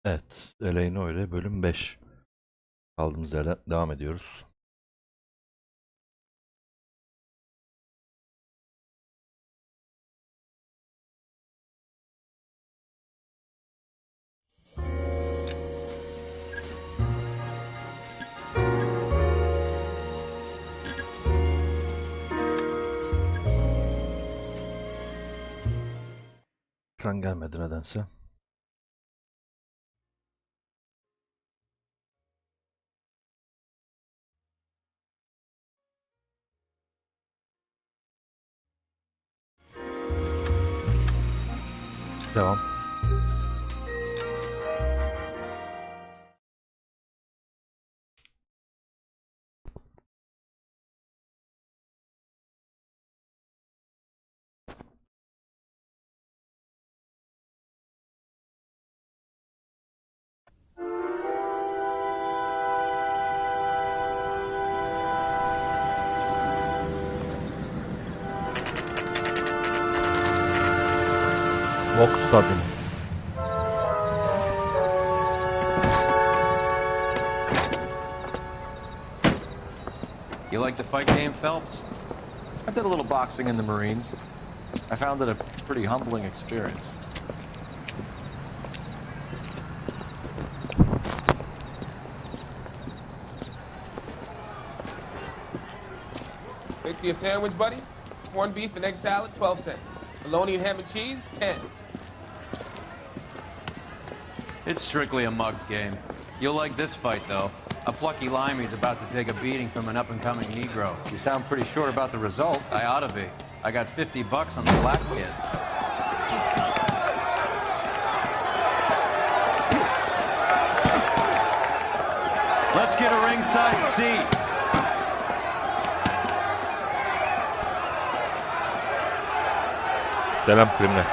Evet, Eleyna öyle bölüm 5. Kaldığımız yerden devam ediyoruz. Ekran gelmedi nedense. Devam. Boks stadyumu. You like the fight game, Phelps? I did a little boxing in the Marines. I found it a pretty humbling experience. Mix you a sandwich, buddy? Corned beef and egg salad, 12 cents. Bologna and ham and cheese, 10. It's strictly a mug's game. You'll like this fight, though. A plucky limey's about to take a beating from an up-and-coming Negro. You sound pretty sure about the result. I ought to be. I got $50 on the black kid. Let's get a ringside seat. Selam kriminal.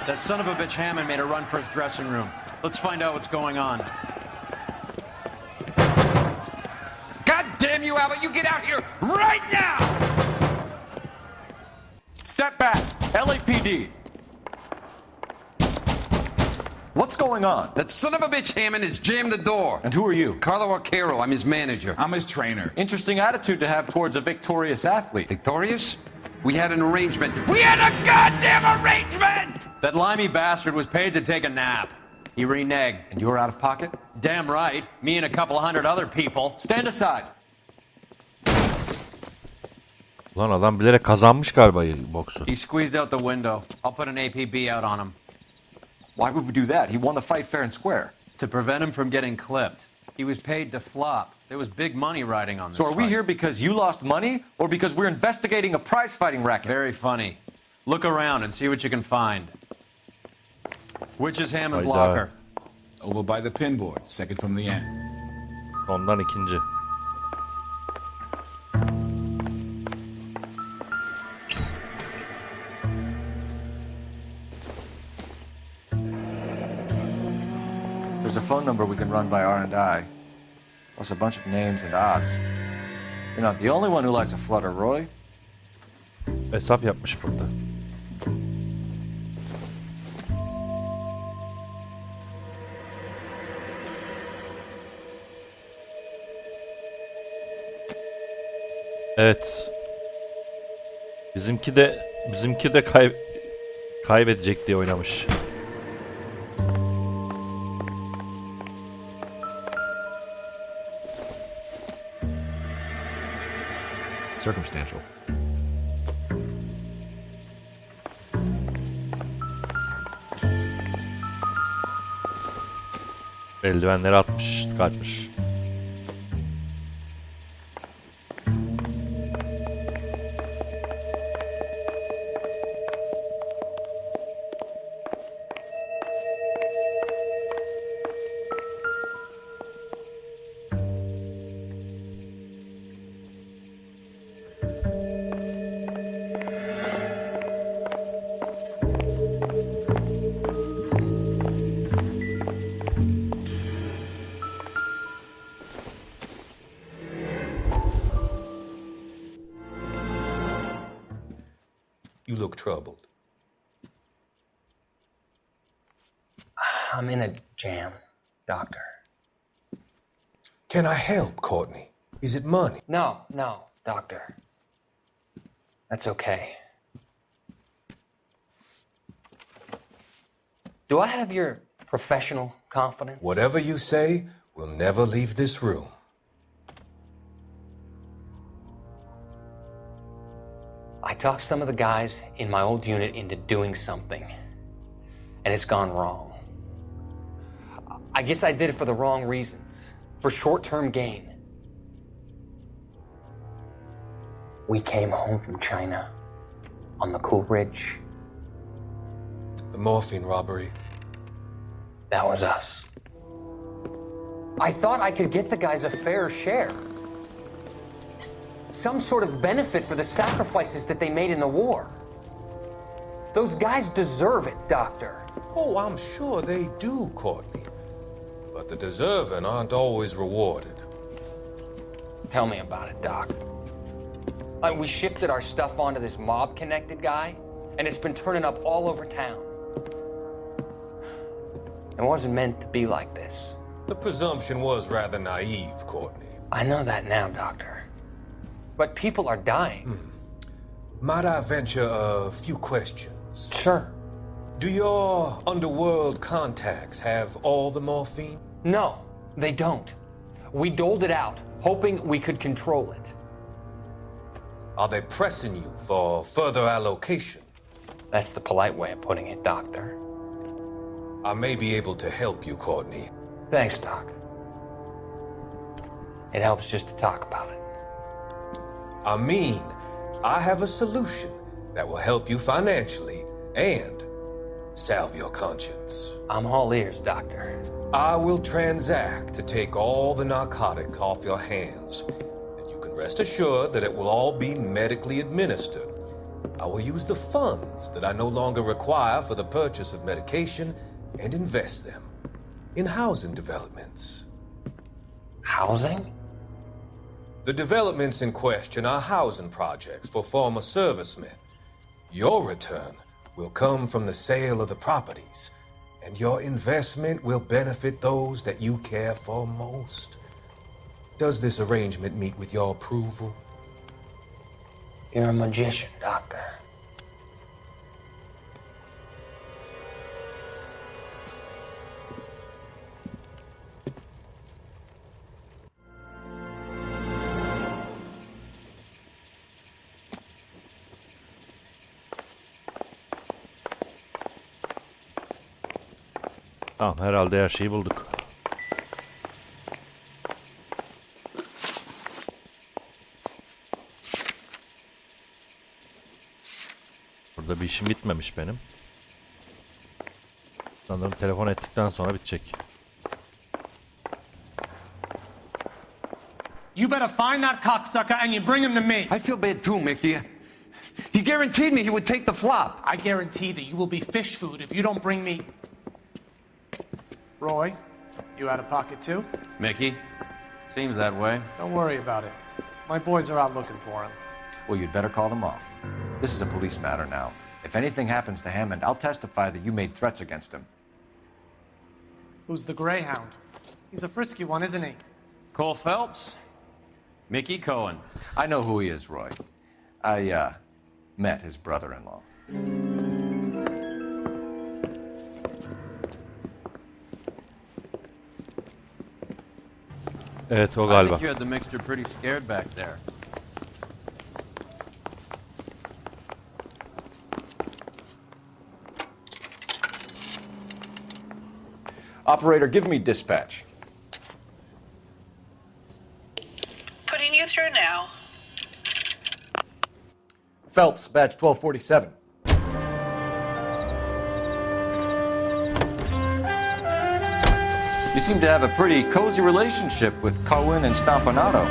That son of a bitch Hammond made a run for his dressing room. Let's find out what's going on. God damn you, Albert! You get out here right now! Step back! LAPD! What's going on? That son of a bitch Hammond has jammed the door. And who are you? Carlo Arcaro, I'm his manager. I'm his trainer. Interesting attitude to have towards a victorious athlete. Victorious? We had an arrangement. We had a goddamn arrangement! That limey bastard was paid to take a nap. He reneged. And you were out of pocket? Damn right. Me and a couple hundred other people. Stand aside. Lan adam bilerek kazanmış galiba boksu. He squeezed out the window. I'll put an APB out on him. Why would we do that? He won the fight fair and square. To prevent him from getting clipped. He was paid to flop. There was big money riding on this So are we fight. here because you lost money or because we're investigating a prize fighting racket? Very funny. Look around and see what you can find. Which is Hammond's Hayda. locker? Over by the pinboard, second from the end. Ondan ikinci. There's a phone number we can run by R&I, plus a bunch of names and odds. You're not the only one who likes a flutter, Roy. Hesap yapmış burada. Evet. Bizimki de kaybedecek diye oynamış. Circumstantial. Eldivenleri atmış, kaçmış. You look troubled. I'm in a jam, Doctor. Can I help, Courtney? Is it money? No, Doctor. That's okay. Do I have your professional confidence? Whatever you say, we'll never leave this room. I talked some of the guys in my old unit into doing something, and it's gone wrong. I guess I did it for the wrong reasons, for short-term gain. We came home from China on the Cool Ridge. The morphine robbery. That was us. I thought I could get the guys a fair share. Some sort of benefit for the sacrifices that they made in the war. Those guys deserve it, Doctor. Oh, I'm sure they do, Courtney. But the deserving aren't always rewarded. Tell me about it, Doc. We shifted our stuff onto this mob-connected guy, and it's been turning up all over town. It wasn't meant to be like this. The presumption was rather naive, Courtney. I know that now, Doctor. But people are dying. Might I venture a few questions? Sure. Do your underworld contacts have all the morphine? No, they don't. We doled it out, hoping we could control it. Are they pressing you for further allocation? That's the polite way of putting it, Doctor. I may be able to help you, Courtney. Thanks, Doc. It helps just to talk about it. I mean, I have a solution that will help you financially and salve your conscience. I'm all ears, Doctor. I will transact to take all the narcotic off your hands. And you can rest assured that it will all be medically administered. I will use the funds that I no longer require for the purchase of medication and invest them in housing developments. Housing? The developments in question are housing projects for former servicemen. Your return will come from the sale of the properties, and your investment will benefit those that you care for most. Does this arrangement meet with your approval? You're a magician, Doctor. Tamam, herhalde her şeyi bulduk. Burada bir işim bitmemiş benim. Sanırım telefon ettikten sonra bitecek. You better find that cocksucker and you bring him to me. I feel bad too, Mickey. He guaranteed me he would take the flop. I guarantee that you will be fish food if you don't bring me... Roy, you out of pocket too? Mickey? Seems that way. Don't worry about it. My boys are out looking for him. Well, you'd better call them off. This is a police matter now. If anything happens to Hammond, I'll testify that you made threats against him. Who's the Greyhound? He's a frisky one, isn't he? Cole Phelps? Mickey Cohen. I know who he is, Roy. I, met his brother-in-law. Evet, o I galiba. think you had the mixture pretty scared back there. Operator, give me dispatch. Putting you through now. Phelps, badge 1247. You seem to have a pretty cozy relationship with Cohen and Stompanato.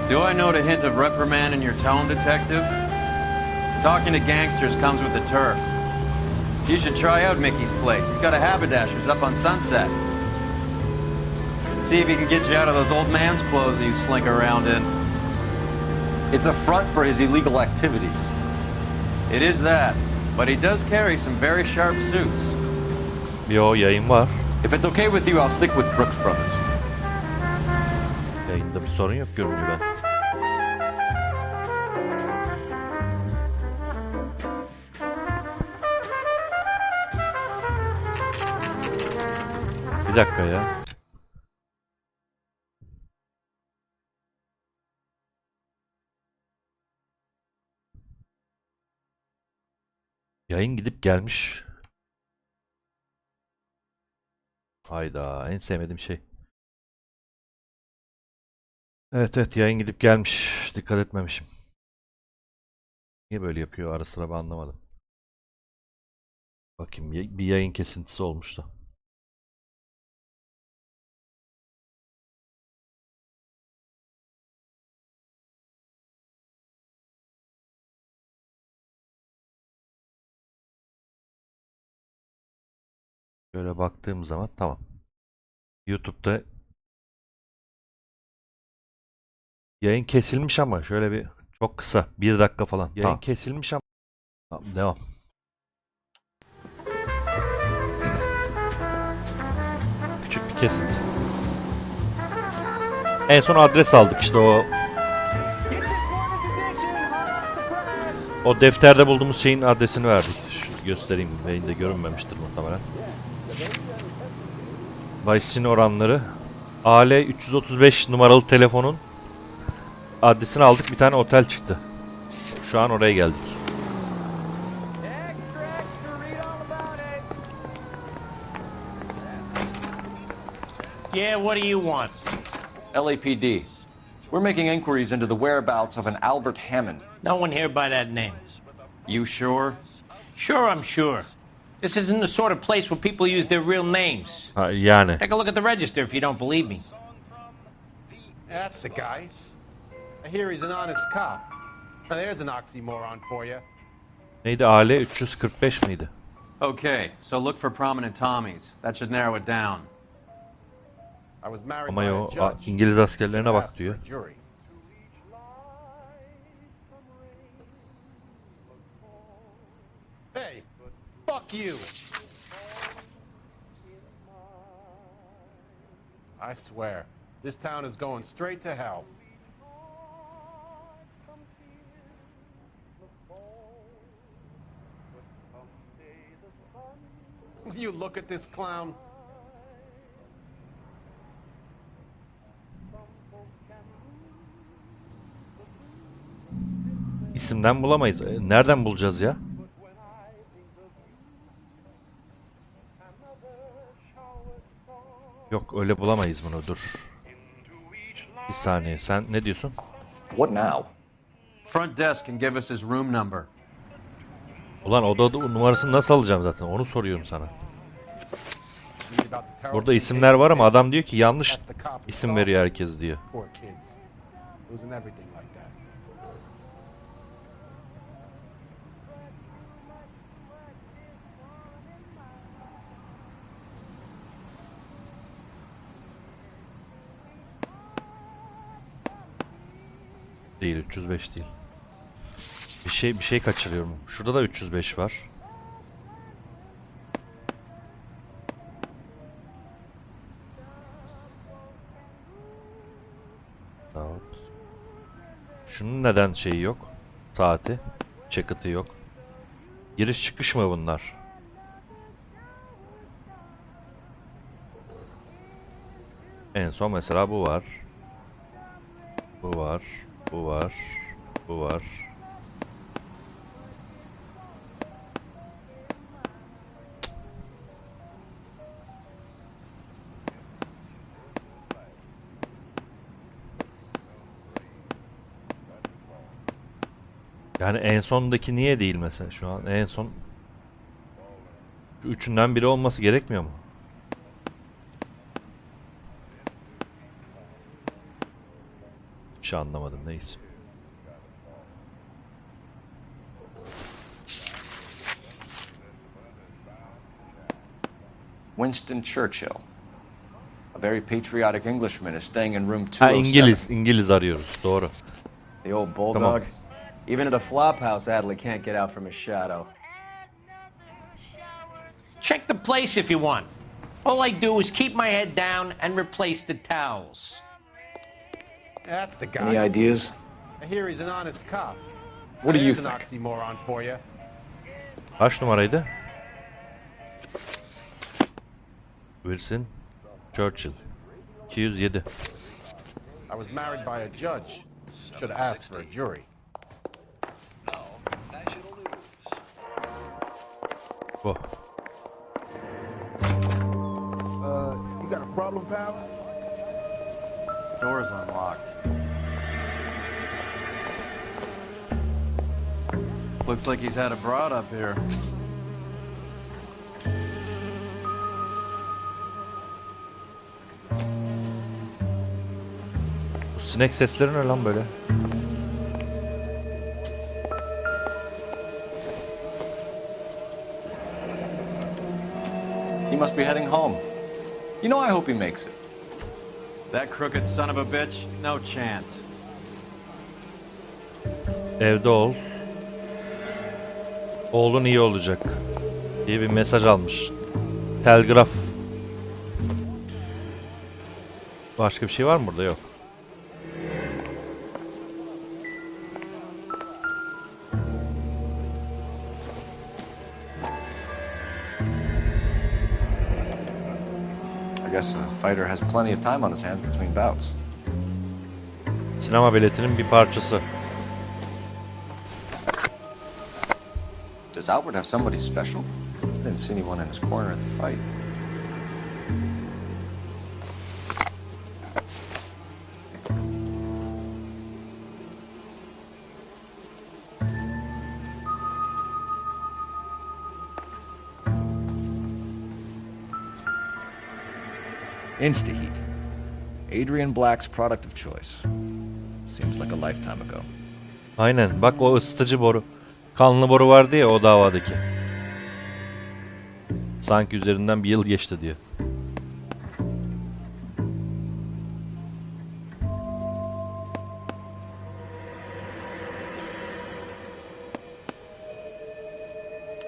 Do I note a hint of reprimand in your tone, Detective? Talking to gangsters comes with the turf. You should try out Mickey's place. He's got a haberdasher's up on Sunset. See if he can get you out of those old man's clothes that you slink around in. It's a front for his illegal activities. It is that, but he does carry some very sharp suits. Yo, yayın var. If it's okay with you, I'll stick with Brooks Brothers. Yayında bir sorun yok görünüyor ben. Bir dakika ya. Yayın gidip gelmiş. Hayda, en sevmediğim şey. Evet yayın gidip gelmiş. Dikkat etmemişim. Niye böyle yapıyor ara sıra ben anlamadım. Bakayım bir yayın kesintisi olmuştu. Şöyle baktığım zaman tamam. YouTube'da yayın kesilmiş ama şöyle bir çok kısa 1 dakika falan. Yayın tamam. Kesilmiş ama tamam, devam. Küçük bir kesinti. En son adres aldık işte o defterde bulduğumuz şeyin adresini verdik. Şunu göstereyim. Yayında görünmemiştir muhtemelen. Bahis'in oranları. AL 335 numaralı telefonun adresini aldık. Bir tane otel çıktı. Şu an oraya geldik. Yeah, what do you want? LAPD. We're making inquiries into the whereabouts of an Albert Hammond. No one here by that name. You sure? Sure, I'm sure. This isn't the sort of place where people use their real names. Ha, yani. Take a look at the register if you don't believe me. That's the guy. I hear he's an honest cop. Now there's an oxymoron for you. Neydi? AL 345 miydi? Okay, so look for prominent Tommies. That should narrow it down. I was married Ama by yo a judge. İngiliz askerlerine bak diyor. Hey, fuck you. I swear, this town is going straight to hell. Will you look at this clown? İsimden bulamayız. Nereden bulacağız ya? Yok öyle bulamayız bunu dur. Bir saniye sen ne diyorsun? What now? Front desk can give us his room number. Ulan oda numarasını nasıl alacağım zaten onu soruyorum sana. Burada isimler var ama adam diyor ki yanlış isim veriyor herkes diyor. Değil 305 değil. Bir şey kaçırıyorum. Şurada da 305 var. Tamam. Şunun neden şeyi yok? Saati. Check-it'ı yok. Giriş çıkış mı bunlar? En son mesela bu var. Bu var. Bu var. Bu var. Yani en sondaki niye değil mesela şu an? En son şu üçünden biri olması gerekmiyor mu? Bir şey anlamadım neyse. Winston Churchill. A very patriotic Englishman is staying in room Ha 207. İngiliz arıyoruz doğru. The old bulldog. Tamam. Even at a flop house, Adley can't get out from his shadow. Check the place if you want. All I do is keep my head down and replace the towels. That's the guy. Any ideas? I hear he's an honest cop. What do you There's an think? oxymoron for you. Kaç numaraydı? Wilson Churchill 207. I was married by a judge. Should have asked for a jury. Bu. You got a problem, pal? Door's unlocked. Looks like he's had a broad up here. Bu sinek sesleri ne lan böyle? He must be heading home. You know, I hope he makes it. That crooked son of a bitch, no chance. Evde ol. Oğlun iyi olacak diye bir mesaj almış. Telgraf. Başka bir şey var mı burada? Yok. I guess a fighter has plenty of time on his hands between bouts. Sinema biletinin bir parçası. Does Albert have somebody special? I didn't see anyone in his corner at the fight. Insta-heat. Adrian Black's product of choice. Seems like a lifetime ago. Aynen. Bak o ısıtıcı boru. Kanlı boru vardı ya o davadaki. Sanki üzerinden bir yıl geçti diyor.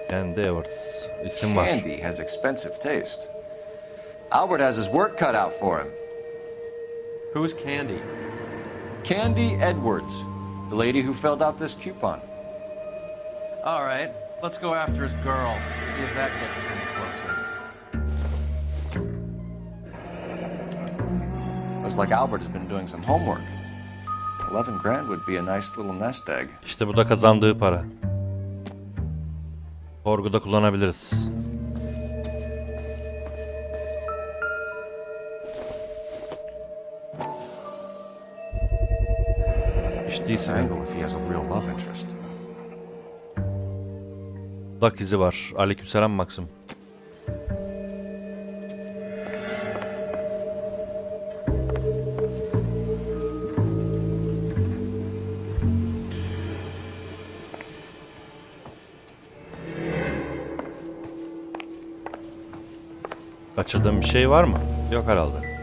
Candy Edwards. İsim var. Candy has expensive taste. Albert has his work cut out for him. Who's Candy? Candy Edwards, the lady who filled out this coupon. All right, let's go after his girl. See if that gets us any closer. Looks like Albert has been doing some homework. 11 grand would be a nice little nest egg. İşte bu da kazandığı para. Sorguda kullanabiliriz. İşte It's angle if he has a real love interest. dudak izi var. Aleykümselam Maxim. Kaçırdığım bir şey var mı? Yok herhalde.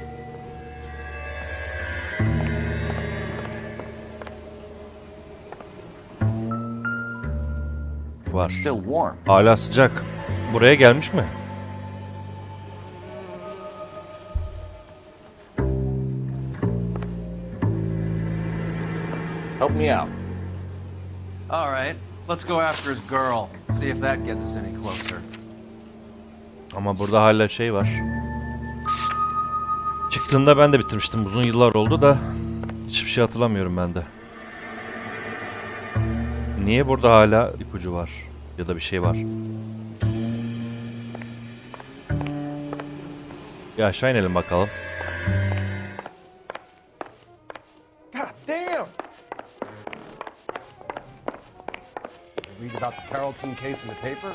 Var. Still warm. Hala sıcak. Buraya gelmiş mi? Help me out. All right, let's go after his girl. See if that gets us any closer. Ama burada hala şey var. Çıktığında ben de bitirmiştim. Uzun yıllar oldu da hiçbir şey hatırlamıyorum ben de. Niye burada hala ipucu var? Ya da bir şey var. Ya aşağı inelim bakalım. God damn! Read about the Carlson case in the paper?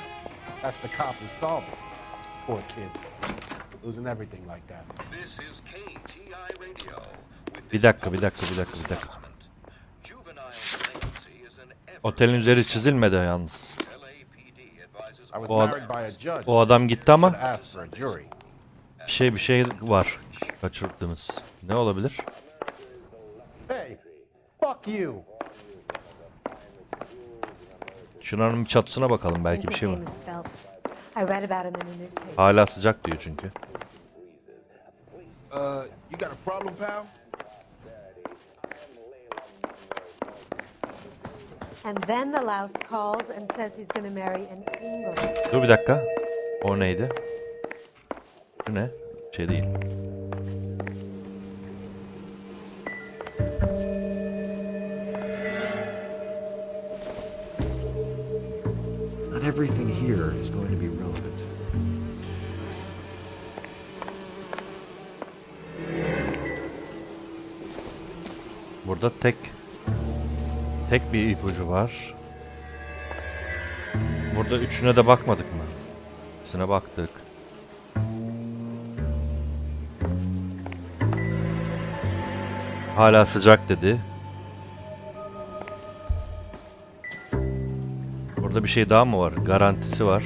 That's the cop who solved it. Poor kids. Losing everything like that. Bir dakika. Otelin üzeri çizilmedi yalnız. O adam gitti ama bir şey var kaçırdığımız. Ne olabilir? Hey, fuck you. Şuranın bir çatısına bakalım, belki bir şey var. Hala sıcak diyor çünkü. You got a problem, pal? And then the louse calls and says he's going to marry an English. Dur bir dakika. O neydi? Bu ne? Şey değil. Not everything here is going to be relevant. Burada tek bir ipucu var. Burada üçüne de bakmadık mı? İkisine baktık. Hala sıcak dedi. Burada bir şey daha mı var? Garantisi var.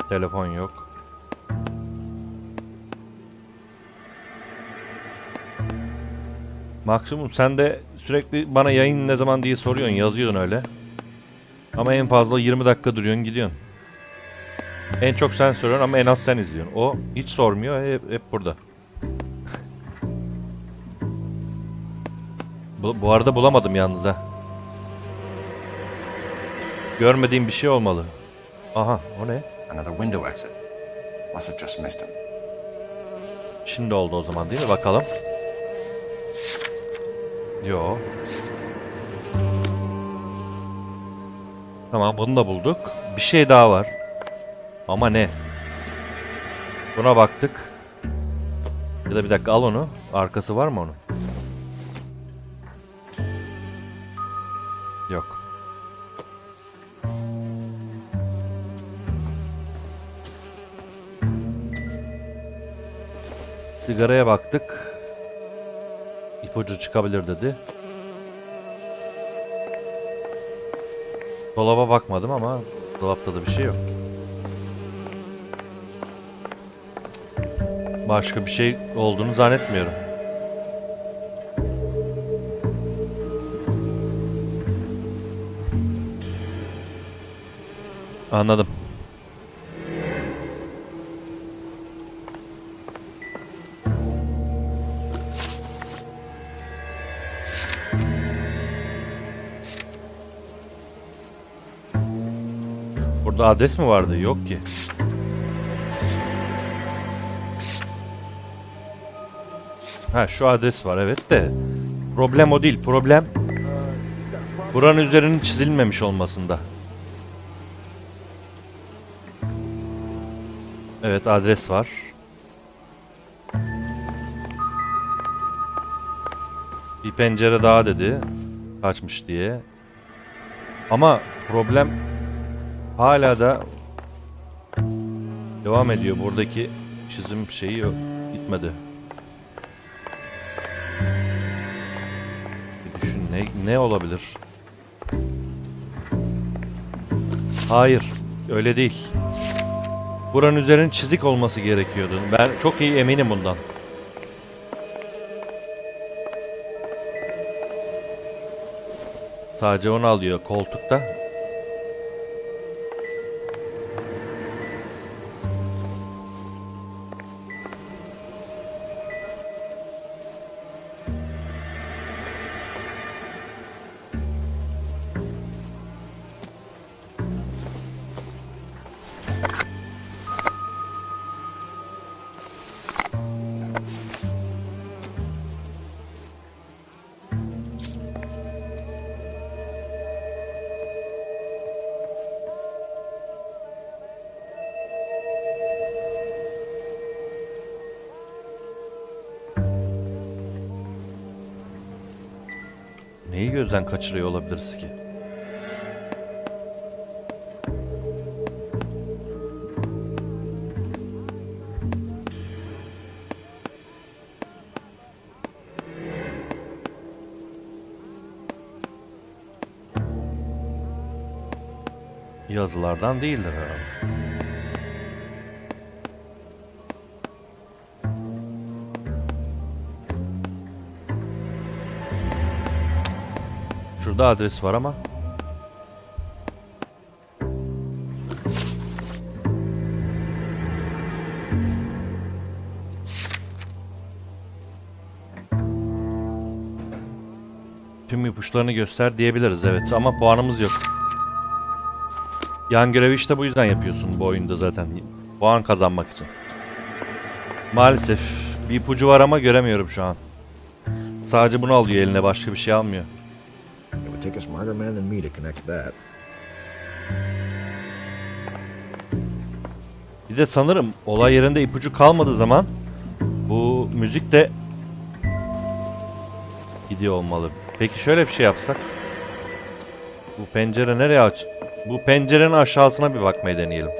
Telefon yok. Maksimum sen de sürekli bana yayın ne zaman diye soruyorsun, yazıyorsun öyle. Ama en fazla 20 dakika duruyorsun, gidiyorsun. En çok sen soruyorsun ama en az sen izliyorsun. O hiç sormuyor, hep burada. Bu arada bulamadım yalnız ha. Görmediğim bir şey olmalı. Aha, o ne? Another window exit. Must have just missed him. Şimdi oldu o zaman değil mi? Bakalım. Yo. Tamam, bunu da bulduk. Bir şey daha var. Ama ne? Buna baktık. Ya da bir dakika, al onu. Arkası var mı onun? Yok. Sigaraya baktık. İpucu çıkabilir dedi. Dolaba bakmadım ama dolapta da bir şey yok. Başka bir şey olduğunu zannetmiyorum. Anladım. Burada adres mi vardı? Yok ki. Ha, şu adres var evet de. Problem o değil. Problem buranın üzerinin çizilmemiş olmasında. Evet, adres var. Bir pencere daha dedi. Kaçmış diye. Ama problem hala da devam ediyor. Buradaki çizim şeyi yok, gitmedi. Bir düşün, ne olabilir? Hayır, öyle değil. Buranın üzerinin çizik olması gerekiyordu. Ben çok iyi eminim bundan. Sadece onu alıyor koltukta. Neyi gözden kaçırıyor olabiliriz ki? Yazılardan değildir herhalde. Burada adres var ama. Tüm ipuçlarını göster diyebiliriz, evet, ama puanımız yok. Yan görevi işte bu yüzden yapıyorsun bu oyunda zaten. Puan kazanmak için. Maalesef bir ipucu var ama göremiyorum şu an. Sadece bunu alıyor eline, başka bir şey almıyor. It would take a smarter man than me to connect that. Bir de sanırım olay yerinde ipucu kalmadığı zaman bu müzik de gidiyor olmalı. Peki şöyle bir şey yapsak. Bu pencere nereye aç? Bu pencerenin aşağısına bir bakmayı deneyelim.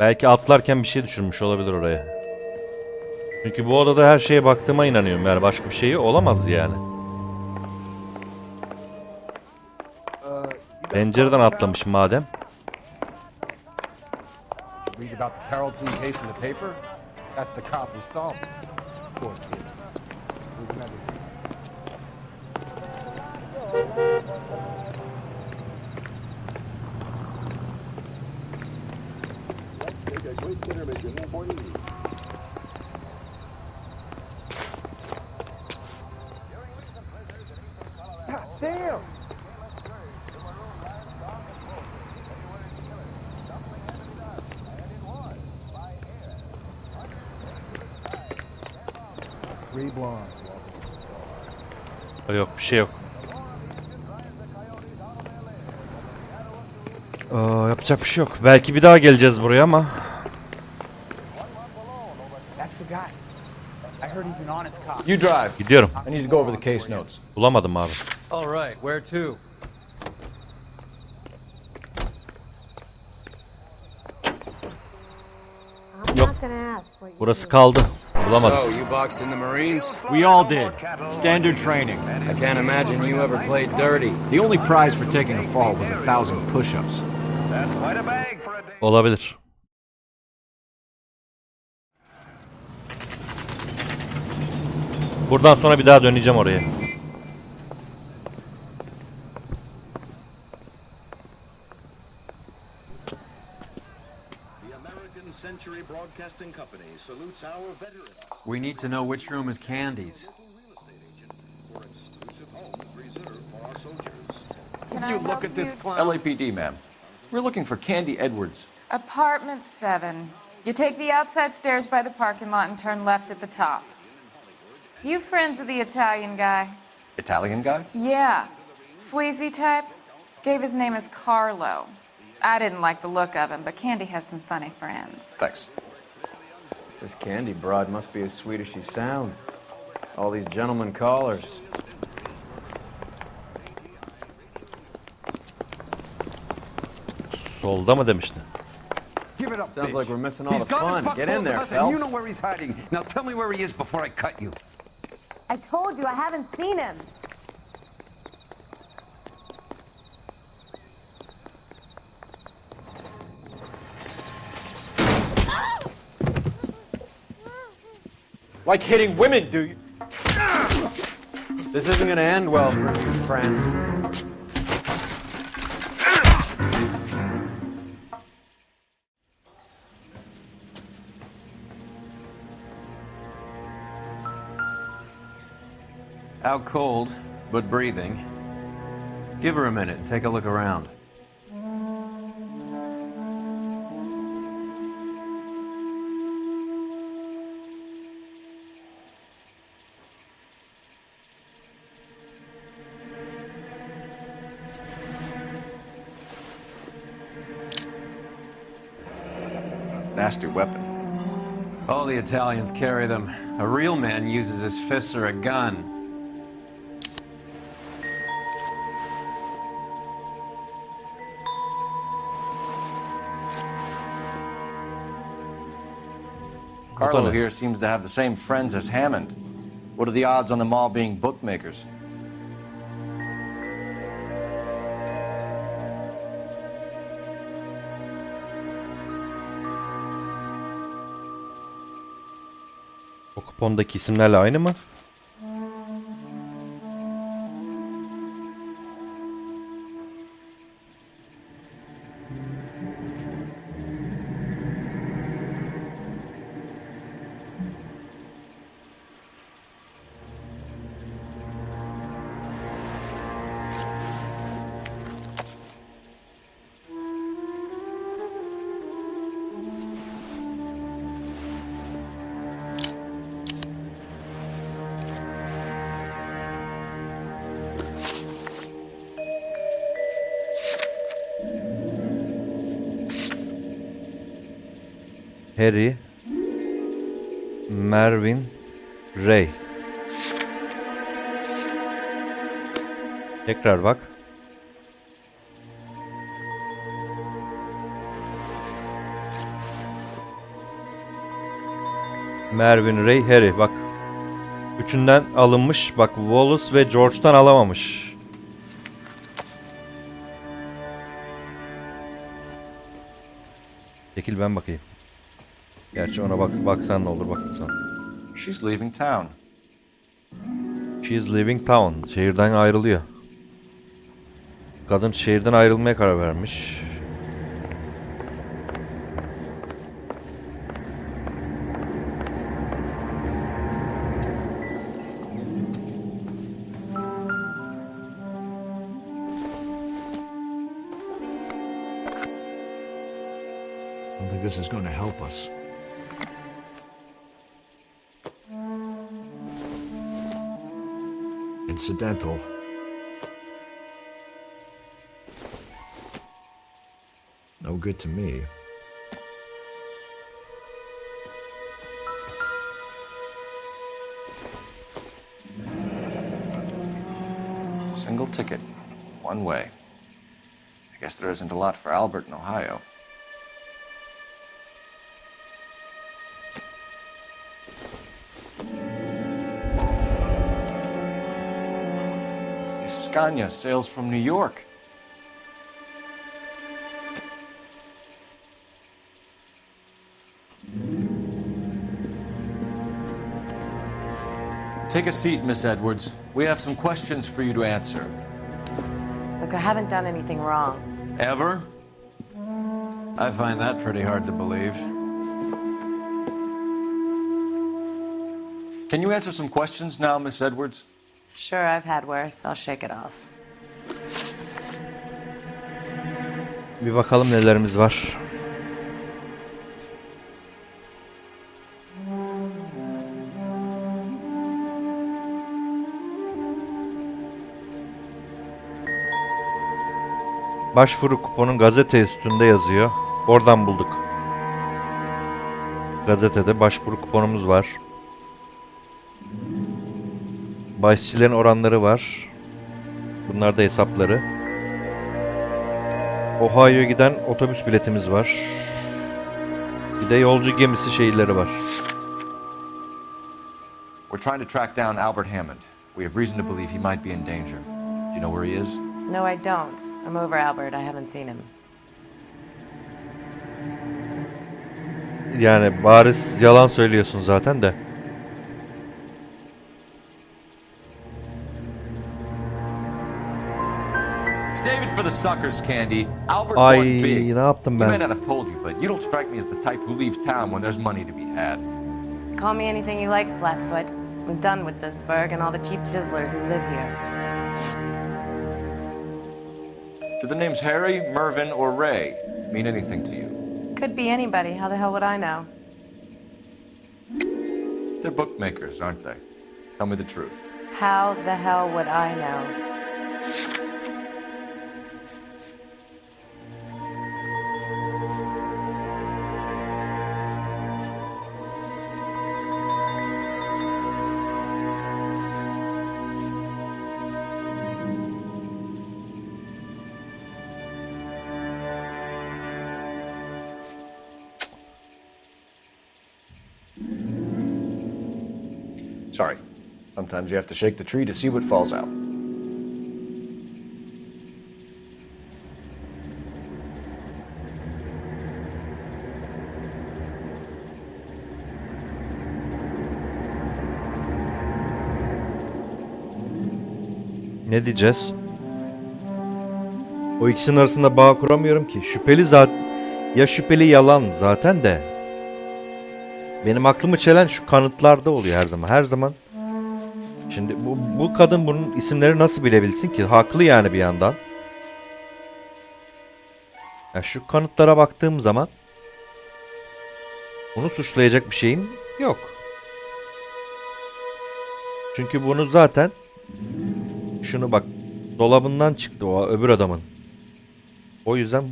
Belki atlarken bir şey düşürmüş olabilir oraya. Çünkü bu odada her şeye baktığıma inanıyorum. Yani başka bir şey olamaz yani. Pencereden atlamışım madem. Read about the Carlson case in the paper? That's the cop who solved it. Poor kids. Losing everything. Let's take a quick intermission for the evening. Damn! Three blondes. Yok, bir şey yok. Yapacak bir şey yok. Belki bir daha geleceğiz buraya ama. That's the guy. I heard he's an honest cop. You drive. Gidiyorum. I need to go over the case notes. Bulamadım abi. All right, where to? Yok. Burası kaldı. Bulamadım. So, you boxed in the Marines? We all did. Standard training. I can't imagine you ever played dirty. The only prize for taking a fall was 1,000 push-ups. Olabilir. Buradan sonra bir daha döneceğim oraya. We need to know which room is Candy's. You look at this clown. LAPD, ma'am. We're looking for Candy Edwards. Apartment 7. You take the outside stairs by the parking lot and turn left at the top. You friends of the Italian guy? Italian guy? Yeah. Sleazy type? Gave his name as Carlo. I didn't like the look of him, but Candy has some funny friends. Thanks. This Candy broad must be as sweet as she sounds. All these gentlemen callers. Solda mı demiştin? Give it up, Sounds bitch. like we're missing all He's the gonna fun. fuck Get both in there, of us, and you Phelps. know where he's hiding. Now tell me where he is before I cut you. I told you I haven't seen him. Like hitting women, do you? This isn't gonna end well for you, friend. Out cold, but breathing. Give her a minute and take a look around. Nasty weapon. All the Italians carry them. A real man uses his fists or a gun. Carlo here seems to have the same friends as Hammond. What are the odds on them all being bookmakers? O kupondaki isimlerle aynı mı? Harry, Mervyn, Ray. Tekrar bak. Mervyn, Ray, Harry. Bak. Üçünden alınmış. Bak Wallace ve George'dan alamamış. Çekil ben bakayım. Gerçi ona baksan ne olur baksan. She's leaving town. She's leaving town. Şehirden ayrılıyor. Kadın şehirden ayrılmaya karar vermiş. I don't think this is going to help us. Incidental. No good to me. Single ticket. One way. I guess there isn't a lot for Albert in Ohio. Scania sails from New York. Take a seat, Miss Edwards. We have some questions for you to answer. Look, I haven't done anything wrong. Ever? I find that pretty hard to believe. Can you answer some questions now, Miss Edwards? Sure, I've had worse. I'll shake it off. Bir bakalım nelerimiz var. Başvuru kuponu gazete üstünde yazıyor. Oradan bulduk. Gazetede başvuru kuponumuz var. Bahisçilerin oranları var. Bunlar da hesapları. Ohio'ya giden otobüs biletimiz var. Bir de yolcu gemisi şeyleri var. We're trying to track down Albert Hammond. We have reason to believe he might be in danger. Do you know where he is? No, I don't. I'm over Albert. I haven't seen him. Yani bariz yalan söylüyorsun zaten de. Save it for the suckers, Candy. Albert Ay, won big. ne yaptım He may ben? not have told you, but you don't strike me as the type who leaves town when there's money to be had. Call me anything you like, Flatfoot. I'm done with this burg and all the cheap chiselers who live here. Do the names Harry, Mervyn, or Ray mean anything to you? Could be anybody. How the hell would I know? They're bookmakers, aren't they? Tell me the truth. How the hell would I know? Sorry. Sometimes you have to shake the tree to see what falls out. Ne diyeceğiz? O ikisinin arasında bağ kuramıyorum ki. Şüpheli zaten, ya şüpheli yalan zaten de. Benim aklımı çelen şu kanıtlarda oluyor her zaman. Her zaman. Şimdi bu kadın bunun isimleri nasıl bilebilsin ki? Haklı yani bir yandan. Ya şu kanıtlara baktığım zaman bunu suçlayacak bir şeyim yok. Çünkü bunu zaten şunu bak dolabından çıktı o öbür adamın. O yüzden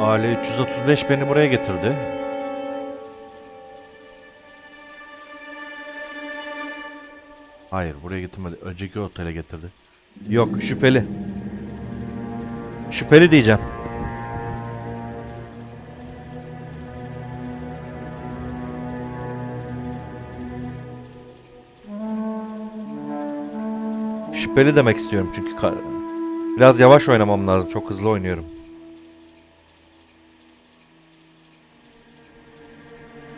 Aile 335 beni buraya getirdi. Hayır, buraya getirmedi. Önceki otele getirdi. Yok, şüpheli. Şüpheli diyeceğim. Şüpheli demek istiyorum çünkü biraz yavaş oynamam lazım. Çok hızlı oynuyorum.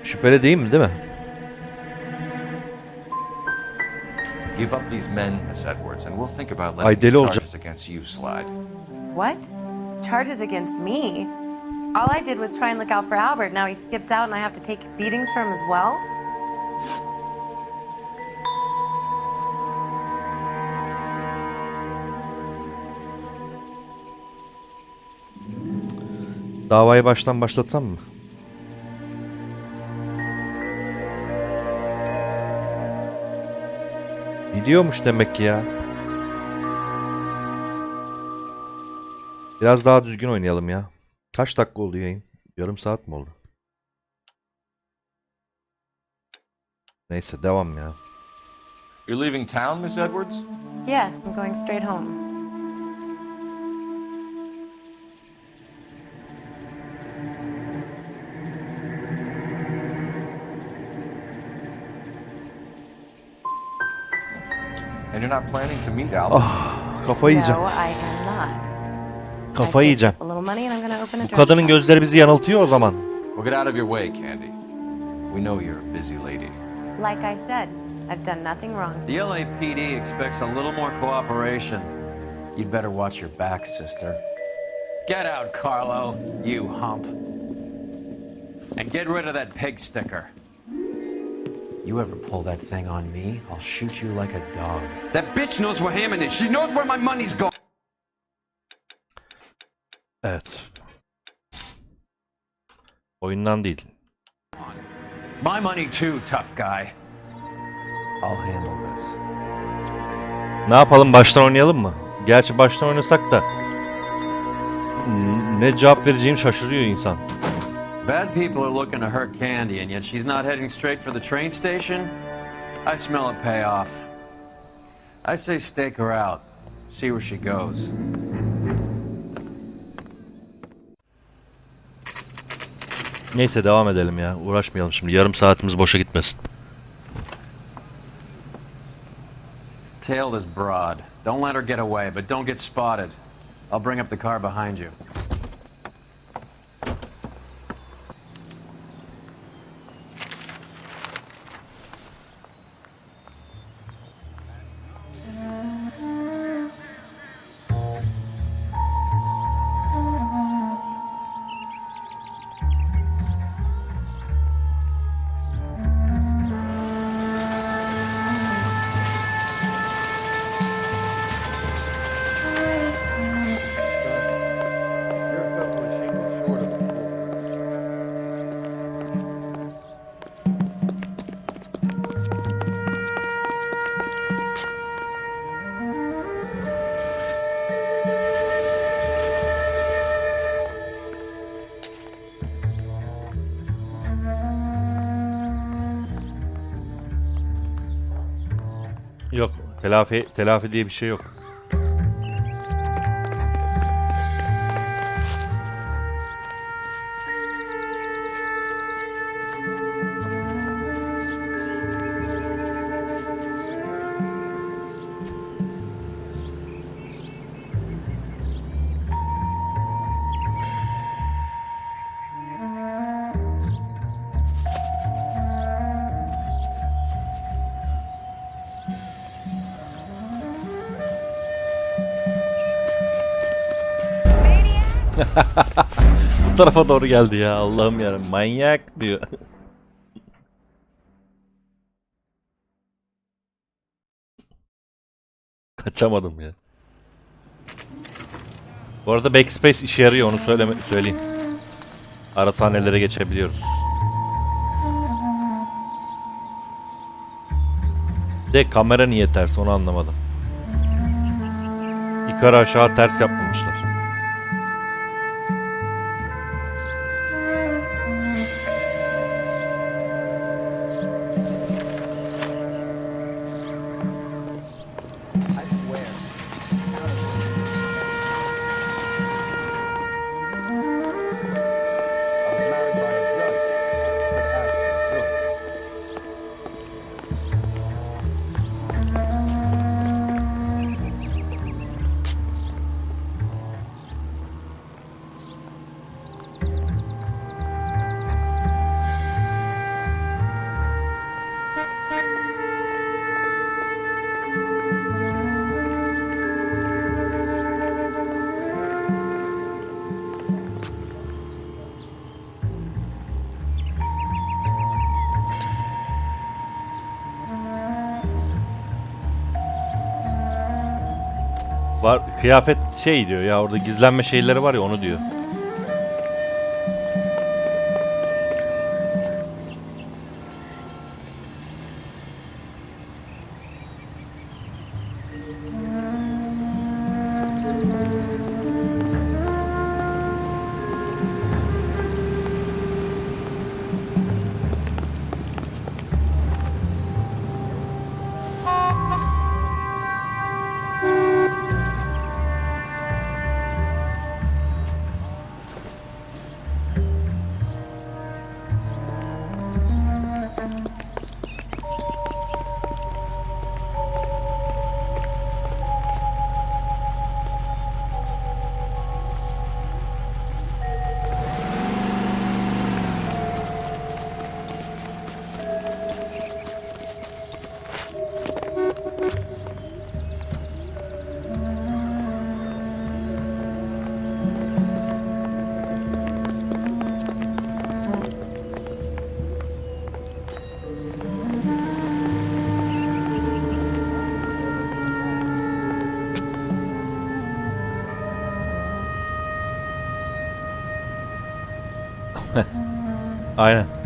Şüpheli değil mi, değil mi? Give up these men, Miss Edwards, and we'll think about letting these charges against you slide. What? Charges against me? All I did was try and look out for Albert. Now he skips out and I have to take beatings for him as well? Davayı baştan başlatsam mı? Gidiyormuş demek ki ya. Biraz daha düzgün oynayalım ya. Kaç dakika oldu yayın? Yarım saat mi oldu? Neyse devam ya. You're leaving town, Miss Edwards? Yes, I'm going straight home. And you're not planning to meet Albert? Kafayı yiyeceğim. No, I am not. Kafayı yiyeceğim. A little money and I'm gonna open a Bu kadının gözleri bizi yanıltıyor o zaman. Well, get out of your way, Candy. We know you're a busy lady. Like I said, I've done nothing wrong. The LAPD expects a little more cooperation. You'd better watch your back, sister. Get out, Carlo, you hump. And get rid of that pig sticker. You ever pull that thing on me, I'll shoot you like a dog. That bitch knows where Hammond is. She knows where my money's going. Evet. Oyundan değil. My money too, tough guy. I'll handle this. Ne yapalım, baştan oynayalım mı? Gerçi baştan oynasak da ne cevap vereceğim şaşırıyor insan. Bad people are looking to hurt Candy, and yet she's not heading straight for the train station? I smell a payoff. I say stake her out. See where she goes. Neyse devam edelim ya. Uğraşmayalım şimdi. Yarım saatimiz boşa gitmesin. Tail is broad. Don't let her get away, but don't get spotted. I'll bring up the car behind you. Yok, telafi diye bir şey yok. Bu tarafa doğru geldi ya, Allah'ım yarabbim, manyak diyor. Kaçamadım ya. Bu arada backspace işe yarıyor, onu söyleyeyim. Ara sahnelere geçebiliyoruz. De kamera niye ters, onu anlamadım. Yukarı aşağı ters yapmamışlar. Var kıyafet şey diyor ya, orada gizlenme şeyleri var ya, onu diyor. Aynen.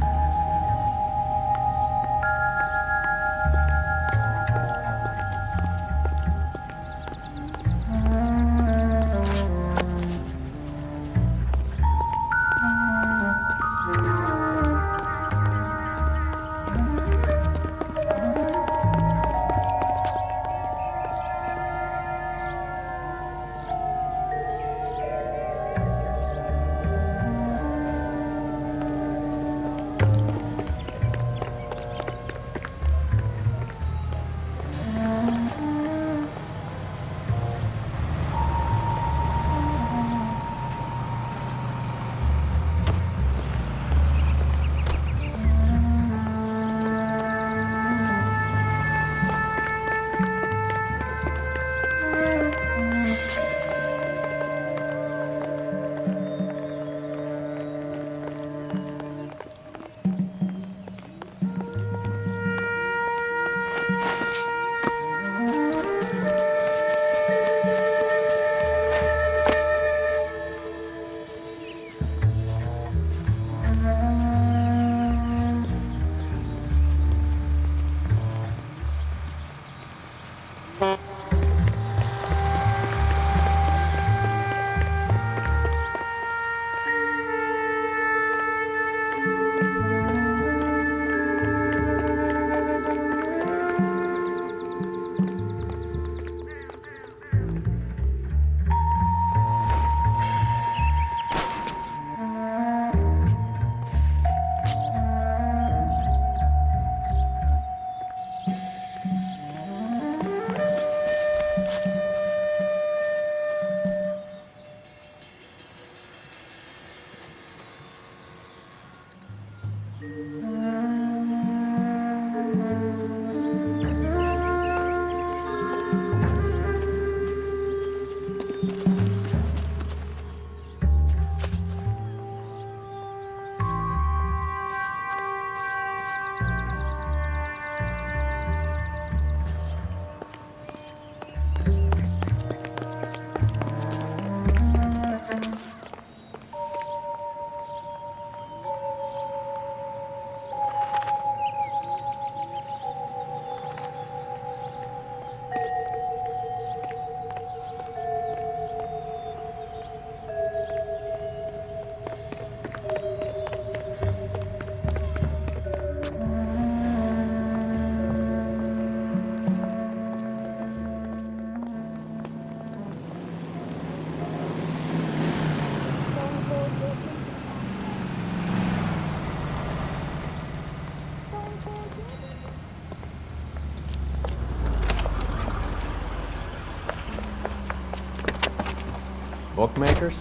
Bookmakers?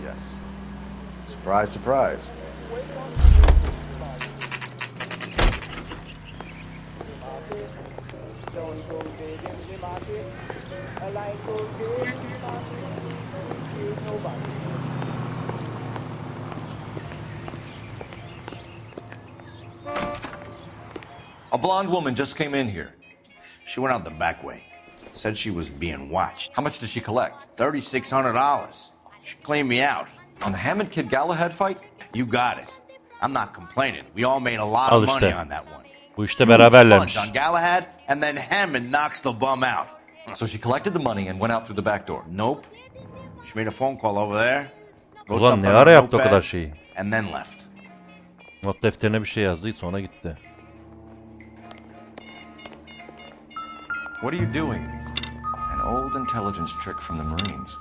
Yes. Surprise, surprise. A blonde woman just came in here. She went out the back way. Said she was being watched. How much did she collect? $3,600. She cleaned me out. On the Hammond Kid Galahad fight? You got it. I'm not complaining. We all made a lot Al of money işte. on that one. Bu işte beraberlermiş. On Galahad, and then Hammond knocks the bum out. So she collected the money and went out through the back door? Nope. She made a phone call over there. wrote Ulan something ne on ara a yaptı o notepad, kadar şeyi? And then left. Not defterine bir şey yazdı, sonra gitti. What are you doing? An old intelligence trick from the Marines.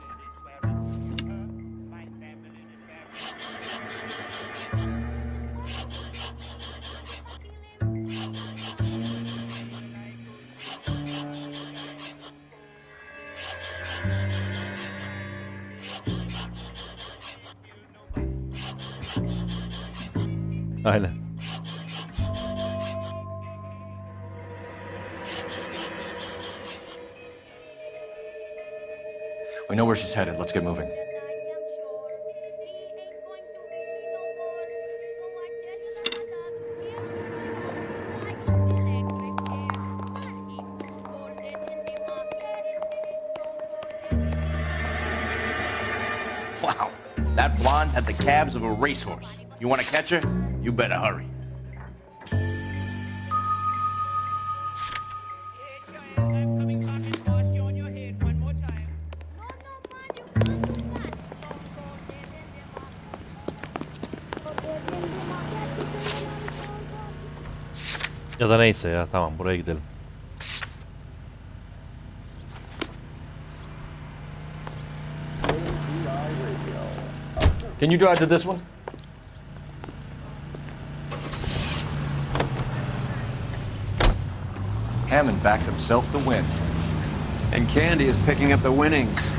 Aynen. We know where she's headed. Let's get moving. Wow. That blonde had the calves of a racehorse. You want to catch her? You better hurry. Ya da neyse ya, tamam, buraya gidelim. Can you drive to this one? Hammond backed himself to win. And Candy is picking up the winnings.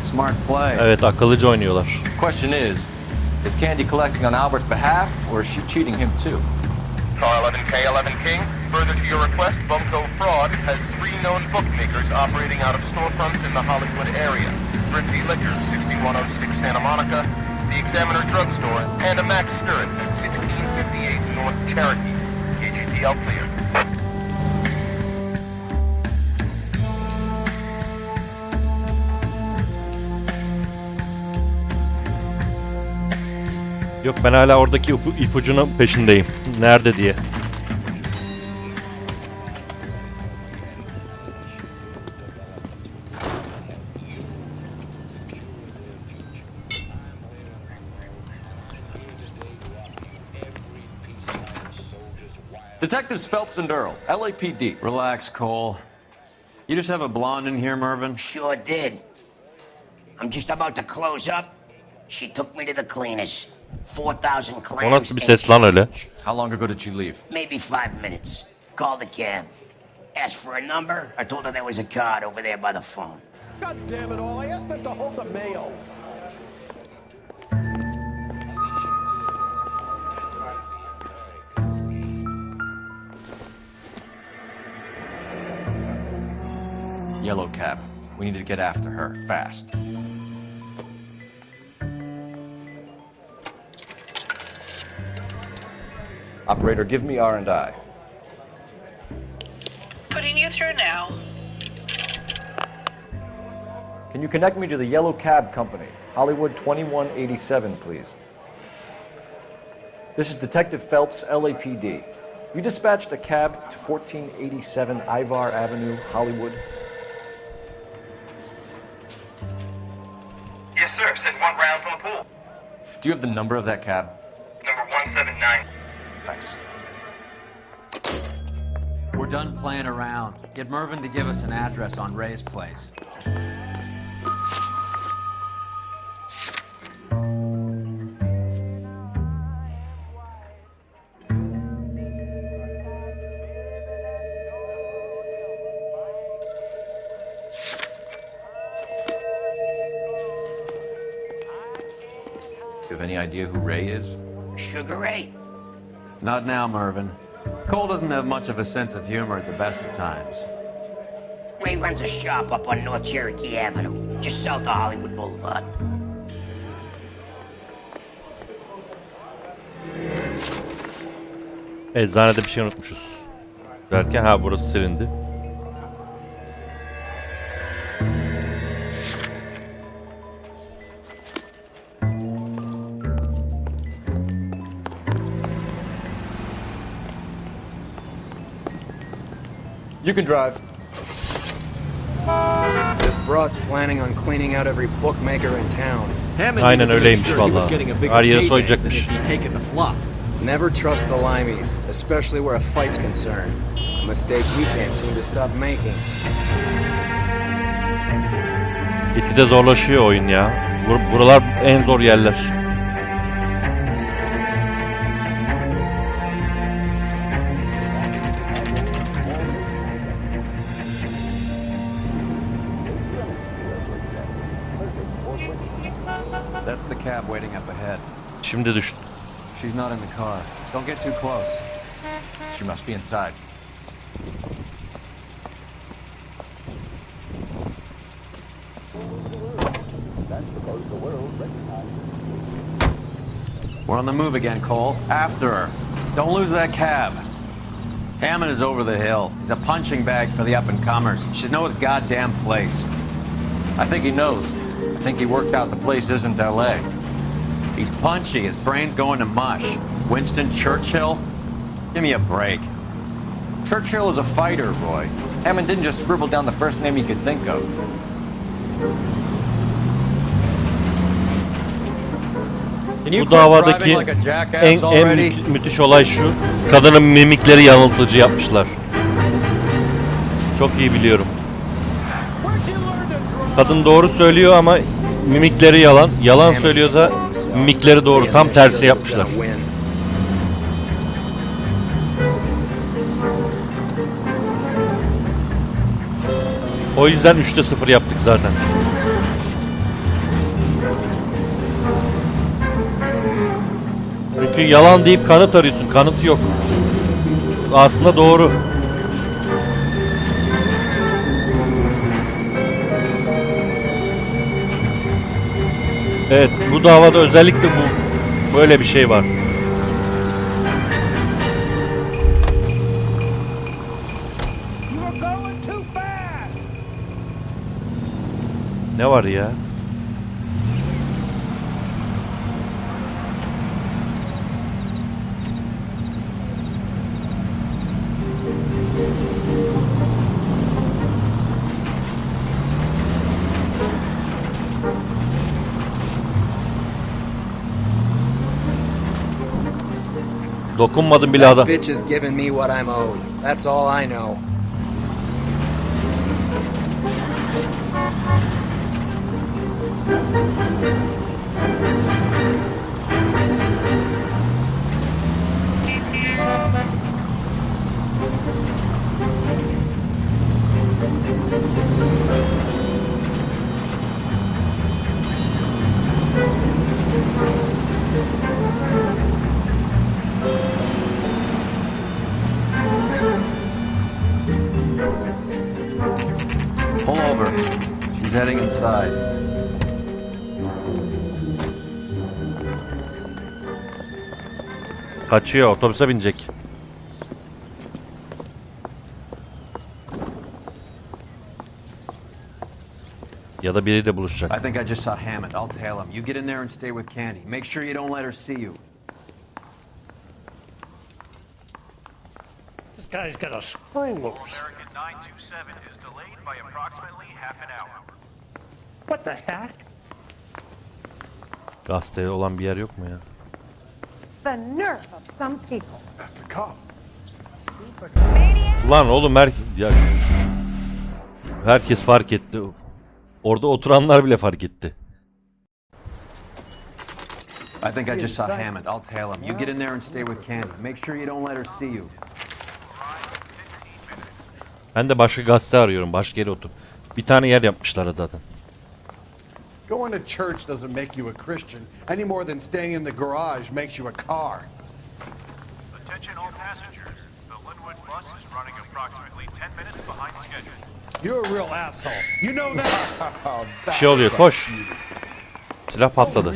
Smart play. Evet, akıllıca oynuyorlar. Question is Candy collecting on Albert's behalf, or is she cheating him too? Car 11K 11 King, further to your request, Bunko Fraud has 3 known bookmakers operating out of storefronts in the Hollywood area. Thrifty Liquor, 6106 Santa Monica, the Examiner Drugstore, and a Max Spirits at 1658 North Cherokee. KGPL clear. Yok, ben hala oradaki ipucunun peşindeyim. Nerede diye. Detectives Phelps and Earl, LAPD. Relax, Cole. You just have a blonde in here, Mervyn? Sure did. I'm just about to close up. She took me to the cleaners. 4,000 clams. O nasıl bir ses lan öyle? How long ago did she leave? Maybe 5 minutes. Called a cab. Asked for a number. I told her there was a card over there by the phone. God damn it all, I asked them to hold the mail. Yellow cab. We need to get after her, fast. Operator, give me R&I. Putting you through now. Can you connect me to the Yellow Cab Company? Hollywood 2187, please. This is Detective Phelps, LAPD. You dispatched a cab to 1487 Ivar Avenue, Hollywood. Yes, sir. Sent 1 round from the pool. Do you have the number of that cab? Number 179. Thanks. We're done playing around. Get Mervyn to give us an address on Ray's place. You have any idea who Ray is? Sugar Ray? Not now, Mervyn. Cole doesn't have much of a sense of humor at the best of times. Ray runs a shop up on North Cherokee Avenue, just south of Hollywood Boulevard. Eczanede bir şey unutmuşuz. Derken ha burası silindi. You can drive. This broad's planning on cleaning out every bookmaker in town. Aynen öyleymiş vallahi. Her yeri soyacakmış. Never trust the limeys, especially where a fight's concerned. A mistake we can't seem to stop making. Gitgide zorlaşıyor oyun ya. Buralar en zor yerler. That's the cab waiting up ahead. Şimdi düştü. She's not in the car. Don't get too close. She must be inside. We're on the move again, Cole. After her. Don't lose that cab. Hammond is over the hill. He's a punching bag for the up-and-comers. He should know his goddamn place. I think he knows. I think he worked out the place isn't L.A. He's punchy. His brain's going to mush. Winston Churchill? Give me a break. Churchill is a fighter, Roy. Hammond didn't just scribble down the first name he could think of. Bu davadaki en müthiş olay şu. Kadının mimikleri yanıltıcı yapmışlar. Çok iyi biliyorum. Kadın doğru söylüyor ama mimikleri yalan. Yalan söylüyor da mimikleri doğru. Tam tersi yapmışlar. O yüzden 3'te 0 yaptık zaten. Çünkü yalan deyip kanıt arıyorsun. Kanıt yok. Aslında doğru. Evet, bu davada özellikle böyle bir şey var. Ne var ya? Dokunmadım bile adam. Bitch is giving me what I'm owed. That's all I know. Pull over. She's heading inside. Kaçıyor, otobüse binecek. Ya da biriyle buluşacak. I think I just saw Hammond. I'll tail him. You get in there and stay with Candy. Make sure you don't let her see you. This guy's got a spring loose. American 927 is delayed by approximately half an hour. What the heck? Gazeteye olan bir yer yok mu ya? The nerve of some people. That's the cop. Lan oğlum herkes fark etti. Orada oturanlar bile fark etti. I think I just saw Hammond. I'll tail him. You get in there and stay with Candy. Make sure you don't let her see you. Ben de başka gazete arıyorum. Başka yere otur. Bir tane yer yapmışlar zaten. Going to church doesn't make you a Christian any more than staying in the garage makes you a car. Attention all passengers. The You're a real asshole. You know that? Bir şey oluyor, koş. Silah patladı.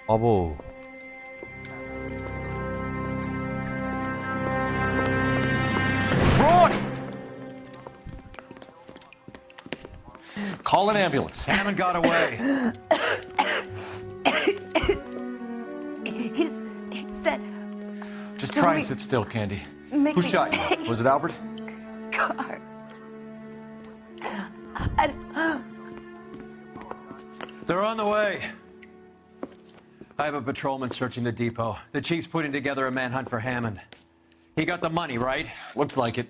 Abo. Roy! Call an ambulance. Hammond got away. He said... Just try and sit still, Candy. Mickey. Who shot you? Was it Albert? Car. They're on the way. I have a patrolman searching the depot. The chief's putting together a manhunt for Hammond. He got the money, right? Looks like it.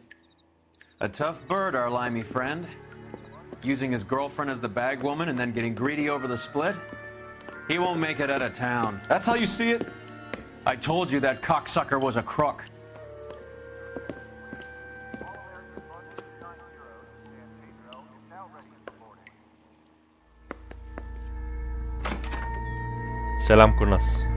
A tough bird, our limey friend. Using his girlfriend as the bag woman and then getting greedy over the split. He won't make it out of town. That's how you see it? I told you that cocksucker was a crook. Selam kurnaz.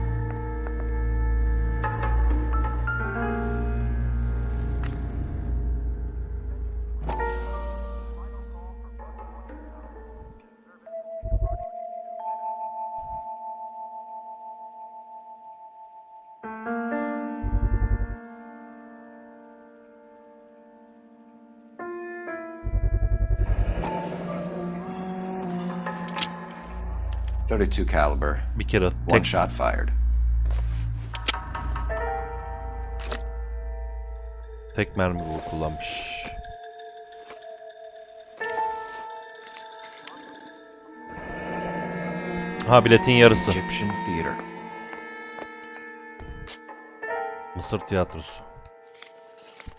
.32 caliber. Bir kere One shot fired. tek mermi kullanmış. Ha, biletin yarısı. Egyptian Theater. Mısır tiyatrosu.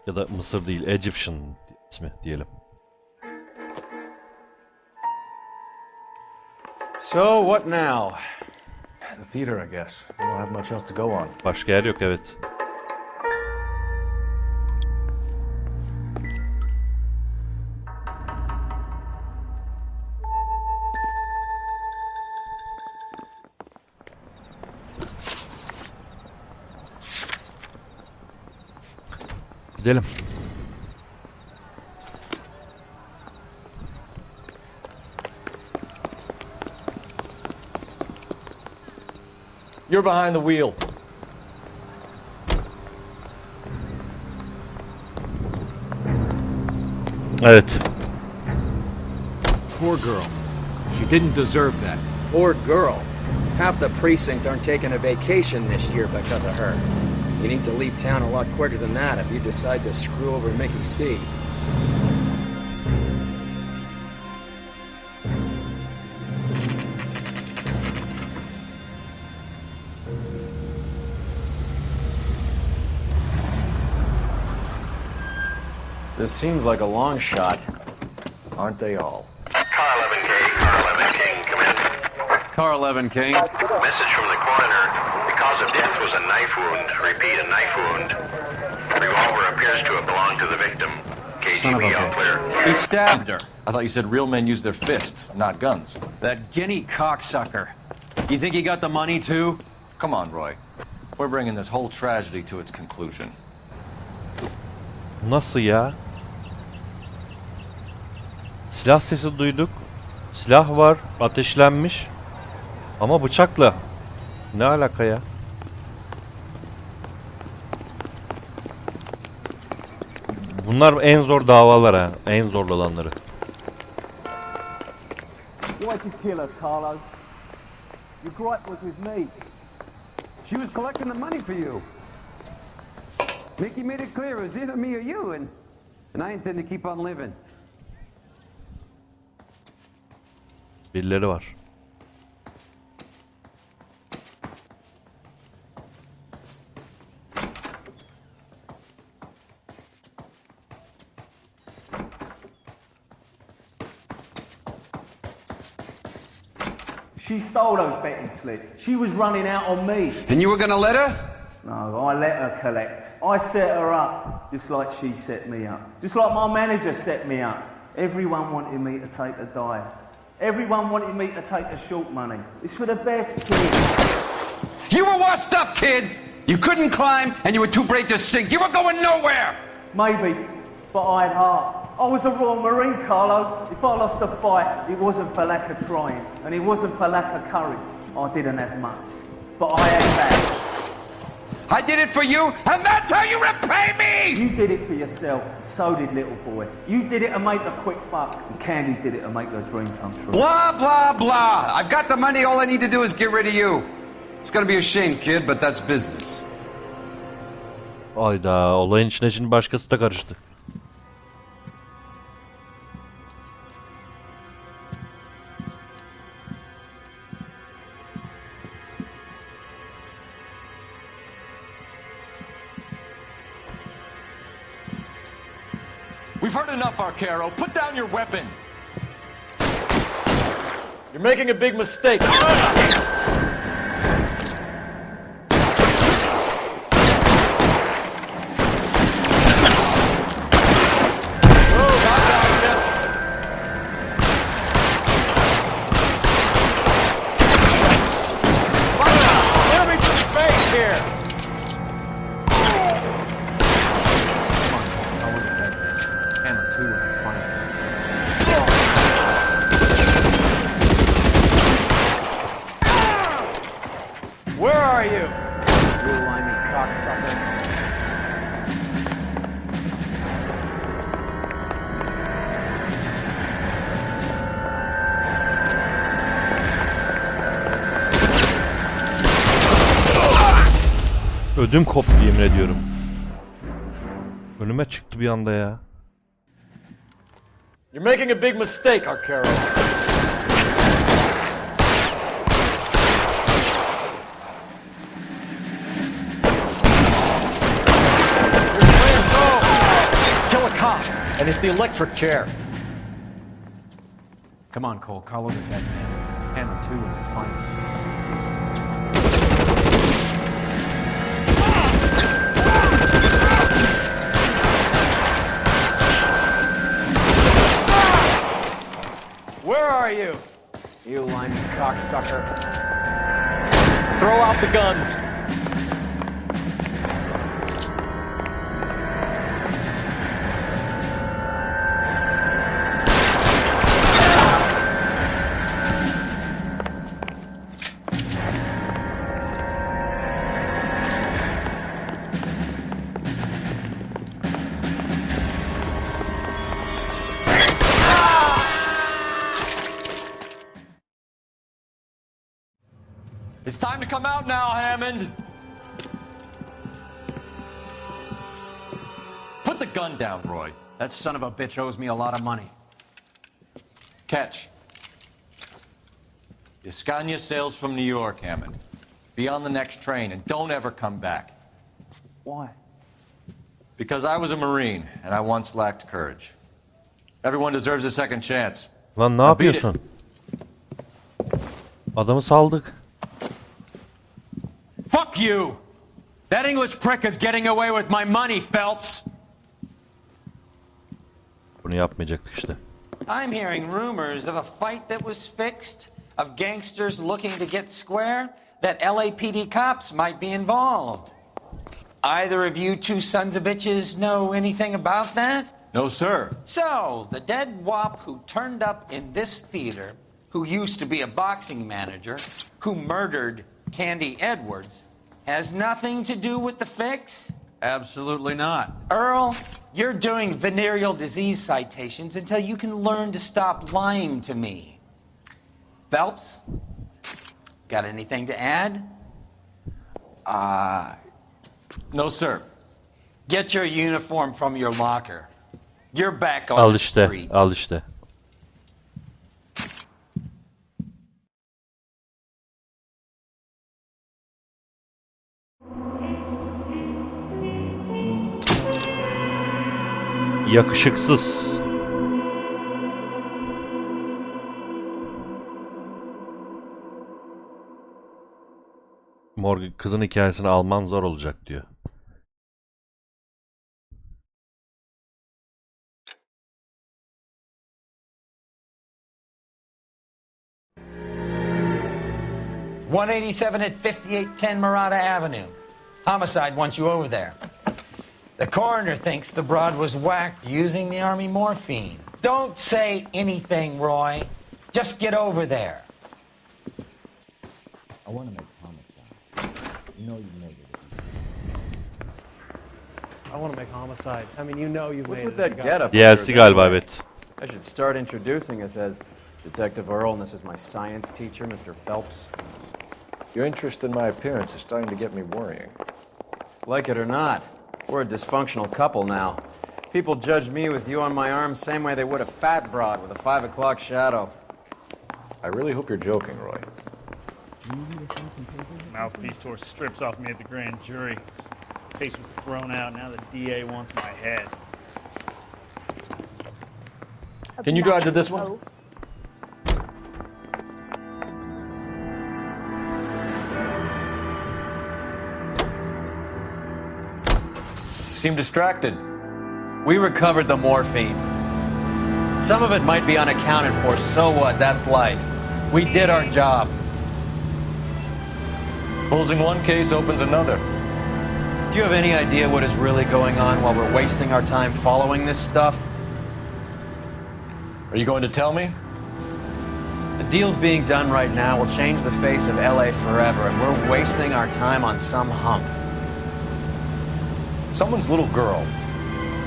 Ya da Mısır değil, Egyptian ismi diyelim. So what now? The theater, I guess. We don't have much else to go on. Başka yer yok, evet. Gidelim. You're behind the wheel. Evet. Poor girl. She didn't deserve that. Poor girl. Half the precinct aren't taking a vacation this year because of her. You need to leave town a lot quicker than that if you decide to screw over Mickey C. This seems like a long shot. Aren't they all? Car 11K, Car 11 King, come in. Car 11 King. Message from the coroner. The cause of death was a knife wound. Repeat, a knife wound. Revolver appears to have belonged to the victim. Son of a KGB all clear. bitch. He stabbed her. I thought you said real men use their fists, not guns. That guinea cocksucker. You think he got the money too? Come on, Roy. We're bringing this whole tragedy to its conclusion. Nasıl ya? Silah sesi duyduk. Silah var, ateşlenmiş. Ama bıçakla. Ne alaka ya? Bunlar en zor davalar ha. En zor olanları. Why'd you kill her, Carlo? Your gripe was with me. She was collecting the money for you. Mickey made it clear it was either me or you, and I intend to keep on living. Birileri var. She stole those betting slips. She was running out on me. And you were gonna let her? No, I let her collect. I set her up, just like she set me up. Just like my manager set me up. Everyone wanted me to take the dive. Everyone wanted me to take the short money. It's for the best, kid. You were washed up, kid! You couldn't climb, and you were too brave to sink. You were going nowhere! Maybe, but I had heart. I was a Royal Marine, Carlo. If I lost a fight, it wasn't for lack of trying, and it wasn't for lack of courage. I didn't have much, but I had that. I did it for you, and that's how you repay me! You did it for yourself, so did little boy. You did it to make a quick buck, and Candy did it to make her dream come true. Blah, blah, blah. I've got the money, all I need to do is get rid of you. It's gonna be a shame, kid, but that's business. Ayda, olayın içine şimdi başkası da karıştı. We've heard enough, Arcaro. Put down your weapon. You're making a big mistake. Where are you? You limey cocksucker. Ödüm koptu yemin ediyorum. Önüme çıktı bir anda ya. You're making a big mistake, Arcaro. And it's the electric chair. Come on, Cole. Carlo's a dead man. Hand him two when they find him. Where are you? You limey cocksucker. Throw out the guns. It's time to come out now, Hammond. Put the gun down, Roy. That son of a bitch owes me a lot of money. Catch. Escania sails from New York, Hammond. Be on the next train and don't ever come back. Why? Because I was a Marine and I once lacked courage. Everyone deserves a second chance. Lan ne yapıyorsun? Adamı saldık. Fuck you! That English prick is getting away with my money, Phelps! Bunu yapmayacaktık işte. I'm hearing rumors of a fight that was fixed, of gangsters looking to get square, that LAPD cops might be involved. Either of you two sons of bitches know anything about that? No, sir. So, the dead wop who turned up in this theater, who used to be a boxing manager, who murdered Candy Edwards, has nothing to do with the fix? Absolutely not. Earl, you're doing venereal disease citations until you can learn to stop lying to me. Phelps, got anything to add? No, sir. Get your uniform from your locker. You're back on Al the işte, street. al işte. Yakışıksız. Morgan kızın hikayesini alman zor olacak diyor. $187 at 5810 Murata Avenue. Homicide wants you over there. The coroner thinks the broad was whacked using the army morphine. Don't say anything, Roy. Just get over there. I want to make homicide. You know you made it. I want to make homicide. I mean, you know you've What's made with it. that getup? DLC galiba, evet. I should start introducing us as Detective Earl, and this is my science teacher, Mr. Phelps. Your interest in my appearance is starting to get me worrying. Like it or not, we're a dysfunctional couple now. People judge me with you on my arm same way they would a fat broad with a 5 o'clock shadow. I really hope you're joking, Roy. Mouthpiece tore strips off me at the grand jury. Case was thrown out. Now the DA wants my head. Can you drive to this one? Seem distracted. We recovered the morphine. Some of it might be unaccounted for, so what? That's life. We did our job. Closing one case opens another. Do you have any idea what is really going on while we're wasting our time following this stuff? Are you going to tell me? The deals being done right now will change the face of LA forever, and we're wasting our time on some hump. Someone's little girl.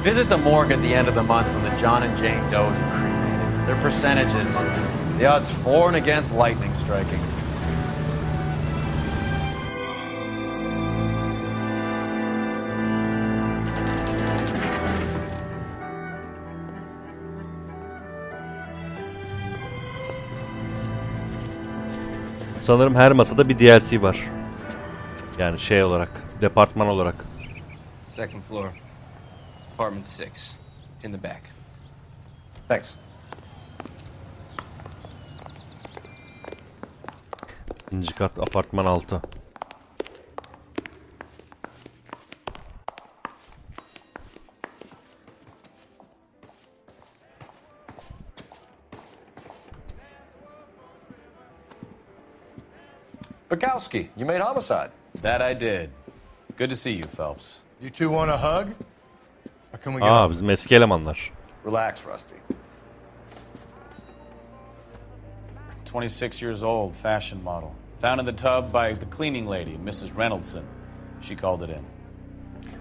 Visit the morgue at the end of the month when the John and Jane Does are cremated. Their percentages, the odds for and against lightning striking. Sanırım her masada bir DLC var. Yani şey olarak, departman olarak. Second floor. Apartment 6. In the back. Thanks. İkinci kat, apartman 6. Bukowski, you made homicide. That I did. Good to see you, Phelps. You two want a hug? Or can we get Aa, bizim eski elemanlar. Relax, Rusty. 26 years old, fashion model. Found in the tub by the cleaning lady, Mrs. Reynoldson'ı. She called it in.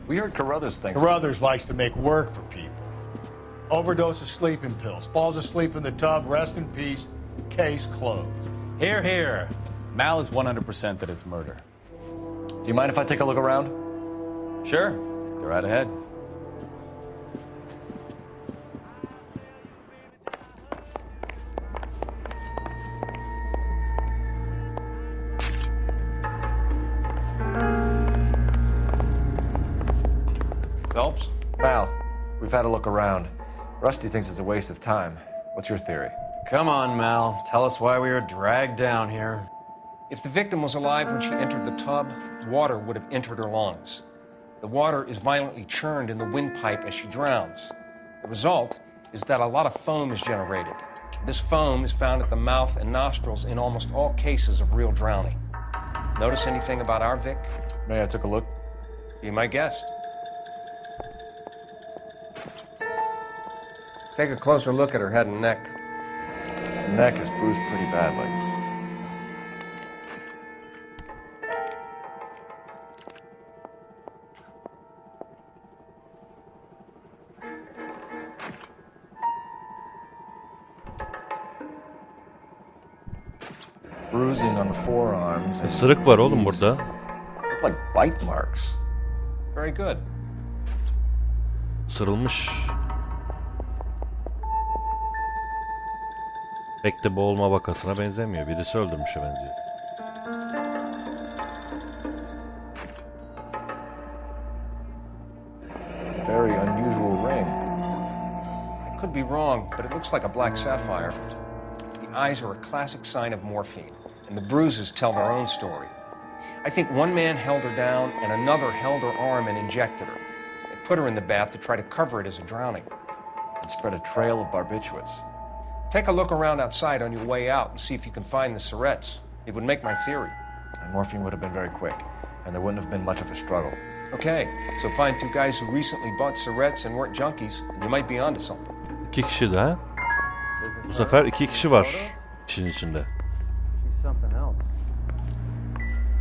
We heard Carruthers thinks... Carruthers likes to make work for people. Overdose of sleeping pills. Falls asleep in the tub. Rest in peace. Case closed. Here, here. Mal is 100% that it's murder. Do you mind if I take a look around? Sure. Go right ahead. Phelps? Mal, we've had a look around. Rusty thinks it's a waste of time. What's your theory? Come on, Mal. Tell us why we were dragged down here. If the victim was alive when she entered the tub, water would have entered her lungs. The water is violently churned in the windpipe as she drowns. The result is that a lot of foam is generated. This foam is found at the mouth and nostrils in almost all cases of real drowning. Notice anything about our Vic? May I took a look? Be my guest. Take a closer look at her head and neck. Her neck is bruised pretty badly. Bruising on the forearms. Isırık var oğlum burada. Look like bite marks. Very good. Isırılmış. Pek de boğulma vakasına benzemiyor. Birisi öldürmüşe benziyor. Very unusual ring. I could be wrong, but it looks like a black sapphire. The eyes are a classic sign of morphine, and the bruises tell their own story. I think one man held her down and another held her arm and injected her. They put her in the bath to try to cover it as a drowning. It spread a trail of barbiturates. Take a look around outside on your way out and see if you can find the syrettes. It would make my theory. And morphine would have been very quick. and there wouldn't have been much of a struggle. Okay, so find two guys who recently bought cigarettes and weren't junkies, and you might be onto something. 2 kişi de ha? Bu sefer 2 kişi var işin içinde. She's something else.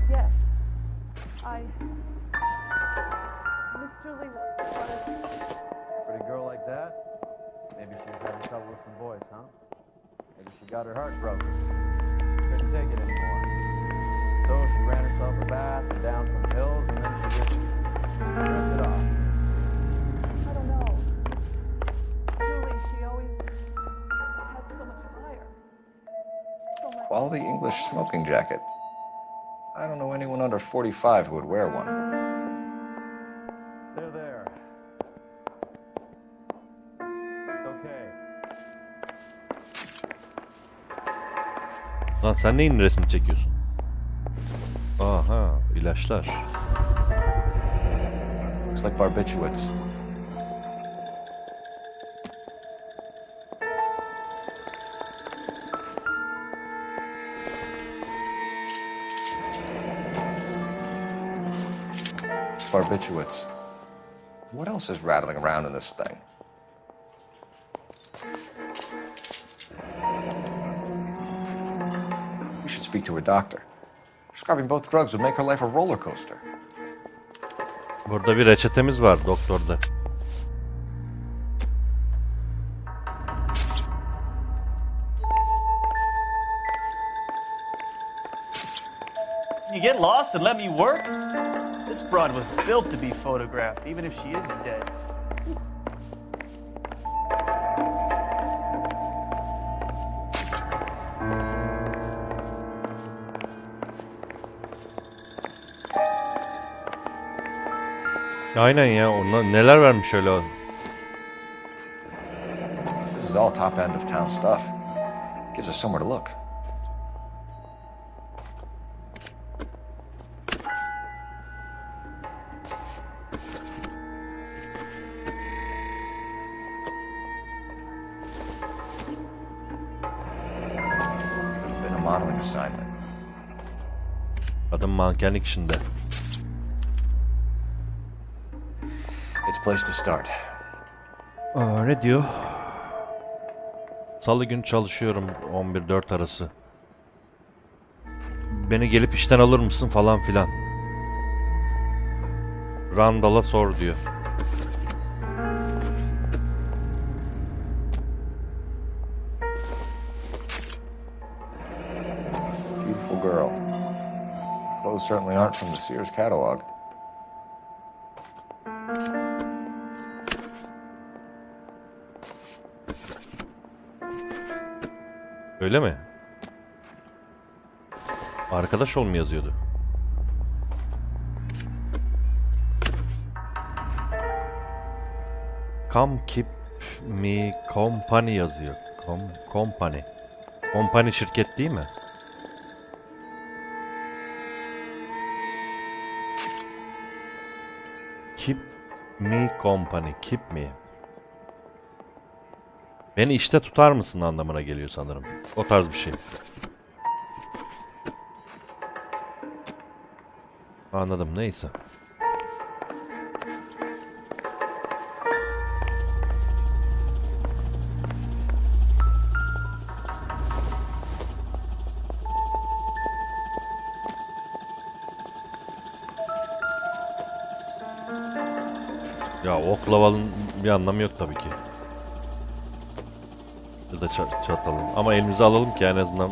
Yes. Miss Julie Pretty girl like that? Maybe she's having trouble with some boys, huh? Maybe she got her heart broken. Couldn't take it anymore. So she ran herself a bath and down some pills, and then she just left it off. I don't know. Julie, she always had so much fire. So much. Quality English smoking jacket. I don't know anyone under 45 who would wear one. There. It's okay. Lan sen neyin resmini çekiyorsun? Aha, ilaçlar. Looks like barbiturates. Barbiturates. What else is rattling around in this thing? We should speak to a doctor. Prescribing both drugs would make her life a roller coaster. Burada bir reçetemiz var doktorda. You get lost and let me work? This broad was built to be photographed, even if she is dead. Aynen ya, ona neler vermiş öyle. This is all top end of town stuff. Gives us somewhere to look. There's been a modeling assignment. Adam mankenlik işinde. It's a place to start. Ne diyor? Salı günü çalışıyorum 11-4 arası. Beni gelip işten alır mısın falan filan. Randall'a sor diyor. Beautiful girl. Clothes certainly aren't from the Sears catalog. Öyle mi? Arkadaş ol mu yazıyordu? Come keep me company yazıyor. Company. Company şirket değil mi? Keep me company. Keep me. Beni işte tutar mısın anlamına geliyor sanırım. O tarz bir şey. Anladım, neyse. Ya oklavalın bir anlamı yok tabii ki. Ya da çatalım. Ama elimize alalım ki en azından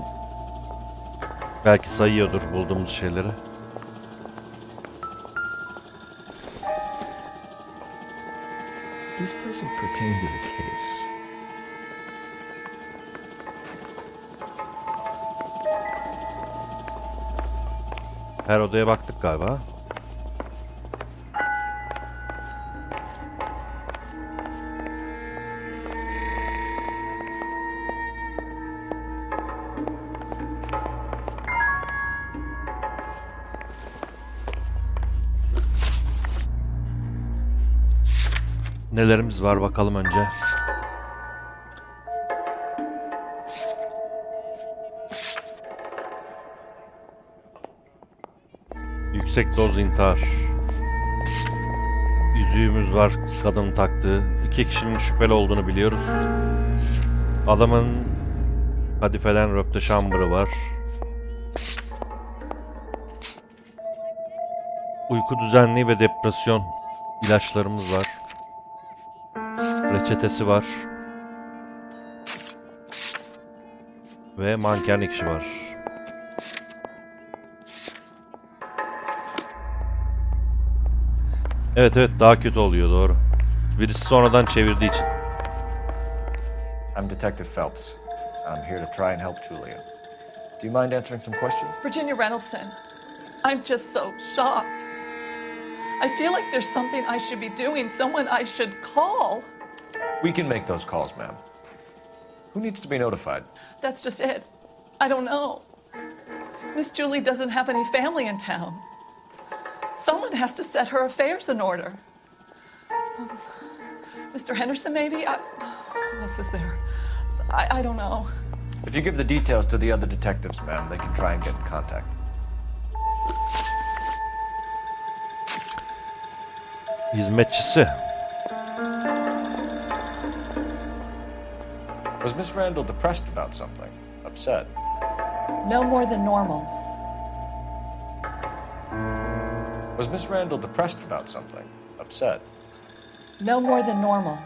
belki sayıyordur bulduğumuz şeyleri. This doesn't pertain to the case. Her odaya baktık galiba. Nelerimiz var bakalım önce. Yüksek doz intihar. Yüzüğümüz var, kadın taktığı. 2 kişinin şüpheli olduğunu biliyoruz. Adamın kadifeden röpte şambırı var. Uyku düzenliği ve depresyon ilaçlarımız var. Reçetesi var. Ve manken ikişi var. Evet daha kötü oluyor, doğru. Birisi sonradan çevirdiği için. I'm Detective Phelps. I'm here to try and help Julia. Do you mind answering some questions? Virginia Reynoldsson, I'm just so shocked. I feel like there's something I should be doing, someone I should call. We can make those calls, ma'am. Who needs to be notified? That's just it. I don't know. Miss Julie doesn't have any family in town. Someone has to set her affairs in order. Mr. Henderson, maybe? Who else is there? I don't know. If you give the details to the other detectives, ma'am, they can try and get in contact. Hizmetçisi. Was Miss Randall depressed about something? Upset? No more than normal. Was Miss Randall depressed about something? Upset? No more than normal.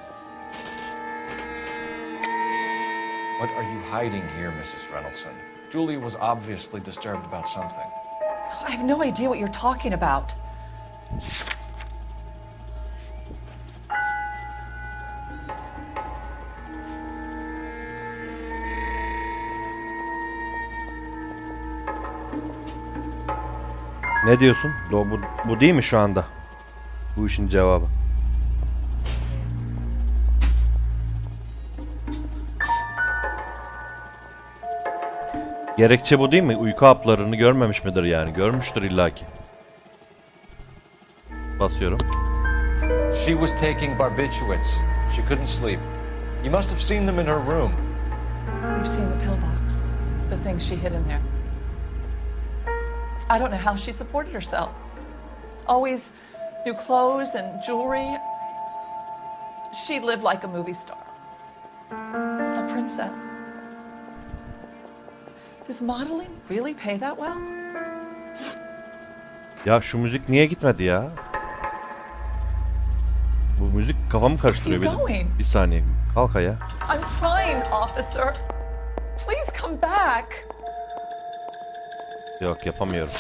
What are you hiding here, Mrs. Reynoldsson? Julia was obviously disturbed about something. I have no idea what you're talking about. Ne diyorsun? Bu değil mi şu anda? Bu işin cevabı. Gerekçe bu değil mi? Uyku haplarını görmemiş midir yani? Görmüştür illaki. Basıyorum. She was taking barbiturates. She couldn't sleep. You must have seen them in her room. You've seen the pillbox, the things she hid in there. I don't know how she supported herself. Always new clothes and jewelry. She lived like a movie star. A princess. Does modeling really pay that well? Ya şu müzik niye gitmedi ya? Bu müzik kafamı karıştırıyor benim. Bir saniye. Kalk ayağa. I'm trying, officer. Please come back. Yok, yapamıyorum.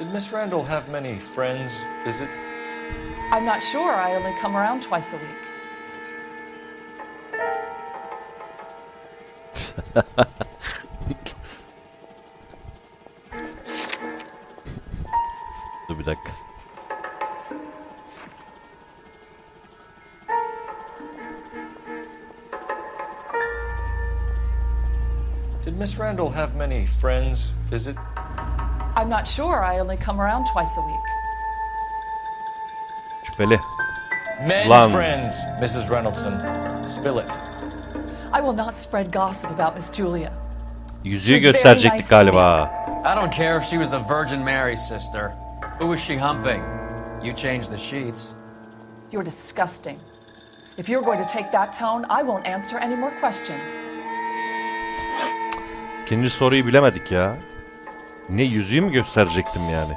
Did Miss Randall have many friends visit? I'm not sure. I only come around twice a week. Dur bir dakika. Did Miss Randall have many friends visit? I'm not sure. I only come around twice a week. Şüpheli. Men Lan. friends, Mrs. Reynoldsson. Spill it. I will not spread gossip about Miss Julia. Yüzüğü gösterecektik galiba. I don't care if she was the Virgin Mary's sister. Who was she humping? You changed the sheets. You're disgusting. If you're going to take that tone, I won't answer any more questions. İkinci soruyu bilemedik ya. Ne, yüzüğü mü gösterecektim yani?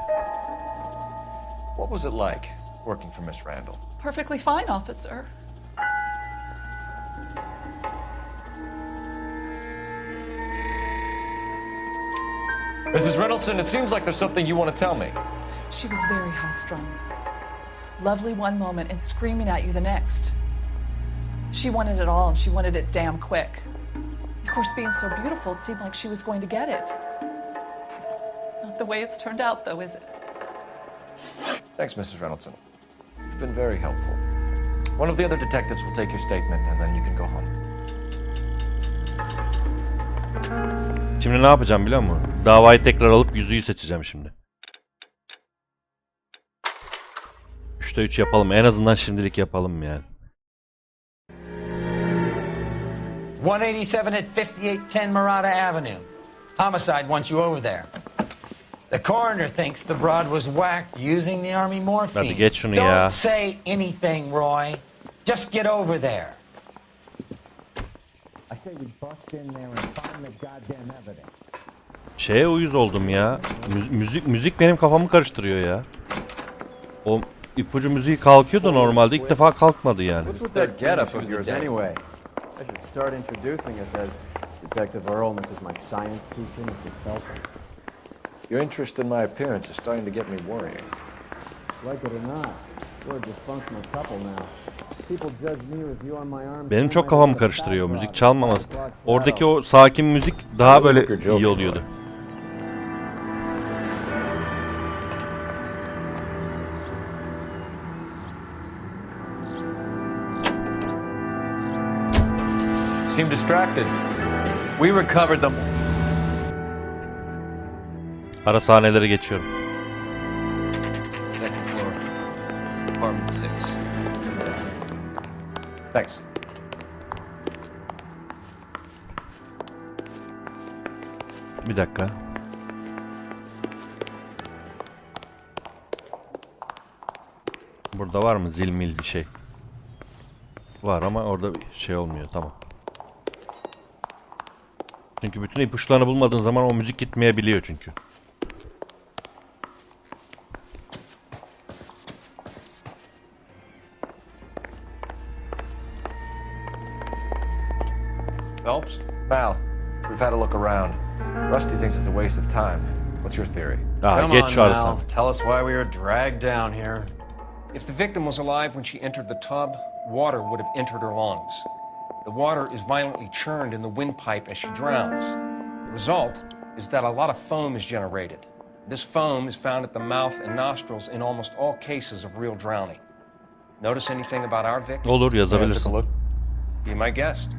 What was it like working for Miss Randall? Perfectly fine, officer. Mrs. Reynoldsson, it seems like there's something you want to tell me. She was very high-strung. Lovely one moment and screaming at you the next. She wanted it all and she wanted it damn quick. Of course, being so beautiful, it seemed like she was going to get it. Not the way it's turned out, though, is it? Thanks, Mrs. Reynoldsson. You've been very helpful. One of the other detectives will take your statement and then you can go home. Şimdi ne yapacağım biliyor musun? Davayı tekrar alıp yüzüğü seçeceğim şimdi. 3'te 3 yapalım. En azından şimdilik yapalım yani. 187 at 5810 Murata Avenue. Homicide wants you over there. The coroner thinks the broad was whacked using the army morphine. Hadi geç şunu ya. Don't say anything, Roy. Just get over there. I say we bust in there and find the goddamn evidence. Şeye uyuz oldum ya. Müzik benim kafamı karıştırıyor ya. O ipucu müziği kalkıyordu normalde. İlk defa kalkmadı yani. What's with that getup of yours anyway? I should start introducing us as Detective Earl, and this is my science teacher, Mr. Felton. Your interest in my appearance is starting to get me worrying. Like it or not, we're a dysfunctional couple now. People judge me with you on my arm. Benim çok kafamı karıştırıyor müzik çalmaması. Oradaki o sakin müzik daha böyle iyi oluyordu. Seem distracted. We recovered them. Ara sahneleri geçiyorum. Second floor, apartment 6. Thanks. Bir dakika. Burada var mı zil mil bir şey? Var ama orada bir şey olmuyor. Tamam. Çünkü bütün ipuçlarını bulmadığın zaman o müzik gitmeyebiliyor çünkü. Phelps? Mal, we've had a look around. Rusty thinks it's a waste of time. What's your theory? Come on, Mal. Tell us why we were dragged down here. If the victim was alive when she entered the tub, water would have entered her lungs. The water is violently churned in the windpipe as she drowns. The result is that a lot of foam is generated. This foam is found at the mouth and nostrils in almost all cases of real drowning. Notice anything about our victim? Olur, yazabilirsin. Take a look. Be my guest.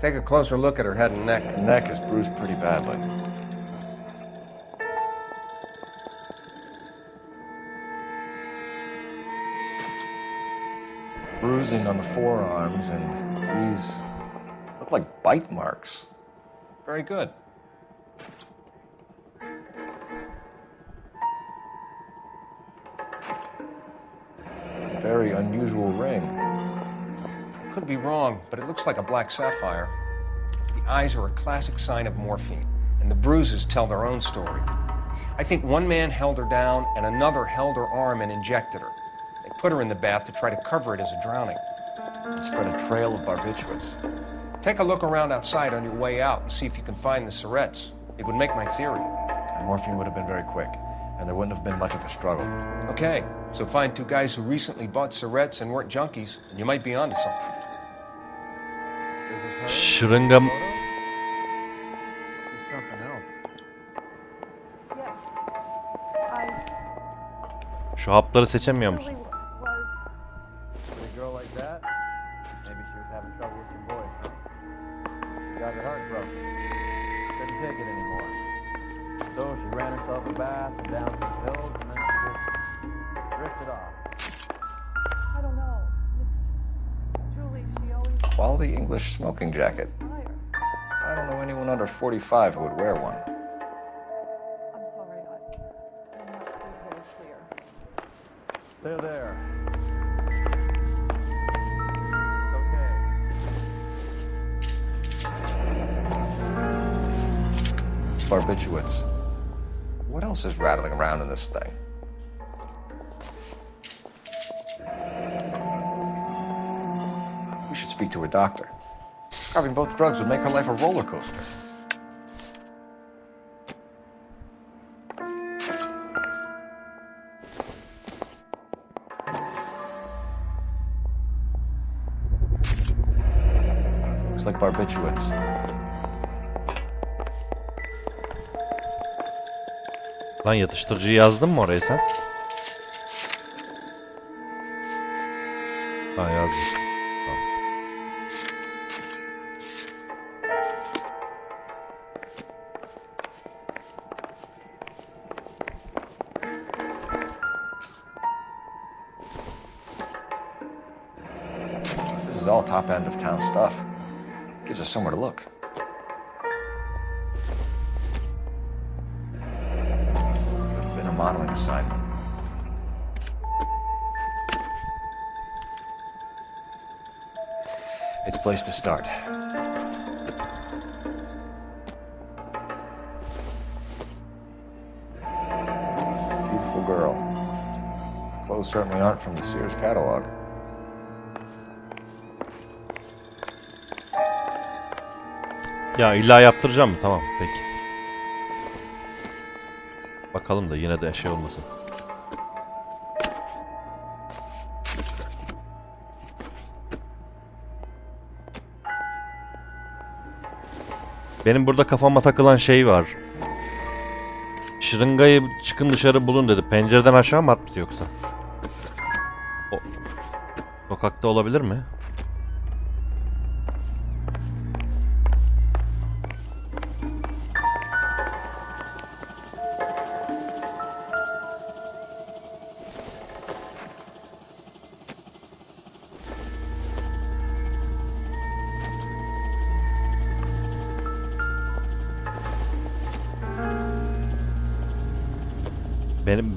Take a closer look at her head and neck. The neck is bruised pretty badly. Bruising on the forearms, and these look like bite marks. Very good. Very unusual ring. I could be wrong, but it looks like a black sapphire. The eyes are a classic sign of morphine, and the bruises tell their own story. I think one man held her down and another held her arm and injected her. They put her in the bath to try to cover it as a drowning. It spread a trail of barbiturates. Take a look around outside on your way out and see if you can find the syrettes. It would make my theory. The morphine would have been very quick, and there wouldn't have been much of a struggle. Okay, so find two guys who recently bought syrettes and weren't junkies, and you might be onto something. Şırıngam. Şu hapları seçemiyor musun? Quality English smoking jacket. I don't know anyone under 45 who would wear one. They're there. Barbiturates. What else is rattling around in this thing? We should speak to a doctor. Prescribing both drugs would make her life a roller coaster. Looks like barbiturates. Lan yatıştırıcıyı yazdın mı oraya sen? Ha yazdım. Tamam. This is all top end of town stuff. Gives us somewhere to look. modeling assignment. It's a place to start. Beautiful girl. Clothes certainly aren't from the Sears catalog. Ya illa yaptıracağım mı? Tamam peki. Bakalım da yine de şey olmasın. Benim burada kafama takılan şey var. Şırıngayı çıkın dışarı bulun dedi. Pencereden aşağı mı attı yoksa? O sokakta olabilir mi?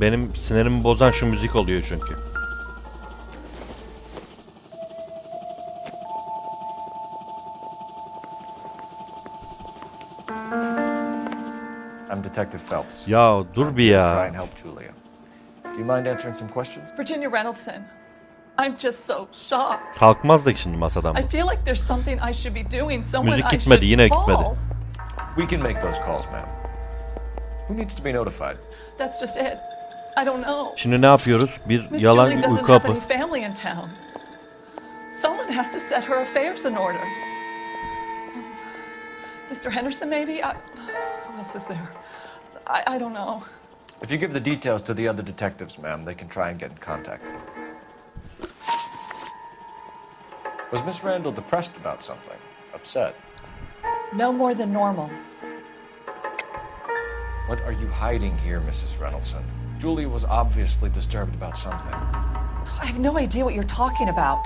Benim sinirimi bozan şu müzik oluyor çünkü. I'm Detective Phelps. Ya dur bir Try ya. and help Julia. Do you mind answering some questions? Virginia Reynolds'ın. I'm just so shocked. Kalkmaz da şimdi masadan I bu. feel like there's something I should be doing. Someone Müzik I gitmedi, should yine call. gitmedi. We can make those calls, ma'am. Who needs to be notified? That's just it. I don't know. Şimdi ne yapıyoruz? Bir Miss yalan Julie doesn't uyku have hapı. any family in town. Someone has to set her affairs in order. Mr. Henderson, maybe? Who else is there? I don't know. If you give the details to the other detectives, ma'am, they can try and get in contact. Was Miss Randall depressed about something? Upset? No more than normal. What are you hiding here, Mrs. Reynoldsson? Julia was obviously disturbed about something. I have no idea what you're talking about.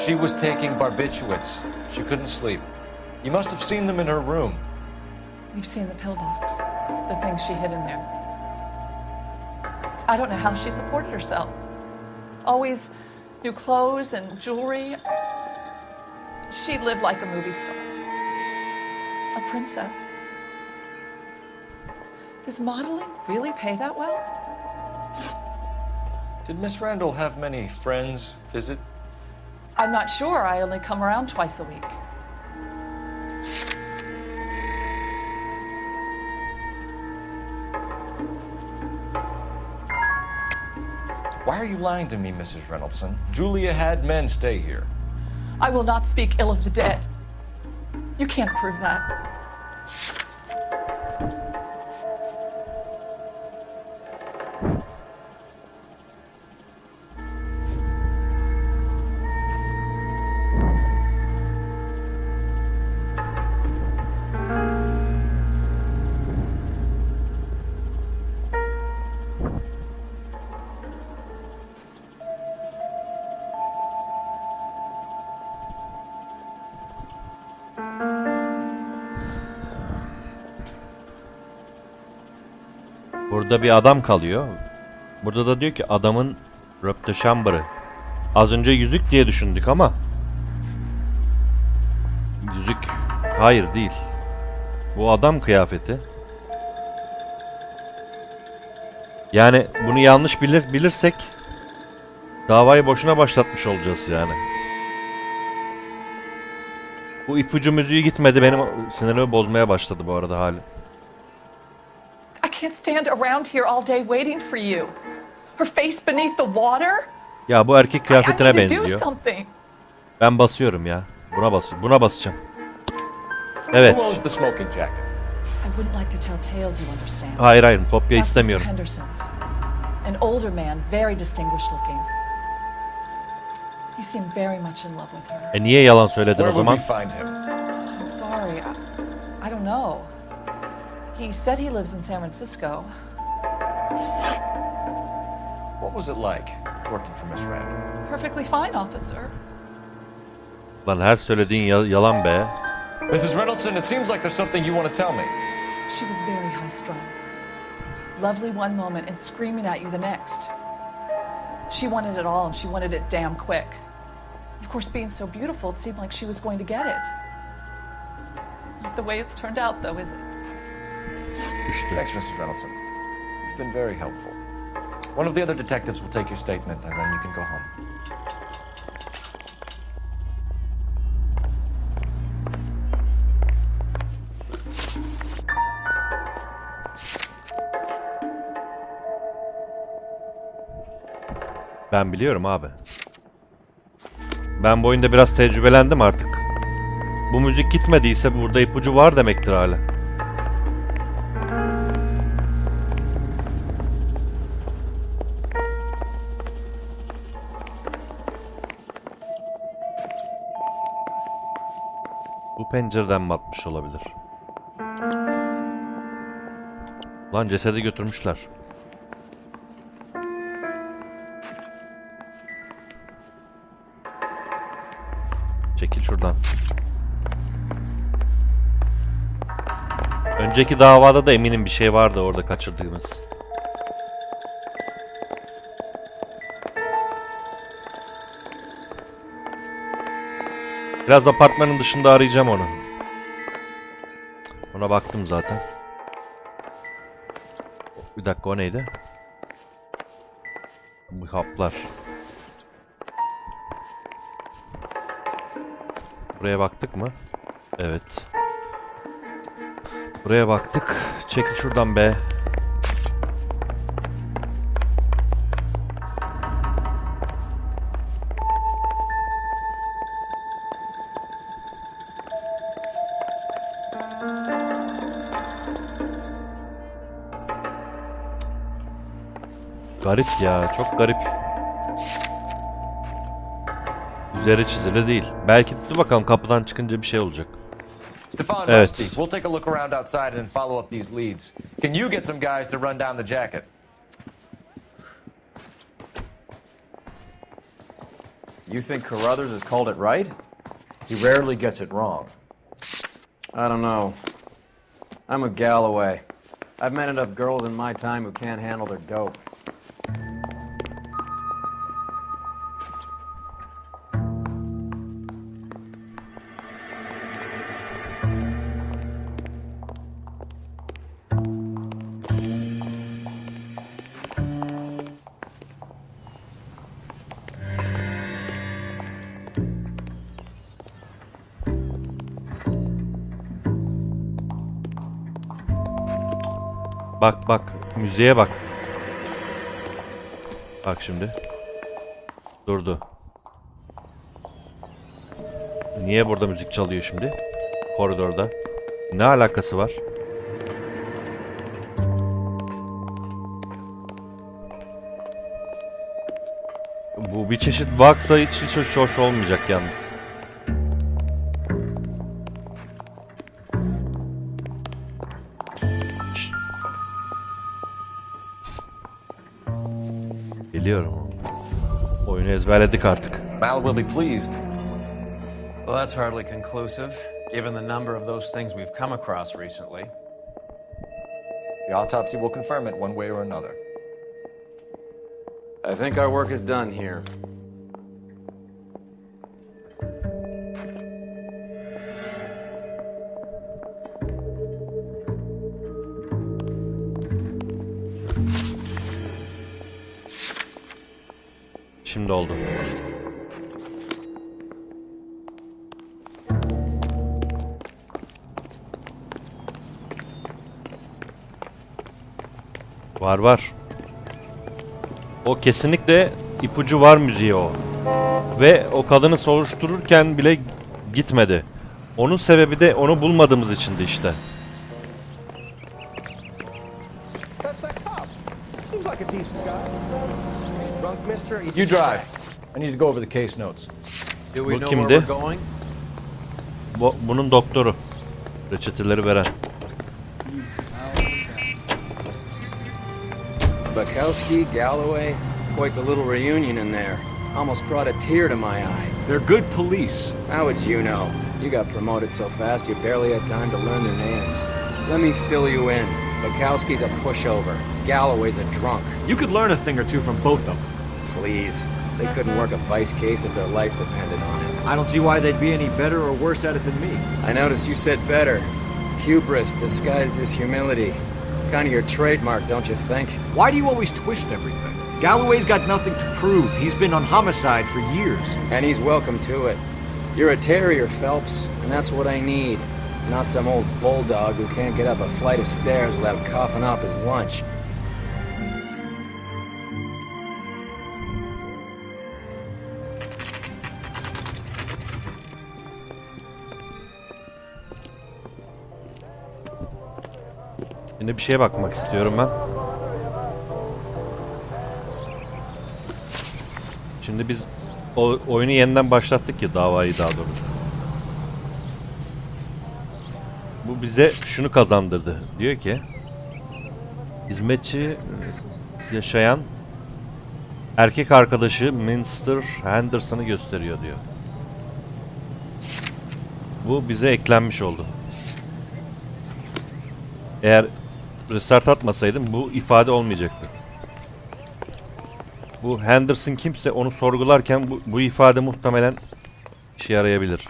She was taking barbiturates. She couldn't sleep. You must have seen them in her room. You've seen the pill box, the things she hid in there. I don't know how she supported herself. Always new clothes and jewelry. She lived like a movie star. A princess. Does modeling really pay that well? Did Miss Randall have many friends visit? I'm not sure. I only come around twice a week. Why are you lying to me, Mrs. Reynoldsson? Julia had men stay here. I will not speak ill of the dead. You can't prove that. Burada bir adam kalıyor. Burada da diyor ki adamın robe de chamber'ı. Az önce yüzük diye düşündük ama yüzük hayır değil. Bu adam kıyafeti. Yani bunu yanlış bilirsek davayı boşuna başlatmış olacağız yani. Bu ipucu müziği gitmedi, benim sinirimi bozmaya başladı bu arada hali. I can't stand around here all day waiting for you. Her face beneath the water? Ya bu erkek kıyafetine I need to do benziyor. something. Ben basıyorum ya. Buna basacağım. Evet. Who owns the smoking jacket? I wouldn't like to tell tales, you understand. Hayır, kopya That's istemiyorum. Mr. Henderson's. An older man, very distinguished looking. He seemed very much in love with her. Niye yalan söyledin Where o zaman? would we find him? I'm sorry. I don't know. He said he lives in San Francisco. What was it like working for Miss Randall? Perfectly fine, officer. Lan her söylediğin yalan be. Mrs. Reynoldsson, it seems like there's something you want to tell me. She was very high-strung. Lovely one moment and screaming at you the next. She wanted it all and she wanted it damn quick. Of course, being so beautiful, it seemed like she was going to get it. Not the way it's turned out, though, is it? Thanks, Mrs. Reynoldson. You've been very helpful. One of the other detectives will take your statement, and then you can go home. Ben biliyorum abi. Ben bu oyunda biraz tecrübelendim artık. Bu müzik gitmediyse burada ipucu var demektir hala. Bu pencereden mi atmış olabilir? Lan cesedi götürmüşler. Çekil şuradan. Önceki davada da eminim bir şey vardı orada kaçırdığımız. Biraz apartmanın dışında arayacağım onu. Ona baktım zaten. Bir dakika, o neydi? Bu haplar. Buraya baktık mı? Evet. Buraya baktık. Çekil şuradan be. Garip ya, çok garip. Üzeri çizili değil. Belki dur bakalım, kapıdan çıkınca bir şey olacak. Stefan, Evet. Rusty, we'll take a look around outside and then follow up these leads. Can you get some guys to run down the jacket? You think Carruthers has called it right? He rarely gets it wrong. I don't know. I'm with Galloway. I've met enough girls in my time who can't handle their dope. Bak bak, müziğe bak. Bak şimdi. Durdu. Niye burada müzik çalıyor şimdi? Koridorda. Ne alakası var? Bu bir çeşit Boks'a hiç hoş olmayacak yalnız. Biliyorum. Oyunu ezberledik artık. Mal will be pleased. Well, that's hardly conclusive, given the number of those things we've come across recently. The autopsy will confirm it one way or another. I think our work is done here. Şimdi oldu. Var. O kesinlikle ipucu var müziği o. Ve o kadını soruştururken bile gitmedi. Onun sebebi de onu bulmadığımız içindi işte. You drive. I need to go over the case notes. Do we Bu know where kimdi? we're going? Bunun doktoru. Reçeteleri veren. Bukowski, Galloway, quite the little reunion in there. Almost brought a tear to my eye. They're good police. How would you know? You got promoted so fast you barely had time to learn their names. Let me fill you in. Bukowski's a pushover. Galloway's a drunk. You could learn a thing or two from both of them. Please. They couldn't work a vice case if their life depended on it. I don't see why they'd be any better or worse at it than me. I noticed you said better. Hubris disguised as humility. Kind of your trademark, don't you think? Why do you always twist everything? Galloway's got nothing to prove. He's been on homicide for years. And he's welcome to it. You're a terrier, Phelps, and that's what I need. Not some old bulldog who can't get up a flight of stairs without coughing up his lunch. Şimdi bir şeye bakmak istiyorum ben. Şimdi biz oyunu yeniden başlattık ya, davayı daha doğrusu. Bu bize şunu kazandırdı. Diyor ki hizmetçi yaşayan erkek arkadaşı Mr. Henderson'ı gösteriyor diyor. Bu bize eklenmiş oldu. Eğer restart atmasaydım bu ifade olmayacaktı. Bu Henderson kimse onu sorgularken bu ifade muhtemelen işe yarayabilir.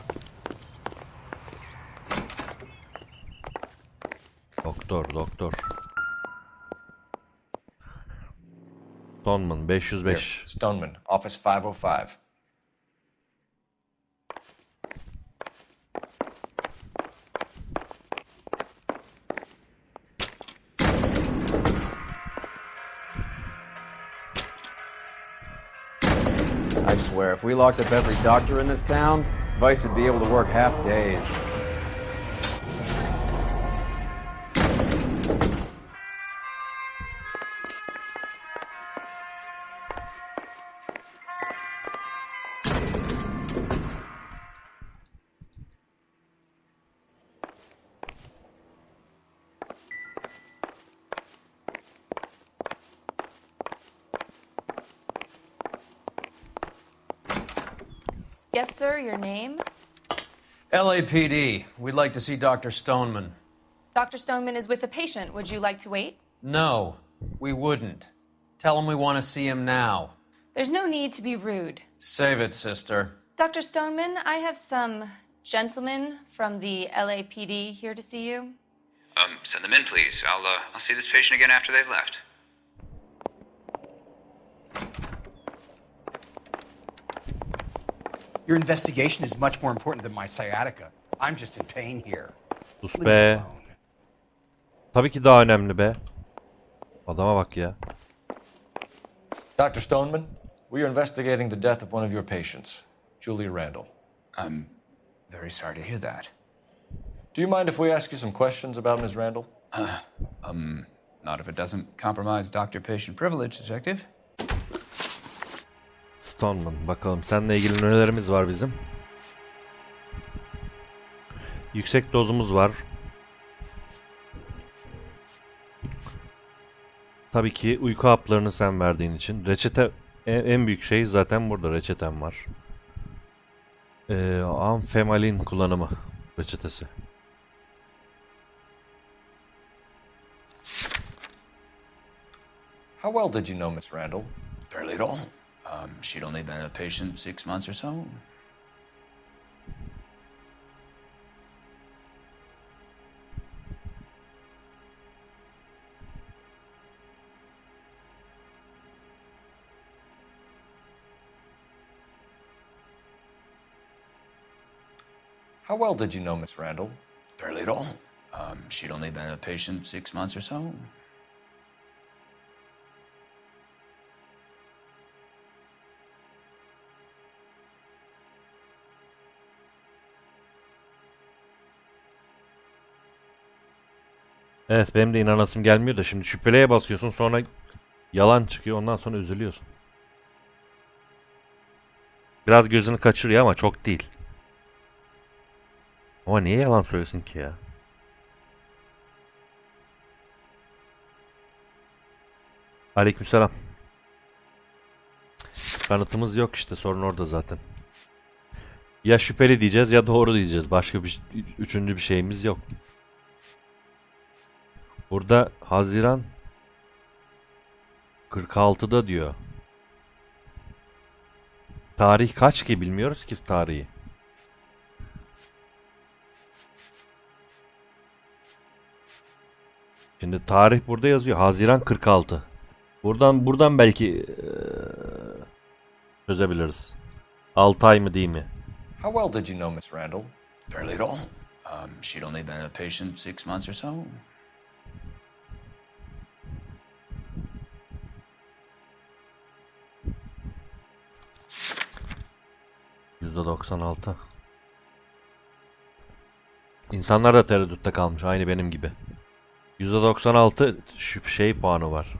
Doktor. Stoneman 505. Here, Stoneman, office 505. I swear, if we locked up every doctor in this town, Vice would be able to work half days. Yes, sir, your name? LAPD. We'd like to see Dr. Stoneman. Dr. Stoneman is with a patient. Would you like to wait? No, we wouldn't. Tell him we want to see him now. There's no need to be rude. Save it, sister. Dr. Stoneman, I have some gentlemen from the LAPD here to see you. Send them in, please. I'll see this patient again after they've left. Your investigation is much more important than my sciatica. I'm just in pain here. Sus be. Tabii ki daha önemli be. Adama bak ya. Dr. Stoneman, we are investigating the death of one of your patients, Julia Randall. I'm very sorry to hear that. Do you mind if we ask you some questions about Ms. Randall? Not if it doesn't compromise doctor-patient privilege, Detective. Stoneman, bakalım seninle ilgili nelerimiz var bizim. Yüksek dozumuz var. Tabii ki uyku haplarını sen verdiğin için. Reçete en büyük şey zaten burada, reçetem var. Amfemalin kullanımı reçetesi. How well did you know Miss Randall? Barely at all. She'd only been a patient 6 months or so. How well did you know Miss Randall? Barely at all. She'd only been a patient 6 months or so. Evet, benim de inanasım gelmiyor da şimdi şüpheleye basıyorsun, sonra yalan çıkıyor, ondan sonra üzülüyorsun. Biraz gözünü kaçırıyor ama çok değil. Ama niye yalan söylesin ki ya? Aleykümselam. Kanıtımız yok işte, sorun orada zaten. Ya şüpheli diyeceğiz ya doğru diyeceğiz. Başka bir üçüncü bir şeyimiz yok. Burada Haziran 46'da diyor. Tarih kaç ki bilmiyoruz ki tarihi. Şimdi tarih burada yazıyor. Haziran 46. Buradan belki çözebiliriz. 6 ay mı değil mi? How well did you know Miss Randall? Barely at all. She'd only been a patient 6 months or so. %96. İnsanlar da tereddütte kalmış. Aynı benim gibi. %96 şey puanı var.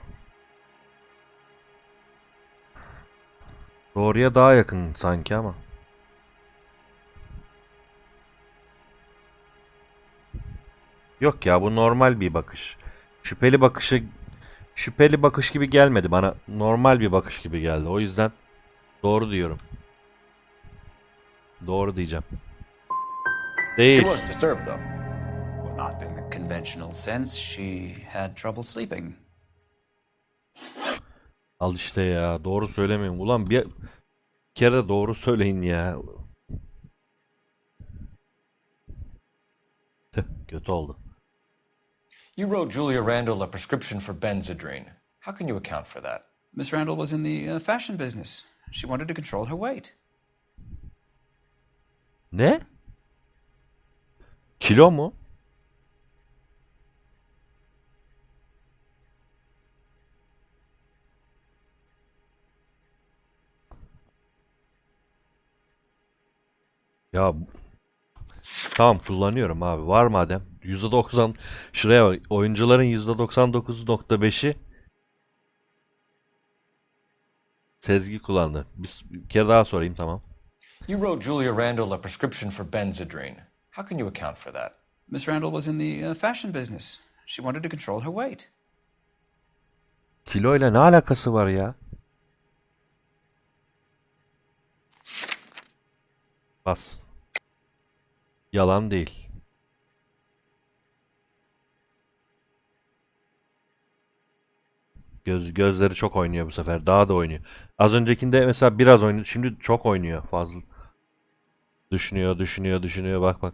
Doğruya daha yakın sanki ama. Yok ya, bu normal bir bakış. Şüpheli bakış gibi gelmedi bana. Normal bir bakış gibi geldi. O yüzden doğru diyorum. Doğru diyeceğim. Değil. She was disturbed though. Well, not in the conventional sense. She had trouble sleeping. Al işte ya. Doğru söylemiyorum. Ulan bir kere de doğru söyleyin ya. Kötü oldu. You wrote Julia Randall a prescription for Benzedrine. How can you account for that? Miss Randall was in the fashion business. She wanted to control her weight. Ne? Kilo mu? Ya tamam, kullanıyorum abi. Var madem. %90 şuraya bak. Oyuncuların %99.5'i Sezgi kullandı. Bir kere daha sorayım, tamam. You wrote Julia Randall a prescription for Benzedrine. How can you account for that? Miss Randall was in the fashion business. She wanted to control her weight. Kilo ile ne alakası var ya? Bas. Yalan değil. Gözleri çok oynuyor bu sefer. Daha da oynuyor. Az öncekinde mesela biraz oynuyor. Şimdi çok oynuyor fazla. Düşünüyor. Bak.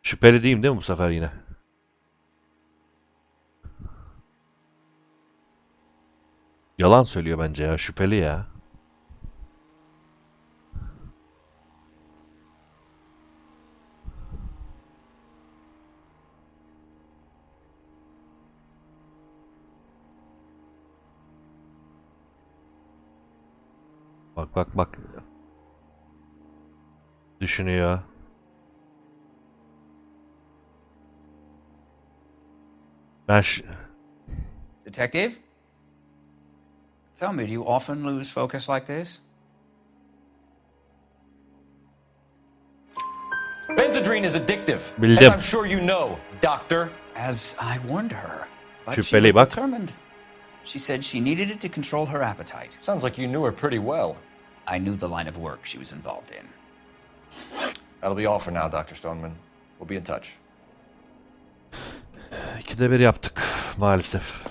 Şüpheli değil mi bu sefer yine? Yalan söylüyor bence ya. Şüpheli ya. Bak. Düşünüyor. Detective? Tell me, do you often lose focus like this? Benzedrine is addictive. Bildim. As I'm sure you know, doctor. As I warned her. But Şüpheli she was bak. determined. She said she needed it to control her appetite. Sounds like you knew her pretty well. I knew the line of work she was involved in. That'll be all for now, Dr. Stoneman. We'll be in touch. 2'de 1 yaptık maalesef.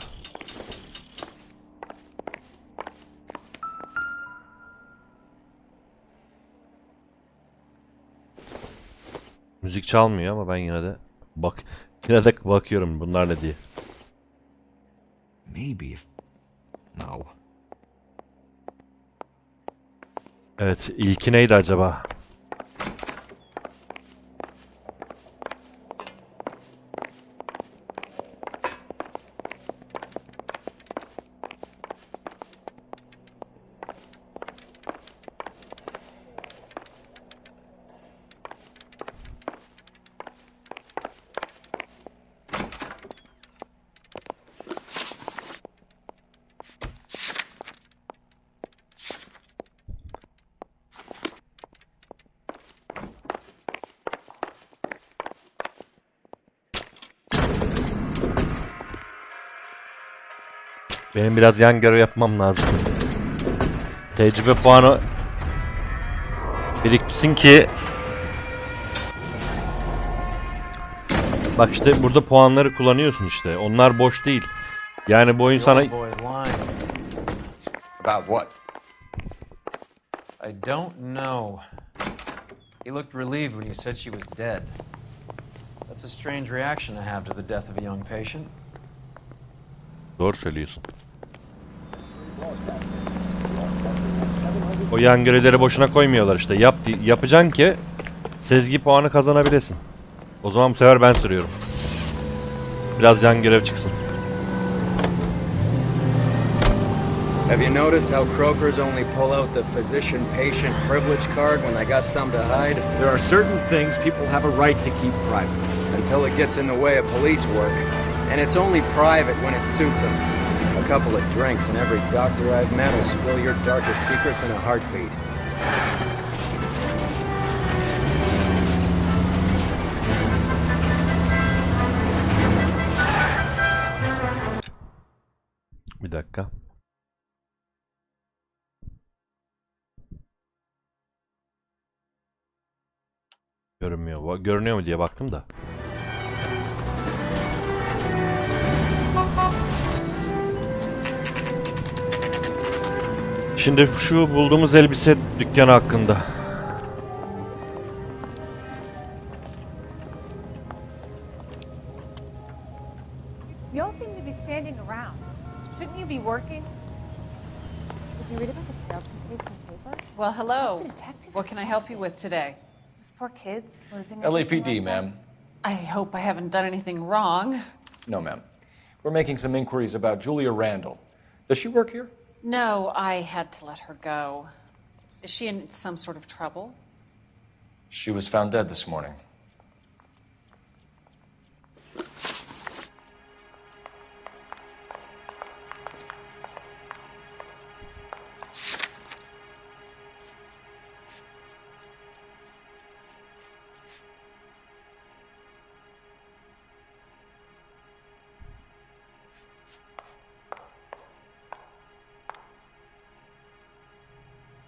Müzik çalmıyor ama ben yine de bakıyorum bunlar ne diye. Maybe if... No. Evet, ilki neydi acaba? Benim biraz yan görev yapmam lazım. Tecrübe puanı Biriksin ki... Bak işte burada puanları kullanıyorsun işte. Onlar boş değil. Yani bu oyun sana... About what? I don't know. He looked relieved when you said she was dead. That's a strange reaction to have to the death of a young patient. Doğru söylüyorsun. O yan görevleri boşuna koymuyorlar işte. Yapacaksın ki sezgi puanı kazanabilesin. O zaman bu sefer ben sürüyorum. Biraz yan görev çıksın. Have you noticed how Croakers only pull out the physician-patient privilege card when they got some to hide? There are certain things people have a right to keep private. Until it gets in the way of police work. And it's only private when it suits them. A couple of drinks and every doctor I've met will spill your darkest secrets in a heartbeat. Bir dakika. Görünmüyor. Görünüyor mu diye baktım da. Şimdi şu bulduğumuz elbise dükkanı hakkında. You all seem to be standing around. Shouldn't you be working? Did you read about the jail case in the paper? Well, hello. What can I help you with today? Those poor kids losing LAPD, ma'am. I hope I haven't done anything wrong. No, ma'am. We're making some inquiries about Julia Randall. Does she work here? No, I had to let her go. Is she in some sort of trouble? She was found dead this morning.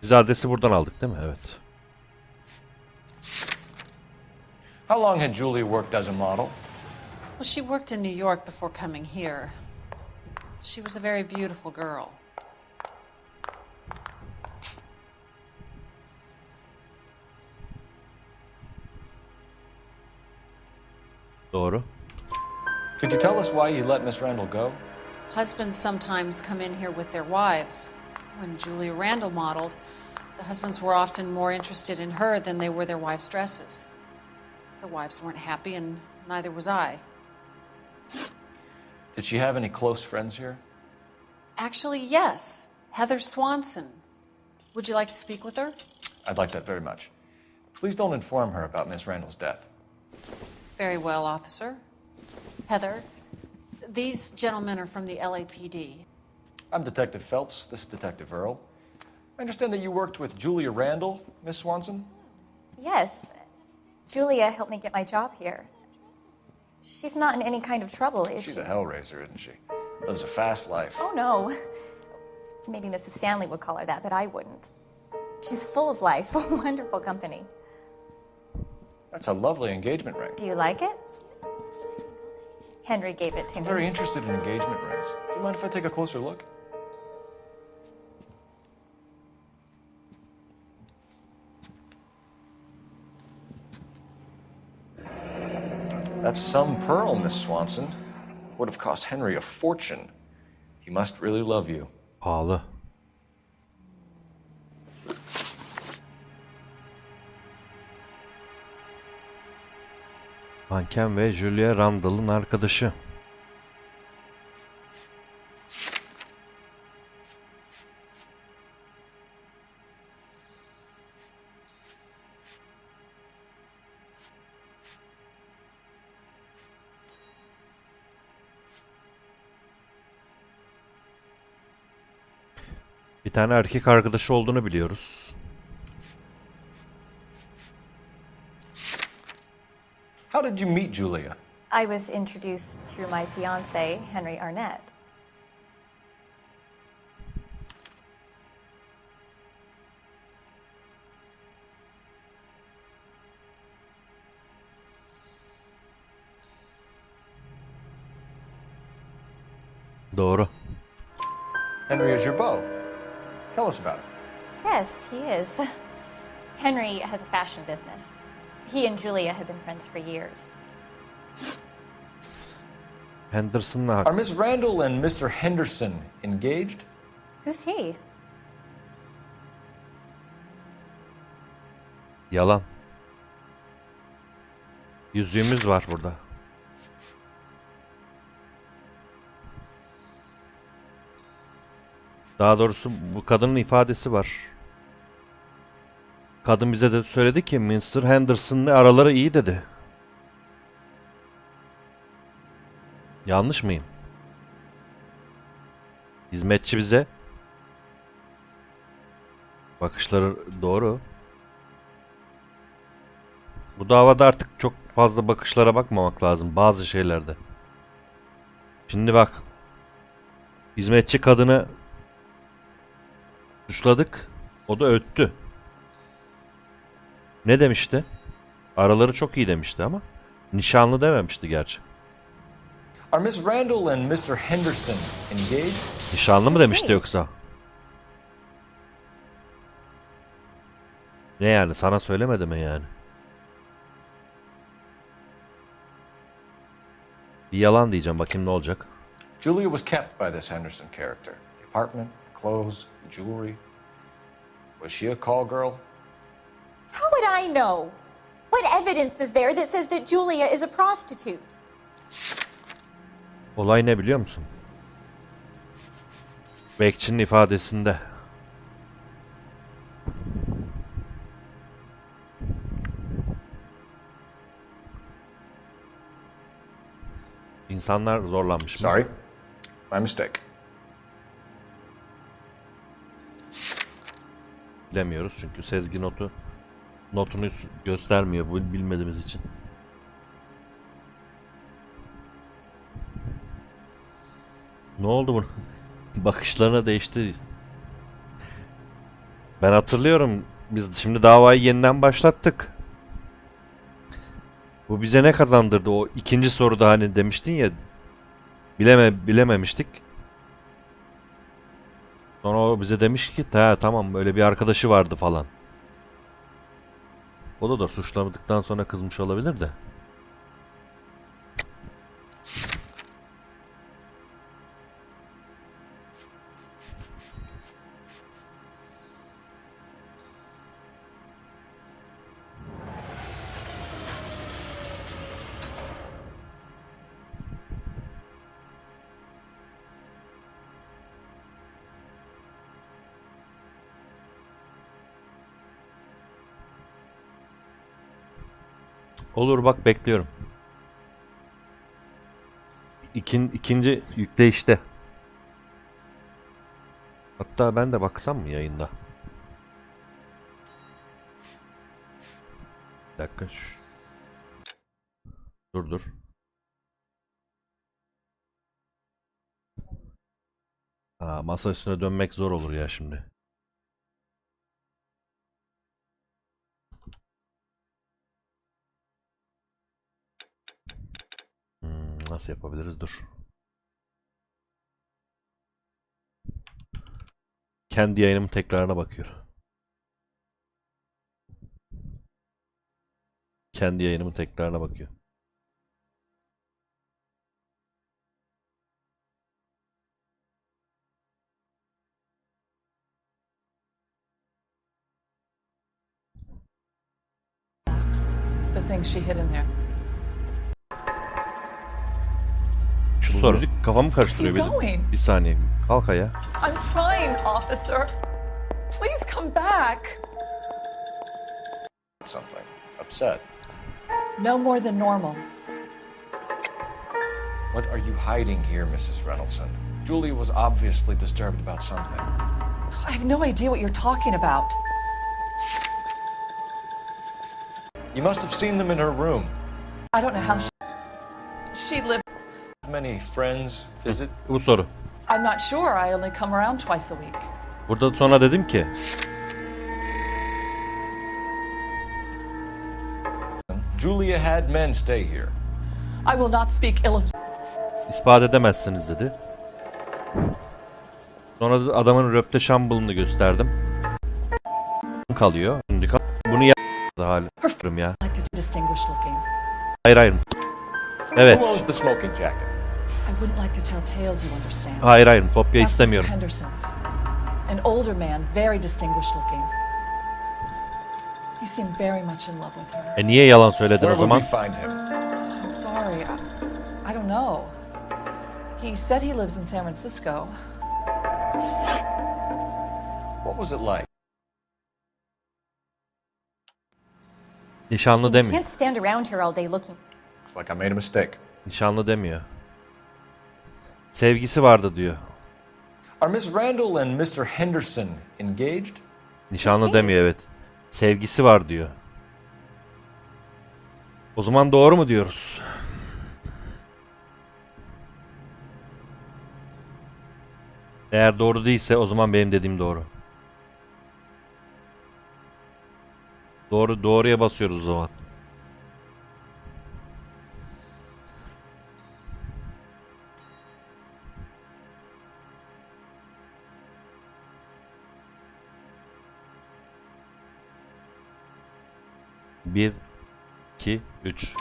Biz adresi buradan aldık değil mi? Evet. How long had Julia worked as a model? Well, she worked in New York before coming here. She was a very beautiful girl. Doğru. Could you tell us why you let Miss Randall go? Husbands sometimes come in here with their wives. When Julia Randall modeled, the husbands were often more interested in her than they were their wives' dresses. The wives weren't happy, and neither was I. Did she have any close friends here? Actually, yes. Heather Swanson. Would you like to speak with her? I'd like that very much. Please don't inform her about Miss Randall's death. Very well, officer. Heather, these gentlemen are from the LAPD. I'm Detective Phelps. This is Detective Earl. I understand that you worked with Julia Randall, Miss Swanson? Yes. Julia helped me get my job here. She's not in any kind of trouble, is she? She's a hellraiser, isn't she? Lives a fast life. Oh, no. Maybe Mrs. Stanley would call her that, but I wouldn't. She's full of life, wonderful company. That's a lovely engagement ring. Do you like it? Henry gave it to I'm me. very interested in engagement rings. Do you mind if I take a closer look? That's some pearl, Miss Swanson. Would have cost Henry a fortune. He must really love you. Pahalı. Manken ve Julia Randall'ın arkadaşı. Bir tane erkek arkadaşı olduğunu biliyoruz. How did you meet Julia? I was introduced through my fiancé, Henry Arnett. Doğru. Henry is your beau. Tell us about it. Yes, he is. Henry has a fashion business. He and Julia have been friends for years. Henderson'la Are Miss Randall and Mr. Henderson engaged? Who's he? Yalan. Yüzüğümüz var burada. Daha doğrusu bu kadının ifadesi var. Kadın bize de söyledi ki Mr. Henderson'la araları iyi dedi. Yanlış mıyım? Hizmetçi bize. Bakışları doğru. Bu davada artık çok fazla bakışlara bakmamak lazım bazı şeylerde. Şimdi bak. Hizmetçi kadını suçladık. O da öttü. Ne demişti? Araları çok iyi demişti ama nişanlı dememişti gerçi. Are Miss Randall and Mr. Henderson engaged? Nişanlı mı demişti yoksa? Ne yani? Sana söylemedi mi yani? Bir yalan diyeceğim. Bakayım ne olacak. Julia was kept by this Henderson character. The apartment, clothes, the jewelry. Was she a call girl? How would I know? What evidence is there that says that Julia is a prostitute? Olay ne biliyor musun? Bekçinin ifadesinde. İnsanlar zorlanmış mı? Sorry. My mistake. Bilemiyoruz çünkü Sezgi notunu göstermiyor bu bilmediğimiz için. Ne oldu bunun? Bakışlarına değişti. Ben hatırlıyorum. Biz şimdi davayı yeniden başlattık. Bu bize ne kazandırdı? O ikinci soruda hani demiştin ya. Bilememiştik. Sonra o bize demiş ki tamam böyle bir arkadaşı vardı falan. O da suçlamadıktan sonra kızmış olabilir de. Olur bak bekliyorum. İkinci yükleyişte. Hatta ben de baksam mı yayında? Bir dakika. Dur. Masa üstüne dönmek zor olur ya şimdi. Nasıl yapabiliriz? Dur. Kendi yayınımın tekrarına bakıyor. Kendi yayınımın tekrarına bakıyor. The things she hid in there. Şu soru müzik kafamı karıştırıyor benim. Bir saniye. Kalk ayağa. I'm trying, officer. Please come back. Something. Upset. No more than normal. What are you hiding here, Mrs. Reynoldsson? Julia was obviously disturbed about something. I have no idea what you're talking about. You must have seen them in her room. I don't know how she lived. Many friends visit. Bu soru. I'm not sure. I only come around twice a week. Burada sonra dedim ki Julia had men stay here. I will not speak ill of. ispat edemezsiniz dedi. Sonra da adamın röpte şambılını gösterdim. Kalıyor. Şimdi bunu hala ya. Distinguished looking. Hayır. Evet. Who owns the smoking jacket? I wouldn't like to tell tales, you understand. Hayır. Kopya That's istemiyorum. Mr. Henderson's. An older man, very distinguished looking. He seemed very much in love with her. Niye yalan söyledin Where o zaman? would we find him? I'm sorry. I don't know. He said he lives in San Francisco. What was it like? Nişanlı You demiyor. can't stand around here all day looking. Looks like I made a mistake. Nişanlı demiyor. Sevgisi vardı diyor. Are Miss Randall and Mr. Henderson engaged? Nişanlı demiyor, evet. Sevgisi var diyor. O zaman doğru mu diyoruz? Eğer doğru değilse o zaman benim dediğim doğru. Doğruya basıyoruz o zaman. Bir, iki, üç.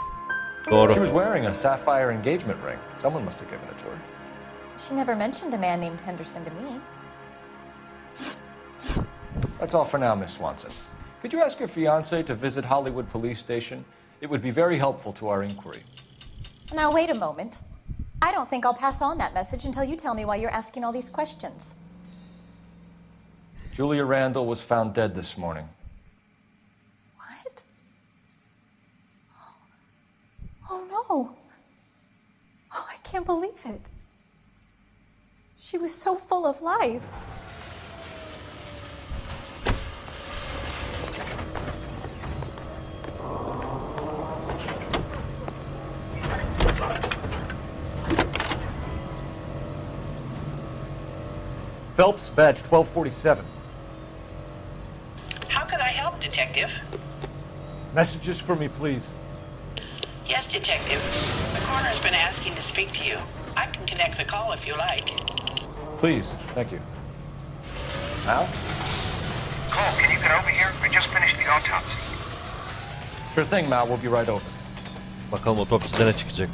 Doğru. She was wearing a sapphire engagement ring. Someone must have given it to her. She never mentioned a man named Henderson to me. That's all for now, Miss Swanson. Could you ask your fiancé to visit Hollywood Police Station? It would be very helpful to our inquiry. Now, wait a moment. I don't think I'll pass on that message until you tell me why you're asking all these questions. Julia Randall was found dead this morning. What? Oh, no. Oh, I can't believe it. She was so full of life. Phelps, badge 1247. How can I help, Detective? Messages for me, please. Yes, Detective. The coroner's been asking to speak to you. I can connect the call if you like. Please, thank you. Al? Cole, can you get over here? I just finished the autopsy. Sure thing, Mal. We'll be right over. Bakalım otopside ne çıkacak.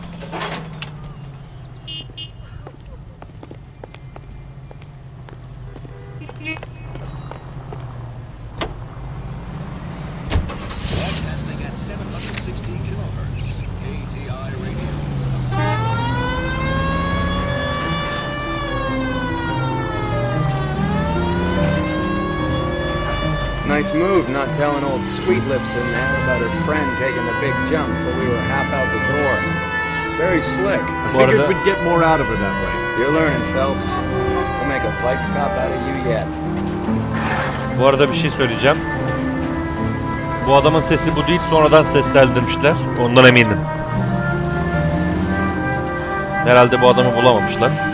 Broadcasting at 760 kilohertz. KTI radio. Nice move not telling old Sweet Lips in there about her friend taking the big jump till we were half out the door. Very slick. I figured we'd get more out of her that way. You're learning, Phelps. We'll make a vice cop out of you yet. Bu arada bir şey söyleyeceğim. Bu adamın sesi bu değil, sonradan seslendirmişler. Ondan eminim. Herhalde bu adamı bulamamışlar.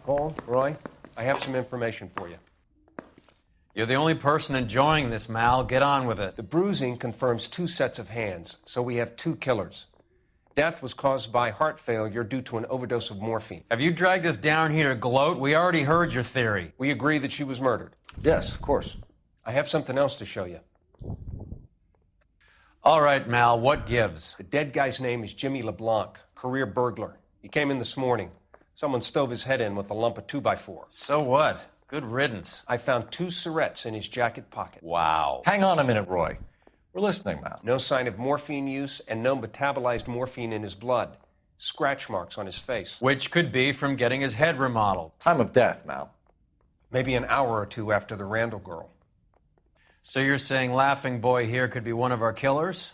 Cole, Roy, I have some information for you. You're the only person enjoying this, Mal. Get on with it. The bruising confirms 2 sets of hands, so we have 2 killers. Death was caused by heart failure due to an overdose of morphine. Have you dragged us down here to gloat? We already heard your theory. We agree that she was murdered. Yes, of course. I have something else to show you. All right, Mal, what gives? The dead guy's name is Jimmy LeBlanc, career burglar. He came in this morning. Someone stove his head in with a lump of 2x4. So what? Good riddance. I found 2 cigarettes in his jacket pocket. Wow. Hang on a minute, Roy. We're listening, Mal. No sign of morphine use and no metabolized morphine in his blood. Scratch marks on his face. Which could be from getting his head remodeled. Time of death, Mal. Maybe an hour or 2 after the Randall girl. So you're saying Laughing Boy here could be one of our killers?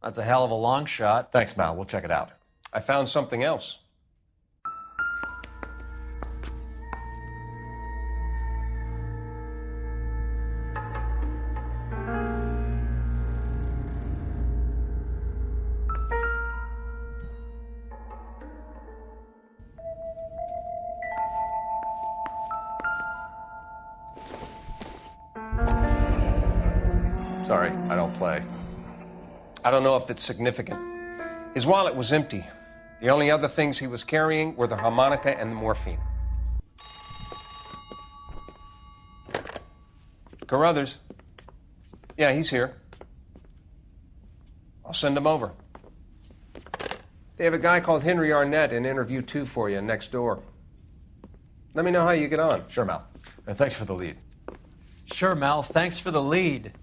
That's a hell of a long shot. Thanks, Mal. We'll check it out. I found something else. Sorry, I don't play. I don't know if it's significant. His wallet was empty. The only other things he was carrying were the harmonica and the morphine. Carruthers. Yeah, he's here. I'll send him over. They have a guy called Henry Arnett in interview 2 for you next door. Let me know how you get on. Sure, Mal. And thanks for the lead. Sure, Mal. Thanks for the lead.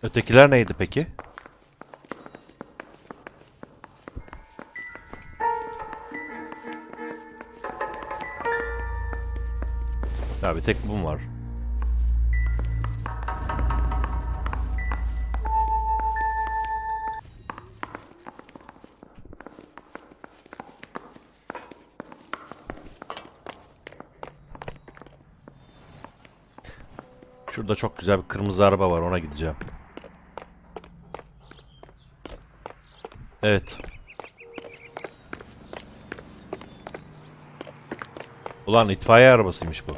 Ötekiler neydi peki? Ya bir tek bu var. Şurada çok güzel bir kırmızı araba var, ona gideceğim. Evet. Ulan itfaiye arabasıymış bu.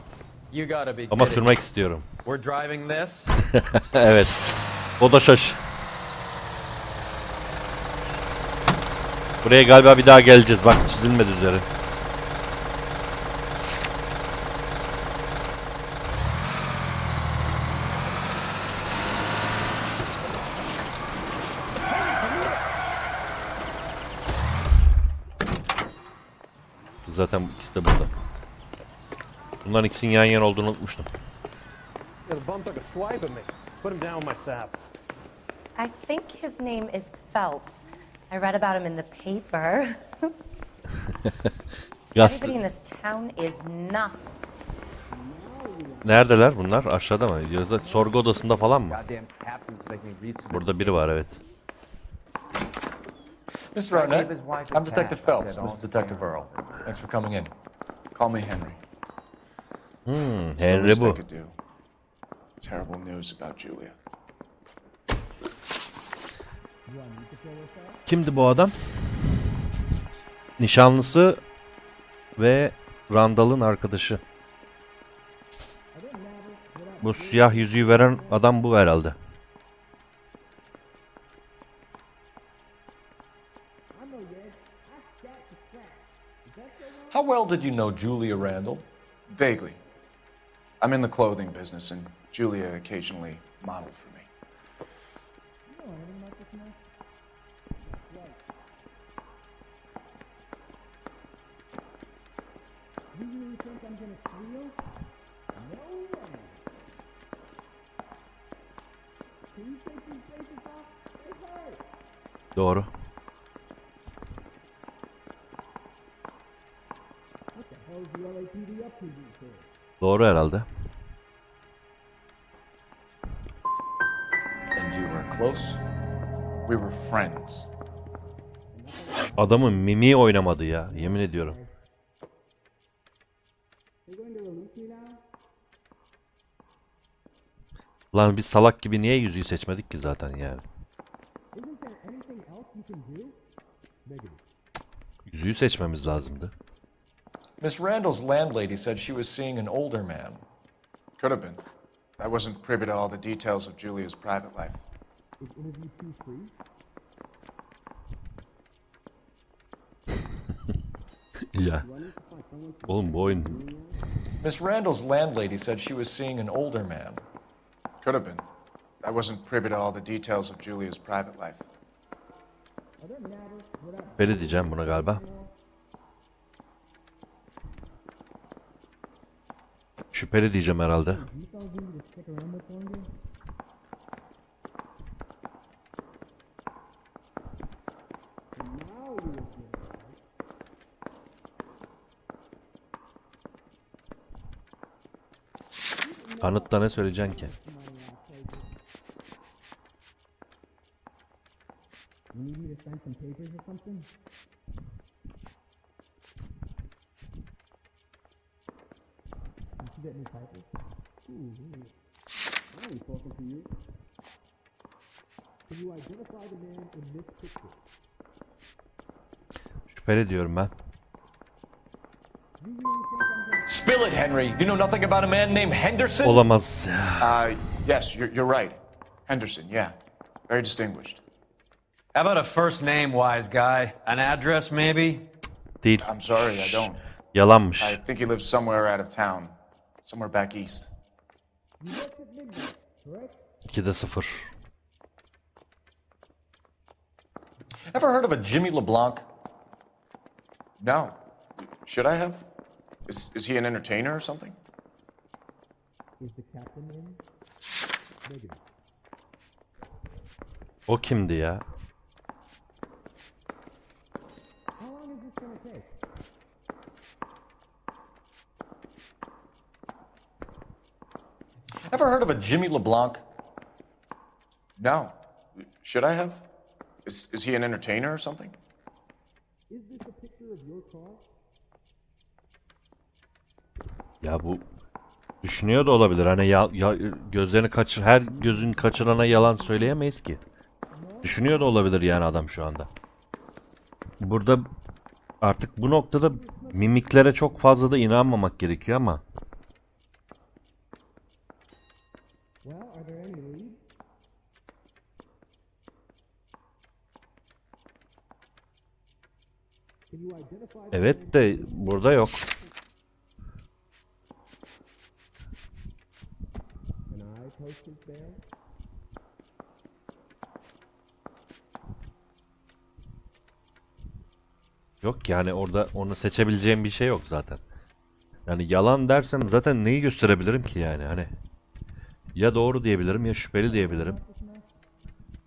Ama sürmek istiyorum. We're driving this. Evet. O da şaş. Buraya galiba bir daha geleceğiz. Bak çizilmedi üzeri. Zaten ikisi de burada. Bunların ikisinin yan yana olduğunu unutmuştum. I think his name is Phelps. I read about him in the paper. Everybody in this town is nuts. Neredeler bunlar? Aşağıda mı? Yoksa sorgu odasında falan mı? Burada biri var, evet. Mr. Arnett, I'm Detective Phelps. This is Detective Earl. Thanks for coming in. Call me Henry. Henry bu. Terrible news about Julia. Kimdi bu adam? Nişanlısı ve Randall'ın arkadaşı. Bu siyah yüzüğü veren adam bu herhalde. How well did you know Julia Randall? Vaguely. I'm in the clothing business, and Julia occasionally modeled for me. Doğru. Doğru herhalde. And you were close? We were friends. Adamın mimiği oynamadı ya, yemin ediyorum. Lan biz salak gibi niye yüzüğü seçmedik ki zaten yani? Yüzüğü seçmemiz lazımdı. Miss Randall's landlady said she was seeing an older man. Could have been. I wasn't privy to all the details of Julia's private life. Ya. Oğlum bu oyun... Miss Randall's landlady said she was seeing an older man. Could have been. I wasn't privy to all the details of Julia's private life. Böyle diyeceğim buna galiba. Şüpheli diyeceğim herhalde. Kanıtla ne söyleyeceksin ki? Şüpheli diyorum ben. Spill it, Henry. You know nothing about a man named Henderson? Olamaz. Yes, you're right. Henderson, yeah. Very distinguished. How about a first name, wise guy? An address, maybe? Değil. I'm sorry, I don't. Yalanmış. I think he lives somewhere out of town. Somewhere back east. 2'de 0. Ever heard of a Jimmy LeBlanc? No. Should I have? Is he an entertainer or something? O kimdi ya? Ever heard of a Jimmy LeBlanc? No. Should I have? Is he an entertainer or something? Ya bu düşünüyor da olabilir. Hani gözlerini her gözün kaçırana yalan söyleyemeyiz ki. Düşünüyor da olabilir yani adam şu anda. Burada artık bu noktada mimiklere çok fazla da inanmamak gerekiyor ama. Evet de burada yok. Yok yani orada onu seçebileceğim bir şey yok zaten. Yani yalan dersem zaten neyi gösterebilirim ki yani hani. Ya doğru diyebilirim ya şüpheli diyebilirim.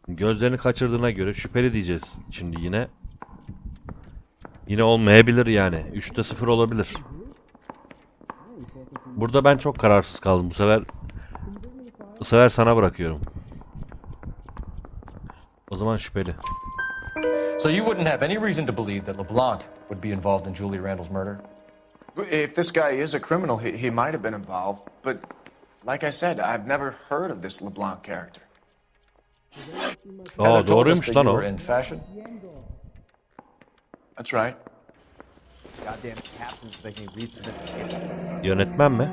Gözlerini kaçırdığına göre şüpheli diyeceğiz şimdi yine. Yine olmayabilir yani. 3'te 0 olabilir. Burada ben çok kararsız kaldım bu sefer sana bırakıyorum. O zaman şüpheli. So you wouldn't have any reason to believe that LeBlanc would be involved in Julie Randall's murder? If this guy is a criminal, he might have been involved. But like I said, I've never heard of this LeBlanc character. Aa doğruymuş lan o. In fashion? That's right. Goddamn captain's making me read some information. Yönetmen mi?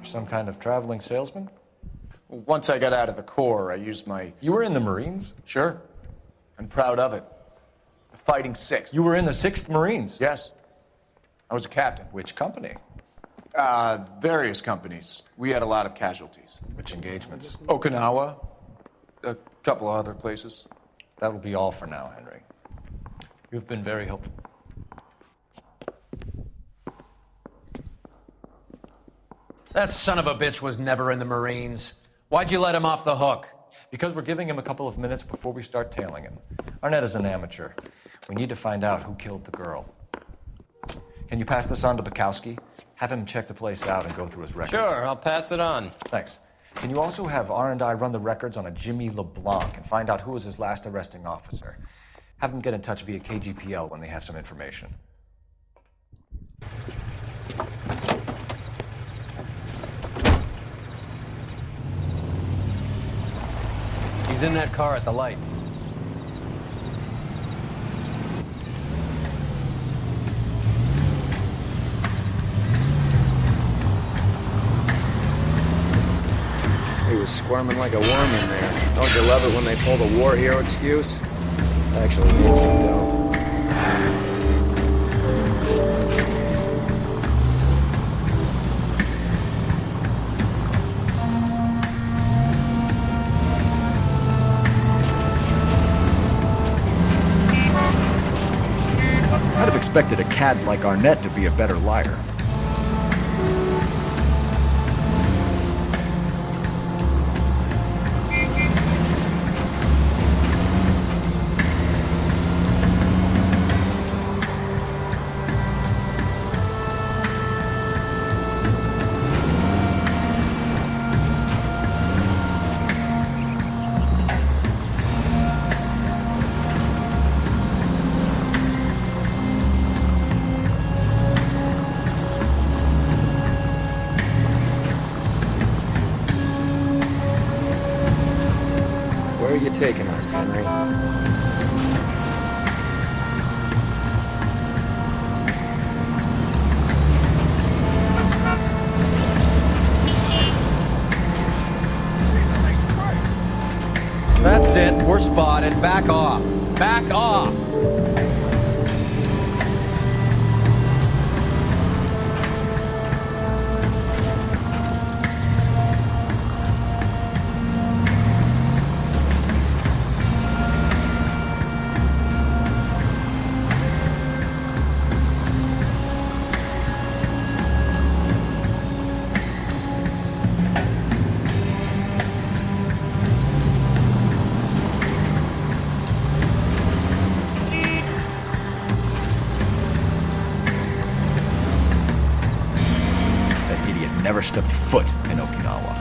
Some kind of traveling salesman? Once I got out of the Corps, I used my... You were in the Marines? Sure. I'm proud of it. Fighting 6th. You were in the 6th Marines? Yes. I was a captain. Which company? Various companies. We had a lot of casualties. Which engagements? Okinawa. A couple of other places. That will be all for now, Henry. You've been very helpful. That son of a bitch was never in the Marines. Why'd you let him off the hook? Because we're giving him a couple of minutes before we start tailing him. Arnett is an amateur. We need to find out who killed the girl. Can you pass this on to Bukowski? Have him check the place out and go through his records. Sure, I'll pass it on. Thanks. Can you also have R&I run the records on a Jimmy LeBlanc and find out who was his last arresting officer? Have them get in touch via KGPL when they have some information. He's in that car at the lights. He was squirming like a worm in there. Don't you love it when they pull the war hero excuse? Actually, maybe you don't. I'd have expected a cad like Arnett to be a better liar. taking us, Henry? That's it. We're spotted. Back off. Back off. Never stepped foot in Okinawa.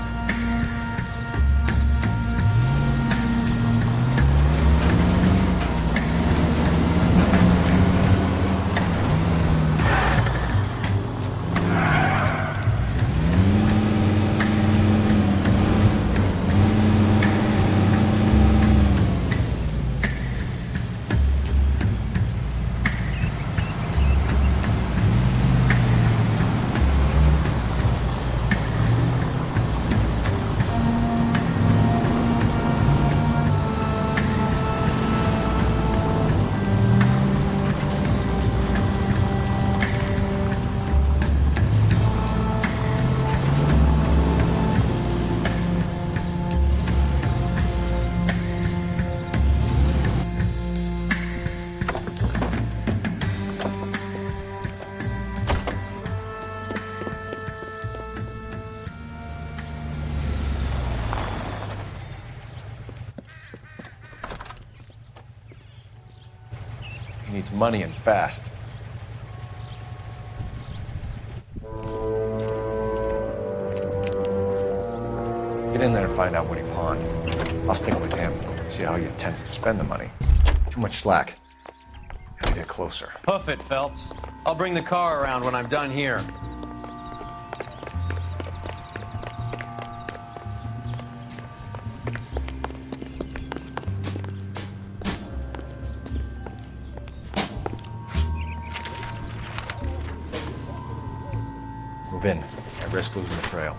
He needs money and fast. Get in there and find out what he pawned. I'll stick with him, see how he intends to spend the money. Too much slack. Gotta get closer. Hoof it, Phelps. I'll bring the car around when I'm done here. Move in. I risk losing the trail.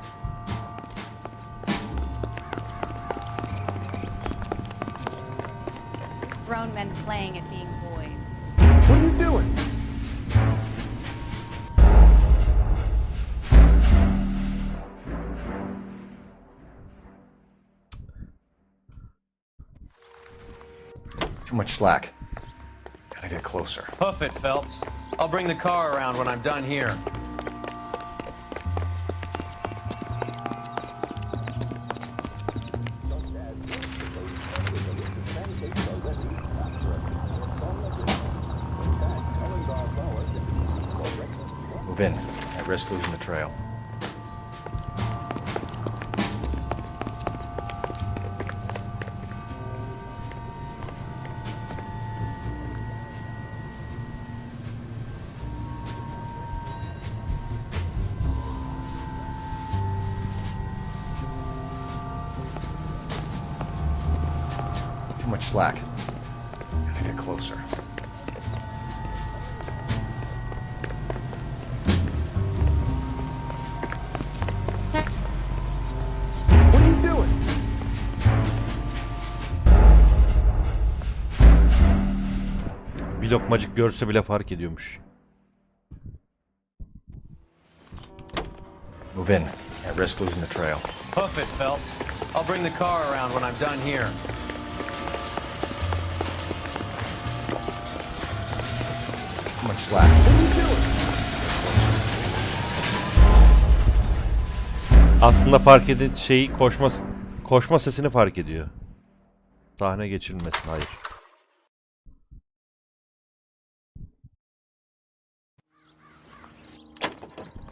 Grown men playing at being boys. What are you doing? Too much slack. Gotta get closer. Hoof it, Phelps. I'll bring the car around when I'm done here. Move in. I risk losing the trail. Too much slack. Gotta get closer. Bir lokmacık görse bile fark ediyormuş. Move in. I risk losing the trail. Hoof it, Phelps. I'll bring the car around when I'm done here. Too much slack. Aslında fark edin şeyi koşma sesini fark ediyor. Sahne geçirilmesi hayır.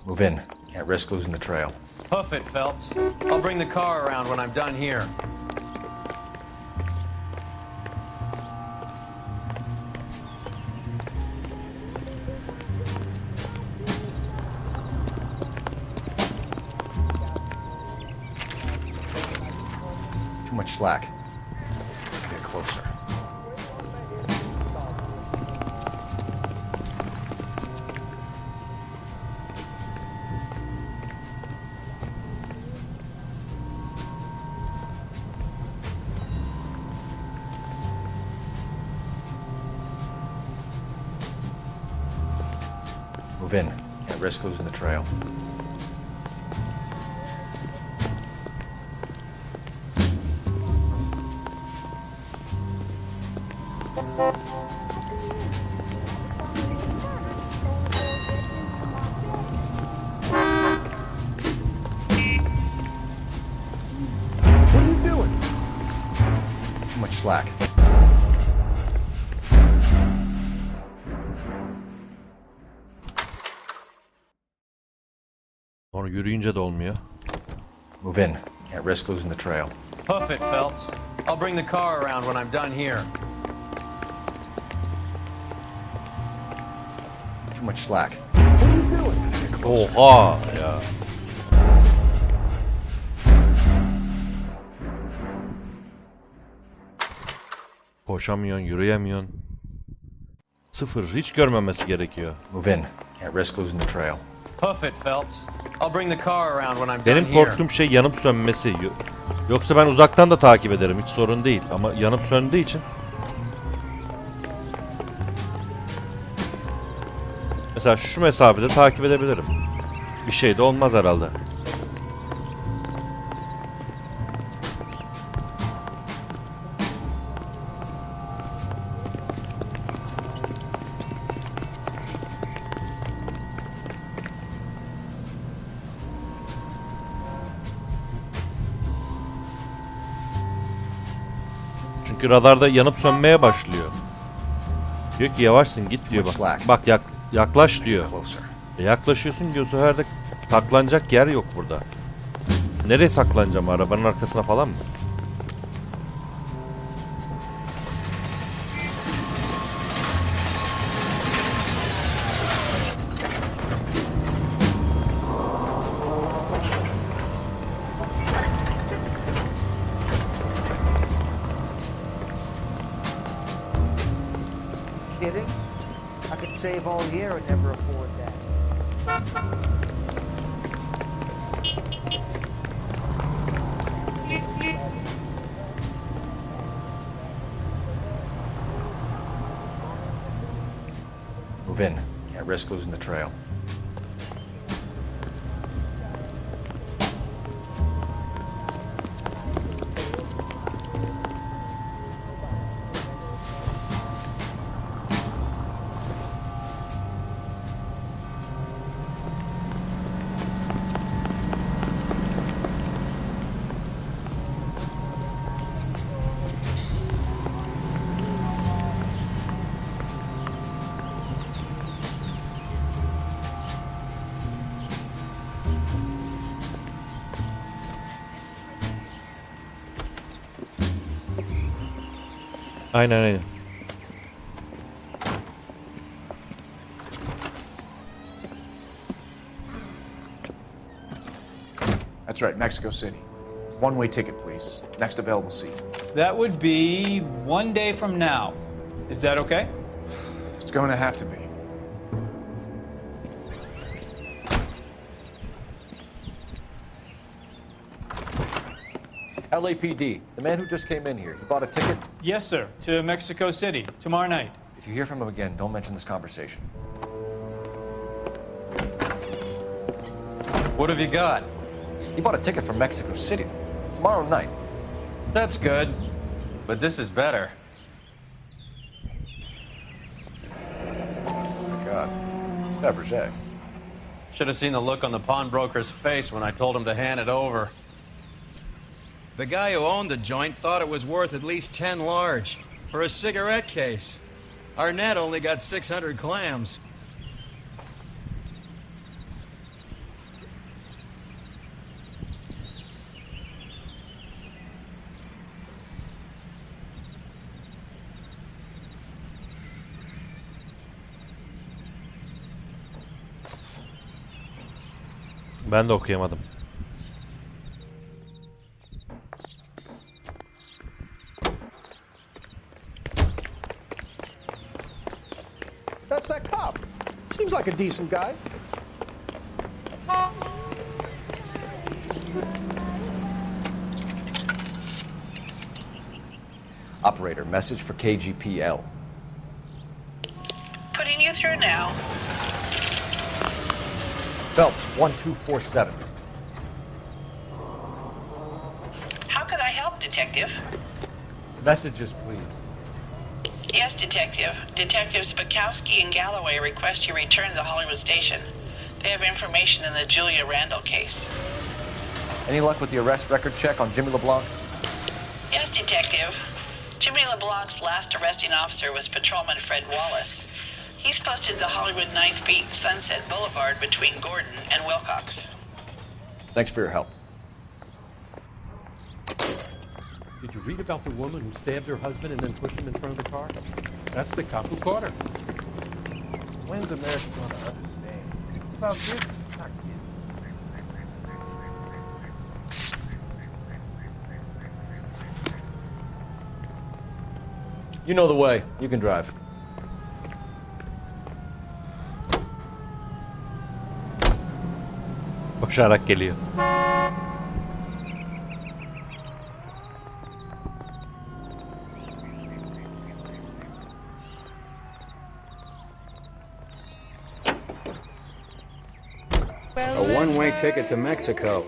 Move in. Can't risk losing the trail. Hoof it, Phelps. I'll bring the car around when I'm done here. Too much slack. Move in. Can't risk losing the trail. Slack. Onu yürüyünce de olmuyor. Move in. Can't risk losing the trail. Hoof it, Phelps. I'll bring the car around when I'm done here. Too much slack. Oha ya. Koşamıyorsun, yürüyemiyorsun. Sıfır, hiç görmemesi gerekiyor. Move in. Can't risk losing the trail. Hoof it, Phelps. I'll bring the car around when I'm done Benim here. korktuğum şey yanıp sönmesi. Yoksa ben uzaktan da takip ederim, hiç sorun değil. Ama yanıp söndüğü için. Mesela şu mesafede takip edebilirim. Bir şey de olmaz herhalde. Çünkü radarda yanıp sönmeye başlıyor. Diyor ki yavaşsın git diyor bak. Bak yaklaş diyor. Yaklaşıyorsun diyor, bu sefer de saklanacak yer yok burada. Nereye saklanacağım, arabanın arkasına falan mı? Kidding? I could save all year and never afford that. Move in. Can't risk losing the trail. Aynen. That's right, Mexico City. One-way ticket, please. Next available seat. That would be 1 day from now. Is that okay? It's going to have to be. LAPD, the man who just came in here, he bought a ticket? Yes, sir. To Mexico City, tomorrow night. If you hear from him again, don't mention this conversation. What have you got? He bought a ticket from Mexico City. Tomorrow night. That's good. But this is better. Oh my God. It's Fabergé. Should have seen the look on the pawnbroker's face when I told him to hand it over. The guy who owned the joint thought it was worth at least 10 large for a cigarette case. Arnett only got 600 clams. Ben de okuyamadım. That's that cop. Seems like a decent guy. Operator, message for KGPL. Putting you through now. Phelps, 1247. How could I help, Detective? Messages, please. Yes, Detective. Detectives Bukowski and Galloway request you return to the Hollywood station. They have information in the Julia Randall case. Any luck with the arrest record check on Jimmy LeBlanc? Yes, Detective. Jimmy LeBlanc's last arresting officer was Patrolman Fred Wallace. He's posted the Hollywood 9th Beat Sunset Boulevard between Gordon and Wilcox. Thanks for your help. Did you read about the woman who stabbed her husband and then pushed him in front of the car? That's the cop who caught her. When's America going to understand? It's about business, not kids. You know the way. You can drive. Koşarak geliyor. A one-way ticket to Mexico.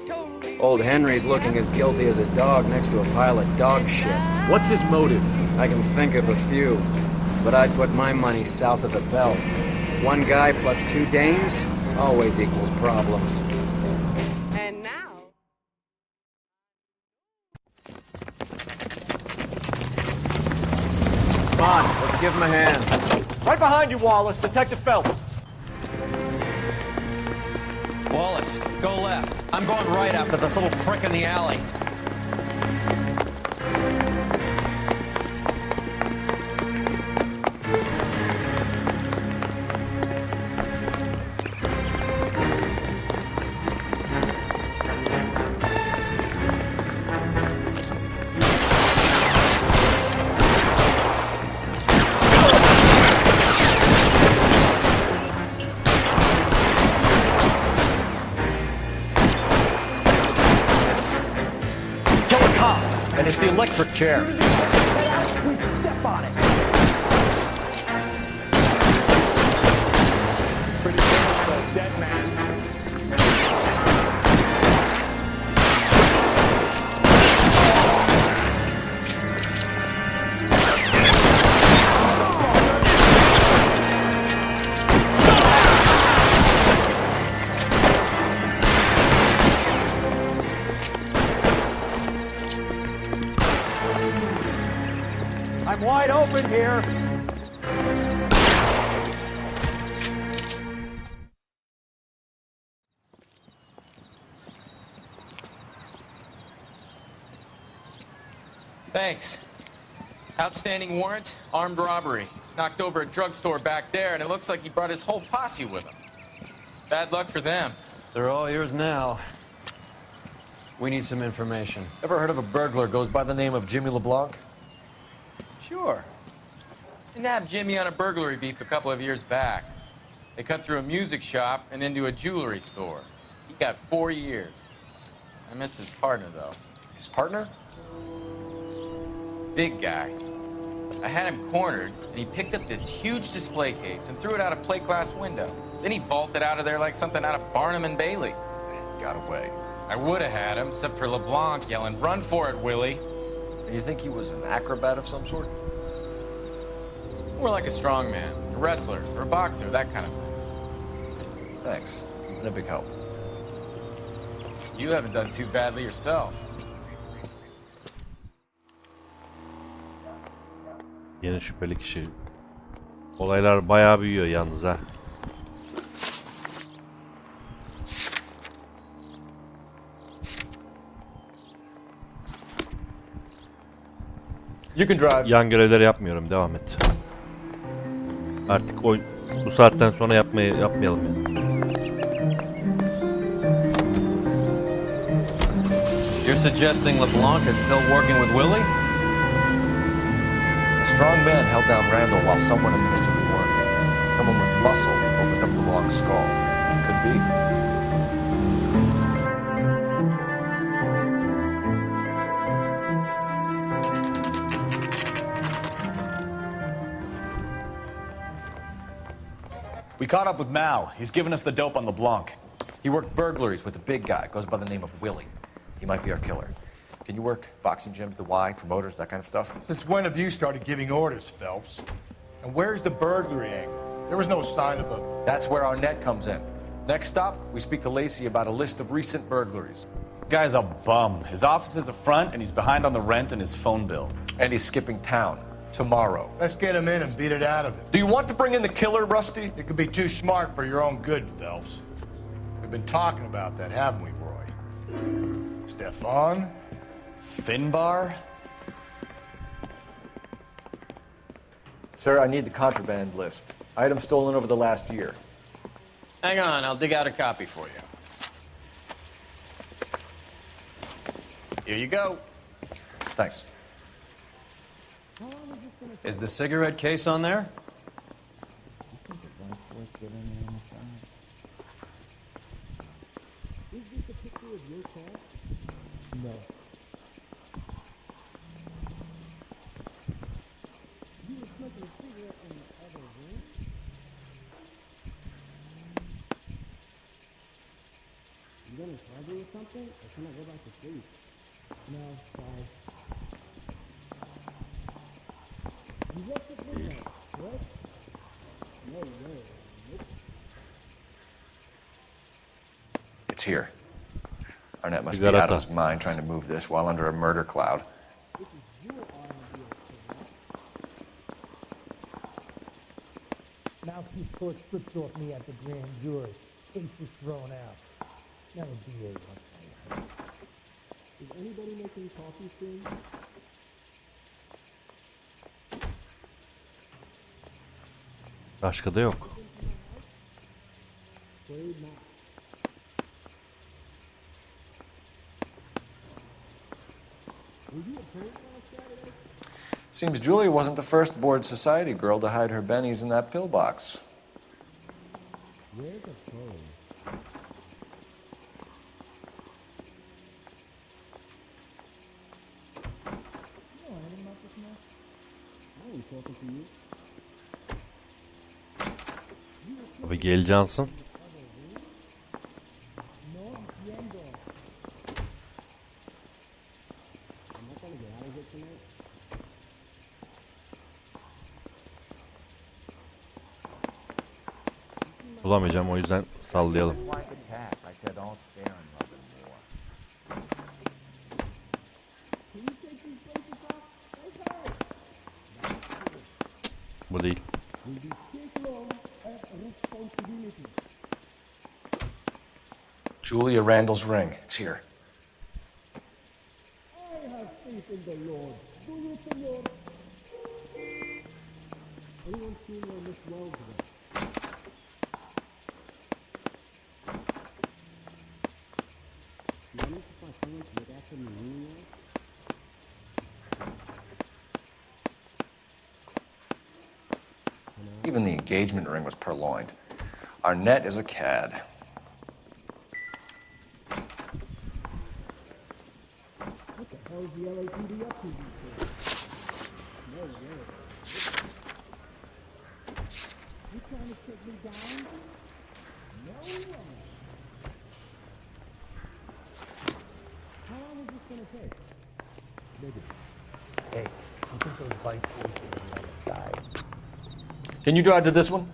Old Henry's looking as guilty as a dog next to a pile of dog shit. What's his motive? I can think of a few, but I'd put my money south of the belt. One guy plus two dames always equals problems. And now... Come on, let's give him a hand. Right behind you, Wallace. Detective Phelps. Wallace, go left. I'm going right after this little prick in the alley. It's the electric chair. Step on it. Pretty good for a dead man. I'm wide open here. Thanks. Outstanding warrant, armed robbery. Knocked over a drugstore back there, and it looks like he brought his whole posse with him. Bad luck for them. They're all yours now. We need some information. Ever heard of a burglar goes by the name of Jimmy LeBlanc? Sure. Didn't have Jimmy on a burglary beef a couple of years back. They cut through a music shop and into a jewelry store. He got 4 years. I miss his partner, though. His partner? Big guy. I had him cornered, and he picked up this huge display case and threw it out a plate glass window. Then he vaulted out of there like something out of Barnum and Bailey. And got away. I would have had him, except for LeBlanc yelling, "Run for it, Willie!" And you think he was an acrobat of some sort? More like a strongman, a wrestler, or a boxer, that kind of thing. Thanks. You've been a big help. You haven't done too badly yourself. Yeni şüpheli kişi. Olaylar bayağı büyüyor yalnız ha. You can drive. Yan görevleri yapmıyorum. Devam et. Artık bu saatten sonra yapmayalım yani. You're suggesting LeBlanc is still working with Willie? A strong man held down Randall while someone administered the morphine. Someone with muscle opened up LeBlanc's skull. Could be. We caught up with Mal. He's given us the dope on LeBlanc. He worked burglaries with a big guy, goes by the name of Willie. He might be our killer. Can you work boxing gyms, the Y, promoters, that kind of stuff? Since when have you started giving orders, Phelps? And where's the burglary angle? There was no sign of a... That's where Arnett comes in. Next stop, we speak to Lacey about a list of recent burglaries. Guy's a bum. His office is a front, and he's behind on the rent and his phone bill. And he's skipping town tomorrow. Let's get him in and beat it out of him. Do you want to bring in the killer, Rusty? It could be too smart for your own good, Phelps. We've been talking about that, haven't we, Roy? Stefan? Finbar? Sir, I need the contraband list. Items stolen over the last year. Hang on, I'll dig out a copy for you. Here you go. Thanks. Is the cigarette case on there? No. You gonna charge me with something, or can I go back to sleep? No, sorry. You left it with that, what? No way. Nope. It's here. Arnett must be out of his mind trying to move this while under a murder cloud. Now he's caught stripped off me at the grand jury. Case is thrown out. Now the DA wants my life. Is anybody making coffee soon? Başka da yok. Seems Julia wasn't the first bored society girl to hide her bennies in that pillbox. Where's the phone? You know anything about this mess? I ain't talking to you. Abi gel Cansın. Bulamayacağım, o yüzden sallayalım. Bu değil. Julia Randall's ring. It's here. I have faith in the Lord. Do you, Senor? Anyone seen where Miss Wells went? Even the engagement ring was purloined. Arnett is a cad. What the hell is the LAPD up to these days? No way. You trying to take me down? No way. How long is this gonna take? Maybe. Hey, you think those bike boys are on the other side? Can you drive to this one?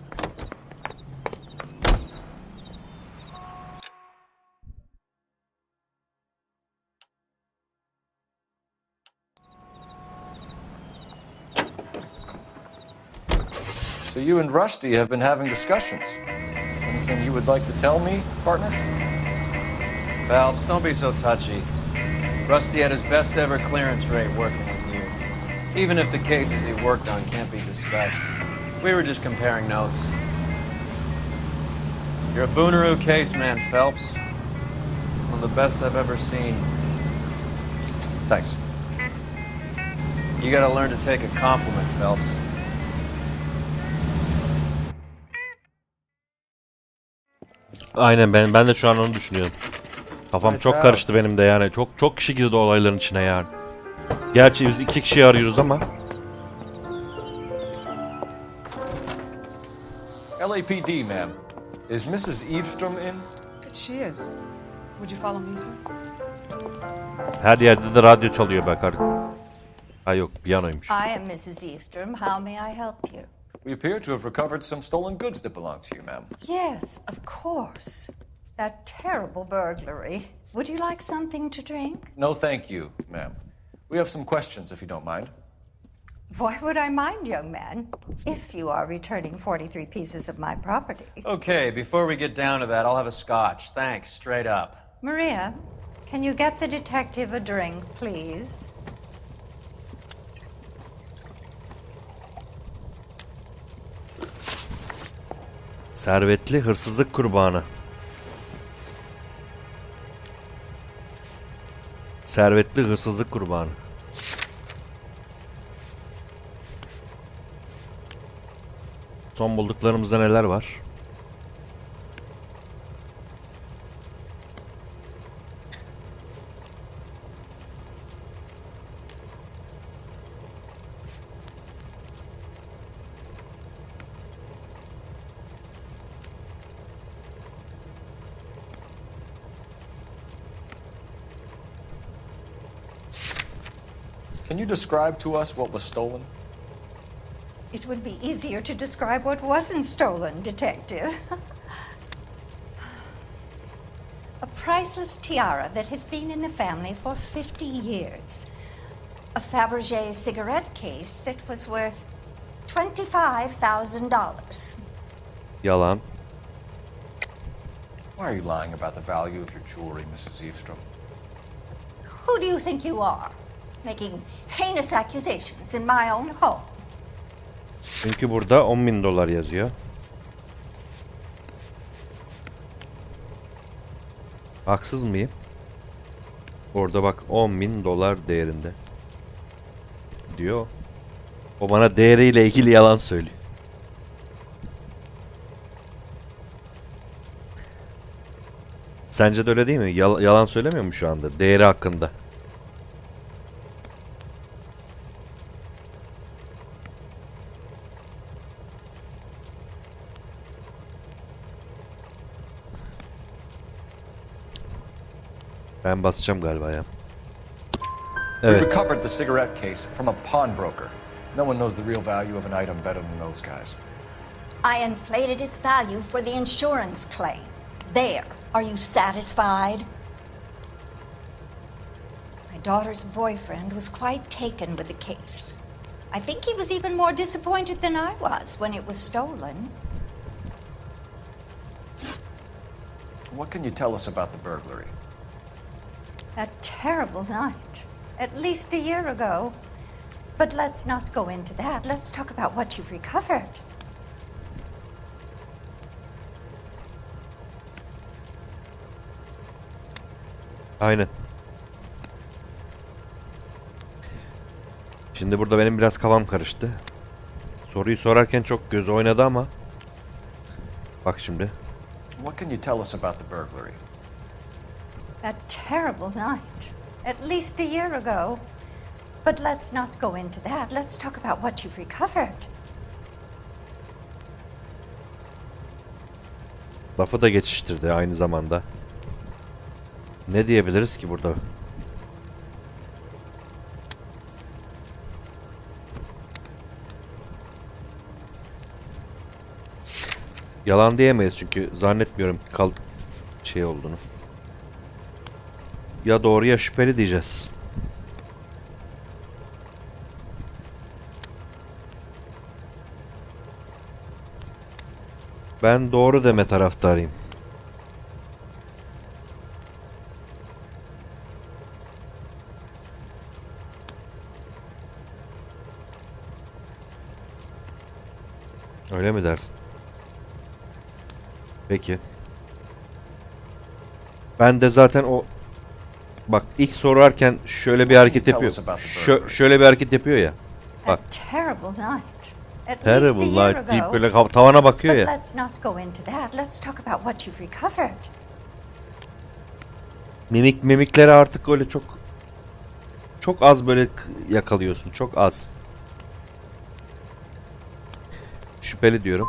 So you and Rusty have been having discussions. Anything you would like to tell me, partner? Phelps, don't be so touchy. Rusty had his best ever clearance rate working with you. Even if the cases he worked on can't be discussed. We were just comparing notes. You're a Booneroo case man, Phelps. One of the best I've ever seen. Thanks. You gotta learn to take a compliment, Phelps. Aynen, ben de şu an onu düşünüyorum. Kafam çok karıştı benim de yani. Çok kişi girdi olayların içine yani. Gerçi biz 2 kişiyi arıyoruz ama. LAPD, ma'am. Is Mrs. Eavestrom in? She is. Would you follow me, sir? Her yerde de radyo çalıyor be kardeşim. Ha yok, piyanoymuş. I am Mrs. Eastrom. How may I help you? We appear to have recovered some stolen goods that belong to you, ma'am. Yes, of course. That terrible burglary. Would you like something to drink? No, thank you, ma'am. We have some questions, if you don't mind. Why would I mind, young man, if you are returning 43 pieces of my property? Okay, before we get down to that, I'll have a scotch. Thanks, straight up. Maria, can you get the detective a drink, please? Servetli hırsızlık kurbanı. Servetli hırsızlık kurbanı. Son bulduklarımızda neler var? Can you describe to us what was stolen? It would be easier to describe what wasn't stolen, Detective. A priceless tiara that has been in the family for 50 years. A Fabergé cigarette case that was worth $25,000. Yalan. Why are you lying about the value of your jewelry, Mrs. Eastrom? Who do you think you are, making heinous accusations in my own home? Çünkü burada $10.000 yazıyor. Haksız mıyım? Orada bak $10.000 değerinde diyor. O bana değeriyle ilgili yalan söylüyor. Sence de öyle değil mi? Yalan söylemiyor mu şu anda değeri hakkında? Ben basacağım galiba ya. We Evet. recovered the cigarette case from a pawnbroker. No one knows the real value of an item better than those guys. I inflated its value for the insurance claim. There. Are you satisfied? My daughter's boyfriend was quite taken with the case. I think he was even more disappointed than I was when it was stolen. What can you tell us about the burglary? A terrible night. At least a year ago. But let's not go into that. Let's talk about what you've recovered. Aynen. Şimdi burada benim biraz kafam karıştı. Soruyu sorarken çok göz oynadı ama. Bak şimdi. What can you tell us about the burglary? A terrible night. At least a year ago. But let's not go into that. Let's talk about what you've recovered. Lafı da geçiştirdi aynı zamanda. Ne diyebiliriz ki burada? Yalan diyemeyiz çünkü zannetmiyorum şey olduğunu. Ya doğru ya şüpheli diyeceğiz. Ben doğru deme taraftarıyım. Öyle mi dersin? Peki. Ben de zaten o bak ilk sorarken şöyle bir hareket yapıyor. Şöyle bir hareket yapıyor ya. Bak. Terrible night. Terrible night deyip böyle tavana bakıyor ya. Let's not go into that. Let's talk about what you've recovered. Mimikleri artık öyle çok az böyle yakalıyorsun. Çok az. Şüpheli diyorum.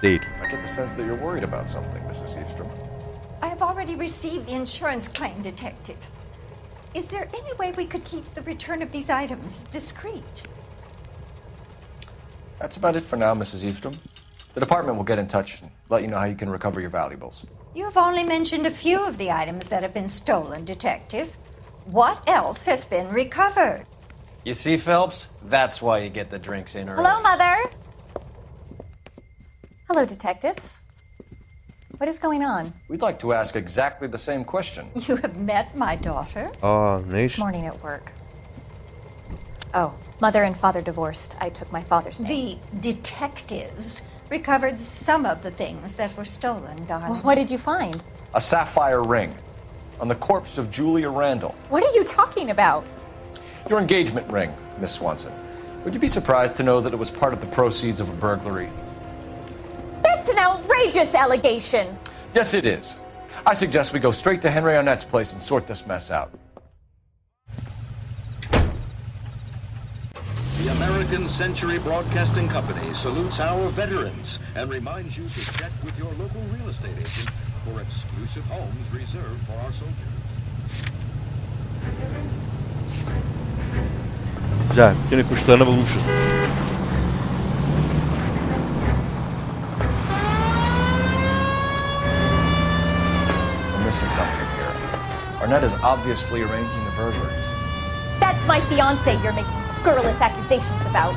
Değil. I get the sense that you're worried about something, Mrs. Eastrom. I have already received the insurance claim, Detective. Is there any way we could keep the return of these items discreet? That's about it for now, Mrs. Eastrom. The department will get in touch and let you know how you can recover your valuables. You have only mentioned a few of the items that have been stolen, Detective. What else has been recovered? You see, Phelps? That's why you get the drinks in early. Hello, Mother. Hello, detectives. What is going on? We'd like to ask exactly the same question. You have met my daughter? This morning at work. Oh, mother and father divorced. I took my father's name. The detectives recovered some of the things that were stolen, darling. Well, what did you find? A sapphire ring on the corpse of Julia Randall. What are you talking about? Your engagement ring, Miss Swanson. Would you be surprised to know that it was part of the proceeds of a burglary? That's an outrageous allegation. Yes, it is. I suggest we go straight to Henry Arnett's place and sort this mess out. The American Century Broadcasting Company salutes our veterans and reminds you to check with your local real estate agent for exclusive homes reserved for our soldiers. Güzel. Bütün ipuçlarını bulmuşuz. We're missing something here. Arnett is obviously arranging the burglaries. That's my fiance you're making scurrilous accusations about.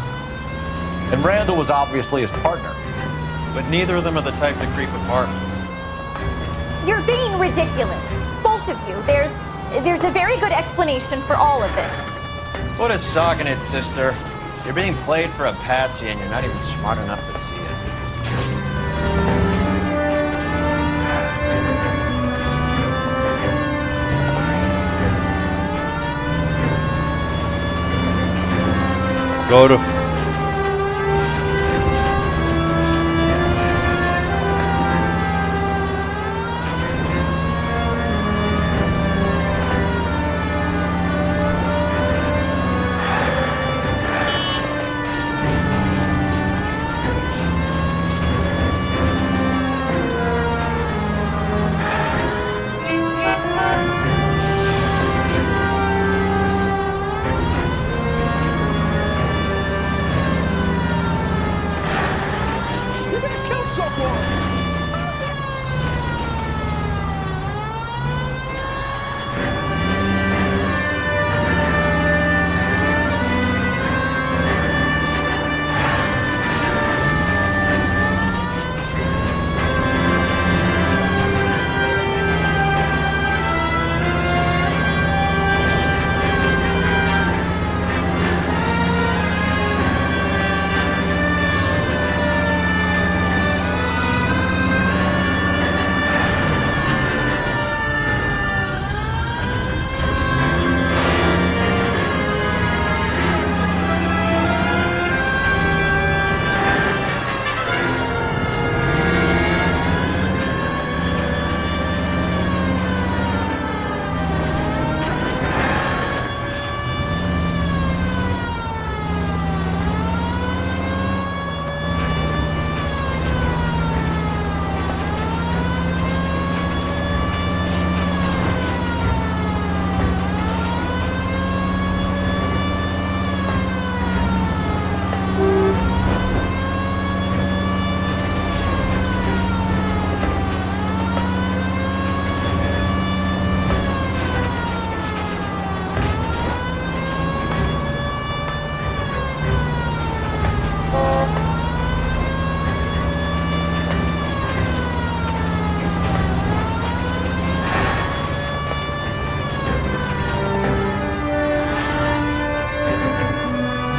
And Randall was obviously his partner. But neither of them are the type to creep apartments. You're being ridiculous. Both of you. There's a very good explanation for all of this. What is sogging it, sister? You're being played for a patsy and you're not even smart enough to see it. Doğru.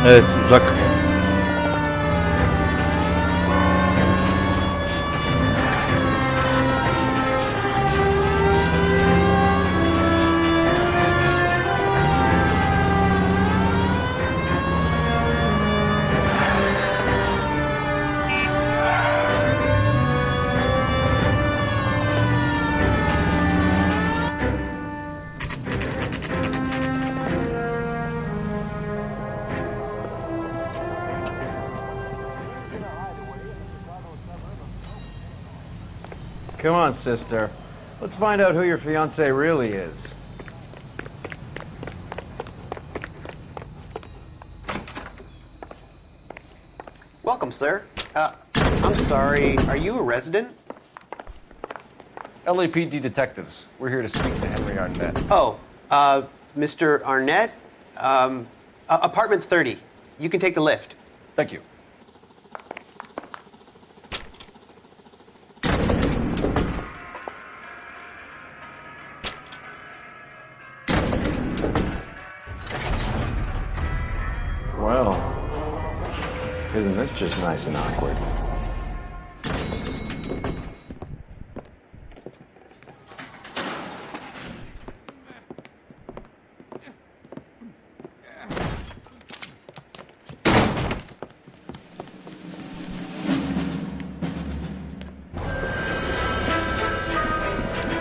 Evet, uzak. Come on, sister. Let's find out who your fiancé really is. Welcome, sir. I'm sorry, are you a resident? LAPD detectives. We're here to speak to Henry Arnett. Oh, Mr. Arnett? Apartment 30. You can take the lift. Thank you. Well, isn't this just nice and awkward?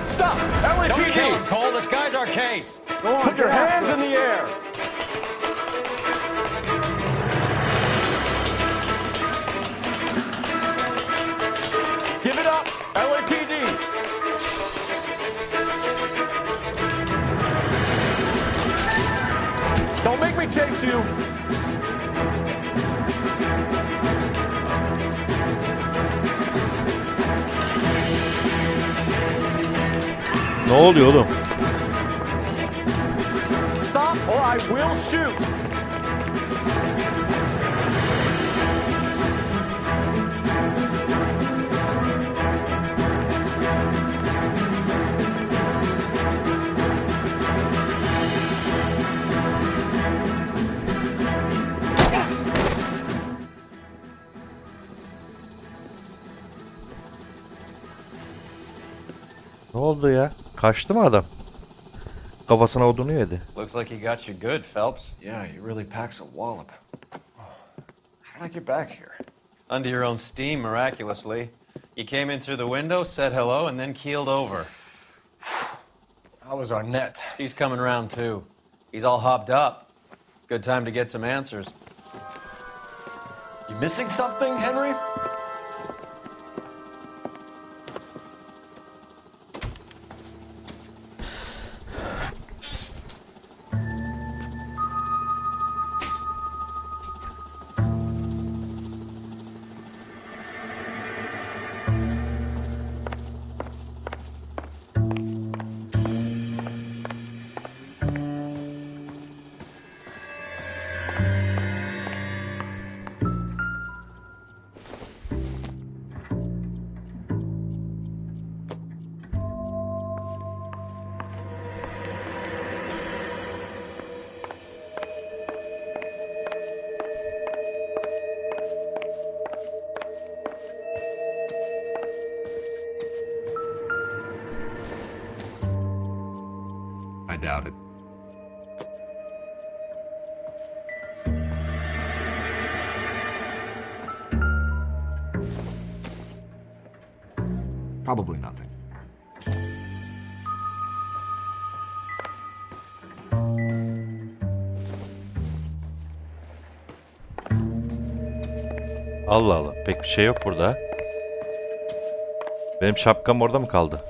Stop! LAPD! Don't kill him, Cole. This guy's our case. Go on, put your hands in the air. Give it up, LAPD! Don't make me chase you! Ne oluyor oğlum? Stop or I will shoot! Ne oldu ya? Kaçtı mı adam? Kafasına odunu yedi. Looks like he got you good, Phelps. Yeah, he really packs a wallop. How did I get back here? Under your own steam, miraculously. You came in through the window, said hello, and then keeled over. How was Arnett? He's coming around, too. He's all hopped up. Good time to get some answers. You missing something, Henry? I doubt it. Probably nothing. Allah Allah. Pek bir şey yok burada. Benim şapkam orada mı kaldı?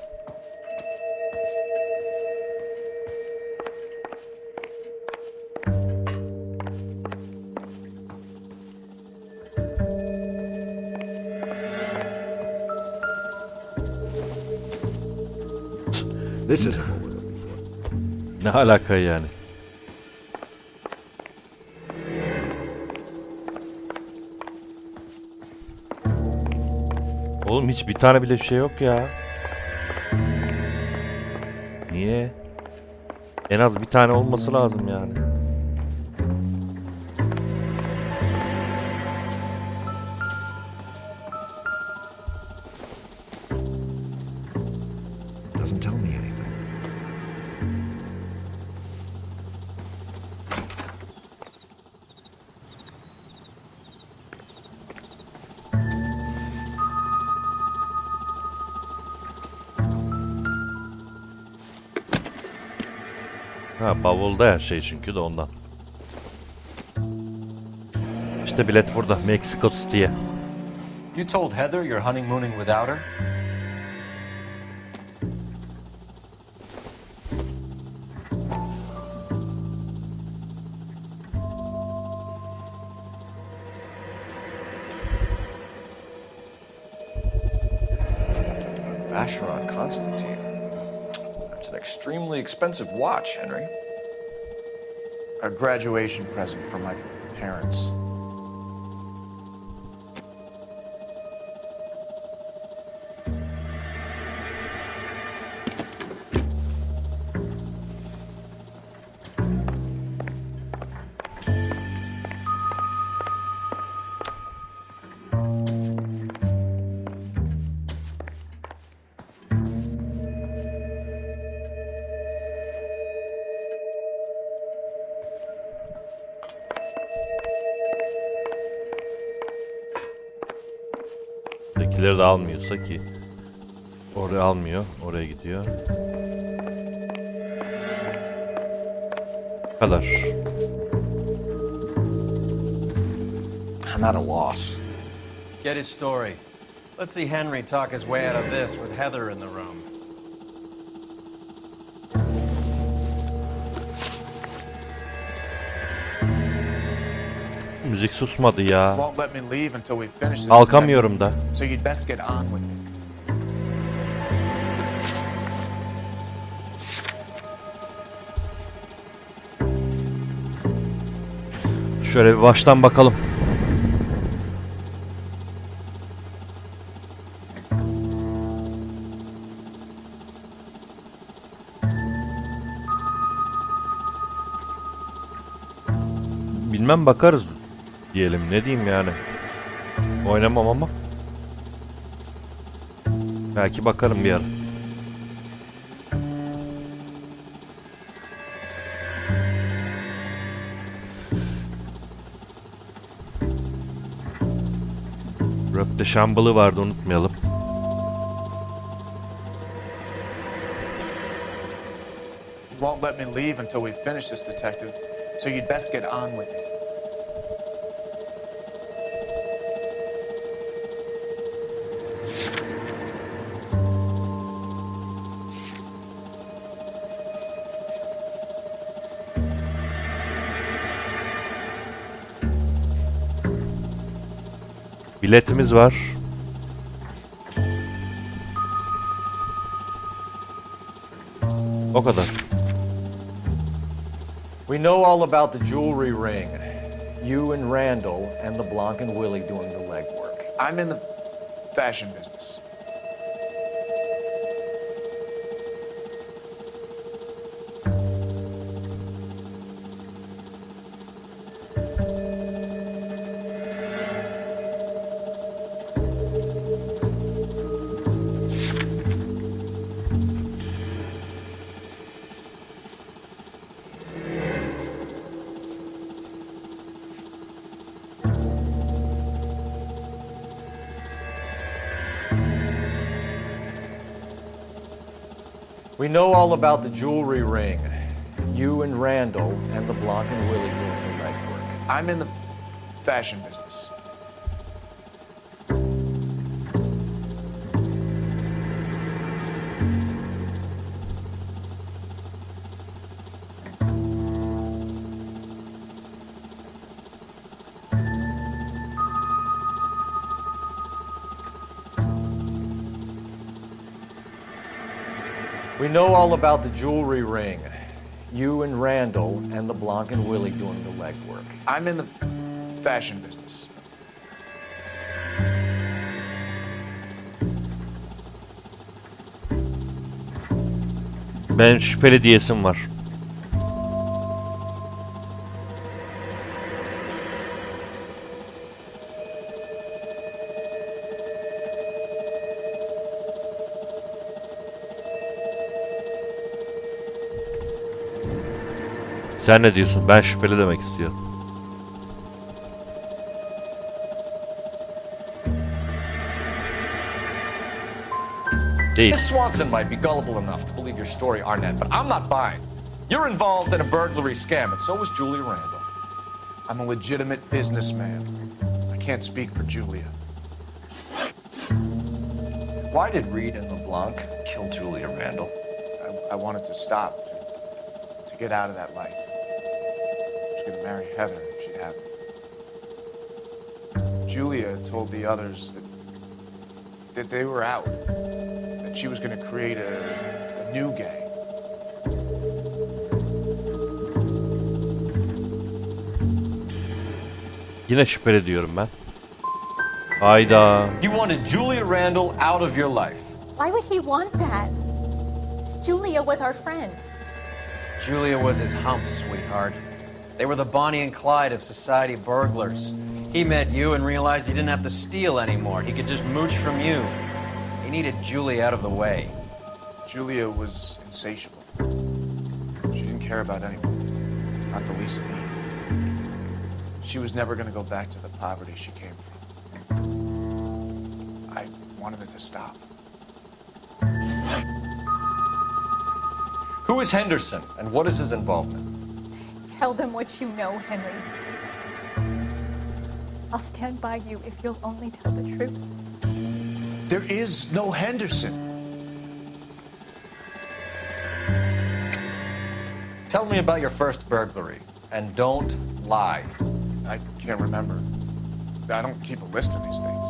This is Ne alaka yani? Oğlum hiç bir tane bile bir şey yok ya. Niye? En az bir tane olması lazım yani. doesn't tell me anything. Ha, bavulda her şey çünkü de ondan. İşte bilet burada, Mexico City'ye. You told Heather you're honeymooning without her? Vacheron Constantine. That's an extremely expensive watch, Henry. A graduation present from my parents. Ötekileri de almıyorsa ki. Oraya almıyor. Oraya gidiyor. Bu kadar. I'm at a loss. Get his story. Let's see Henry talk his way out of this with Heather in the room. Müzik susmadı ya. Won't let me leave until we finish this. Kalkamıyorum da. So you'd best get on with it. Şöyle bir baştan bakalım. Bilmem, bakarız diyelim. Ne diyeyim yani. Oynamam ama. Belki bakarım bir ara. Röpte Şambalı vardı, unutmayalım. Won't let me leave until we finish this, detective. So you'd best get on with it. Biletimiz var. O kadar. We know all about the jewelry ring. You and Randall and LeBlanc and Willie doing the legwork. I'm in the fashion business. We know all about the jewelry ring. You and Randall and LeBlanc and Willie doing the legwork. I'm in the fashion business. We know all about the jewelry ring. You and Randall and LeBlanc and Willie doing the legwork. I'm in the fashion business. Benim şüpheli diyesim var. Sen ne diyorsun? Ben şüpheli demek istiyorum. Değil. Miss Swanson might be gullible enough to believe your story, Arnett, but I'm not buying. You're involved in a burglary scam, and so was Julia Randall. I'm a legitimate businessman. I can't speak for Julia. Why did Reed and LeBlanc kill Julia Randall? I wanted to stop, to get out of that life. I was going to marry Heather if she'd have me. Julia told the others that they were out, that that she was going to create a new gang. Yine şüpheli diyorum ben. Hayda. You wanted Julia Randall out of your life. Why would he want that? Julia was our friend. Julia was his hump, sweetheart. They were the Bonnie and Clyde of society burglars. He met you and realized he didn't have to steal anymore. He could just mooch from you. He needed Julia out of the way. Julia was insatiable. She didn't care about anyone, not the least me. She was never going to go back to the poverty she came from. I wanted it to stop. Who is Henderson, and what is his involvement? Tell them what you know, Henry. I'll stand by you if you'll only tell the truth. There is no Henderson. Tell me about your first burglary, and don't lie. I can't remember. I don't keep a list of these things.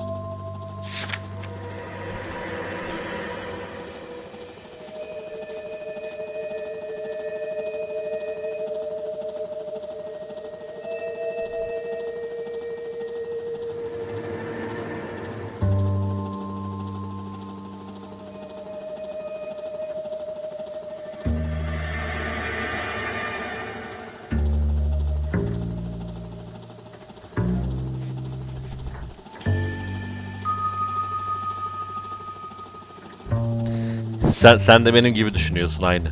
Sen de benim gibi düşünüyorsun aynı.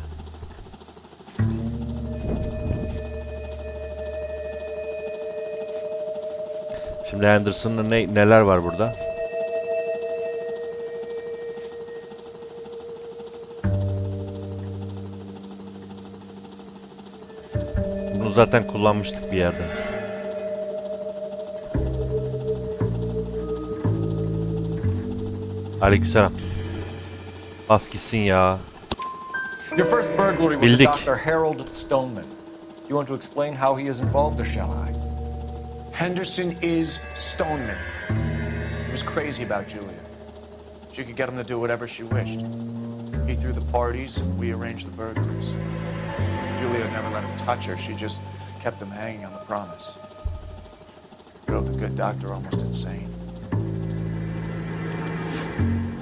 Şimdi Henderson'ın neler var burada? Bunu zaten kullanmıştık bir yerde. Aleykümselam. Bas gitsin ya. Your first burglary was Bildik. Dr. Harold Stoneman. You want to explain how he is involved, or shall I? Henderson is Stoneman. He was crazy about Julia. She could get him to do whatever she wished. He threw the parties, and we arranged the burglaries. Julia never let him touch her. She just kept him hanging on the promise. Drove the good doctor almost insane.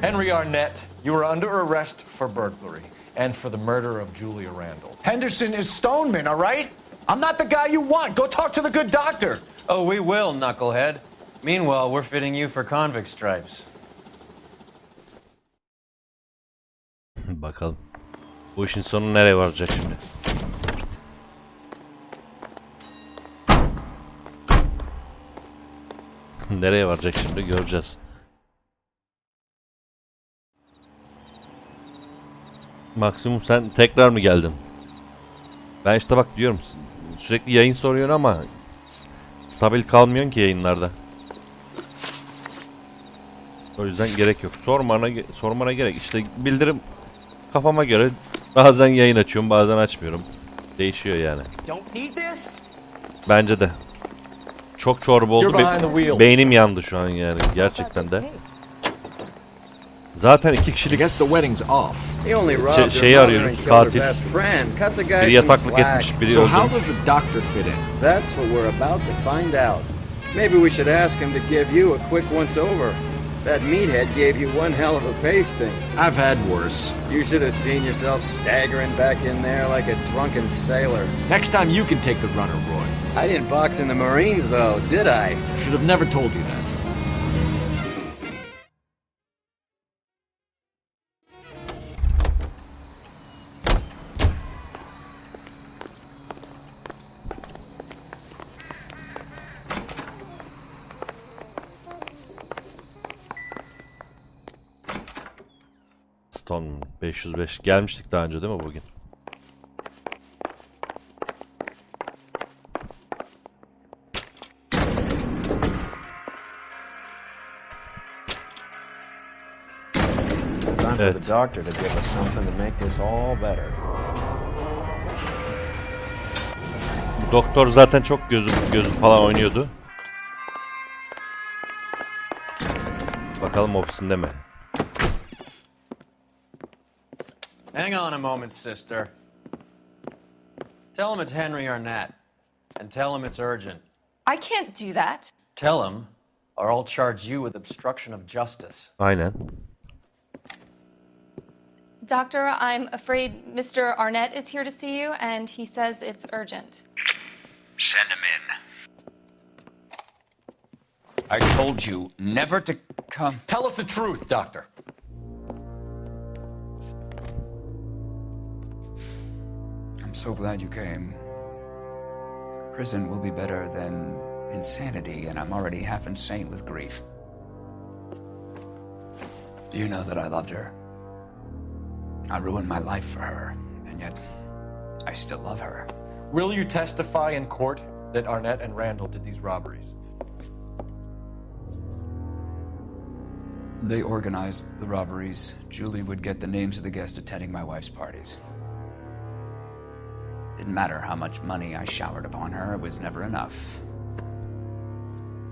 Henry Arnett, you are under arrest for burglary and for the murder of Julia Randall. Henderson is Stoneman, all right? I'm not the guy you want. Go talk to the good doctor. Oh, we will, knucklehead. Meanwhile, we're fitting you for convict stripes. Bakalım. Bu işin sonu nereye varacak şimdi? Nereye varacak şimdi göreceğiz. Maksimum sen tekrar mı geldin? Ben işte bak diyorum sürekli yayın soruyorsun ama stabil kalmıyorsun ki yayınlarda. O yüzden gerek yok. Sormana gerek. İşte bildirim kafama göre bazen yayın açıyorum, bazen açmıyorum. Değişiyor yani. Bence de. Çok çorba oldu. Beynim yandı şu an yani gerçekten de. Zaten 2 kişilik şeyi arıyoruz, katil. Biri yataklık etmiş, biri öldürmüş. That's what we're about to find out. Maybe we should ask him to give you a quick once-over. That meathead gave you one hell of a pasting. I've had worse. You should have seen yourself staggering back in there like a drunken sailor. Next time you can take the runner, Roy. I didn't box in the Marines, though, did I? Should have never told you that. Stoneman 505 gelmiştik daha önce değil mi bugün? Time for the doctor to give us something to make this all better. Doktor zaten çok gözü falan oynuyordu. Bakalım ofisinde mi? Hang on a moment, sister. Tell him it's Henry Arnett. And tell him it's urgent. I can't do that. Tell him, or I'll charge you with obstruction of justice. Aynen. Doctor, I'm afraid Mr. Arnett is here to see you, and he says it's urgent. Send him in. I told you never to come. Tell us the truth, Doctor. I'm so glad you came. Prison will be better than insanity, and I'm already half insane with grief. You know that I loved her. I ruined my life for her, and yet I still love her. Will you testify in court that Arnett and Randall did these robberies? They organized the robberies. Julie would get the names of the guests attending my wife's parties. Didn't matter how much money I showered upon her, it was never enough.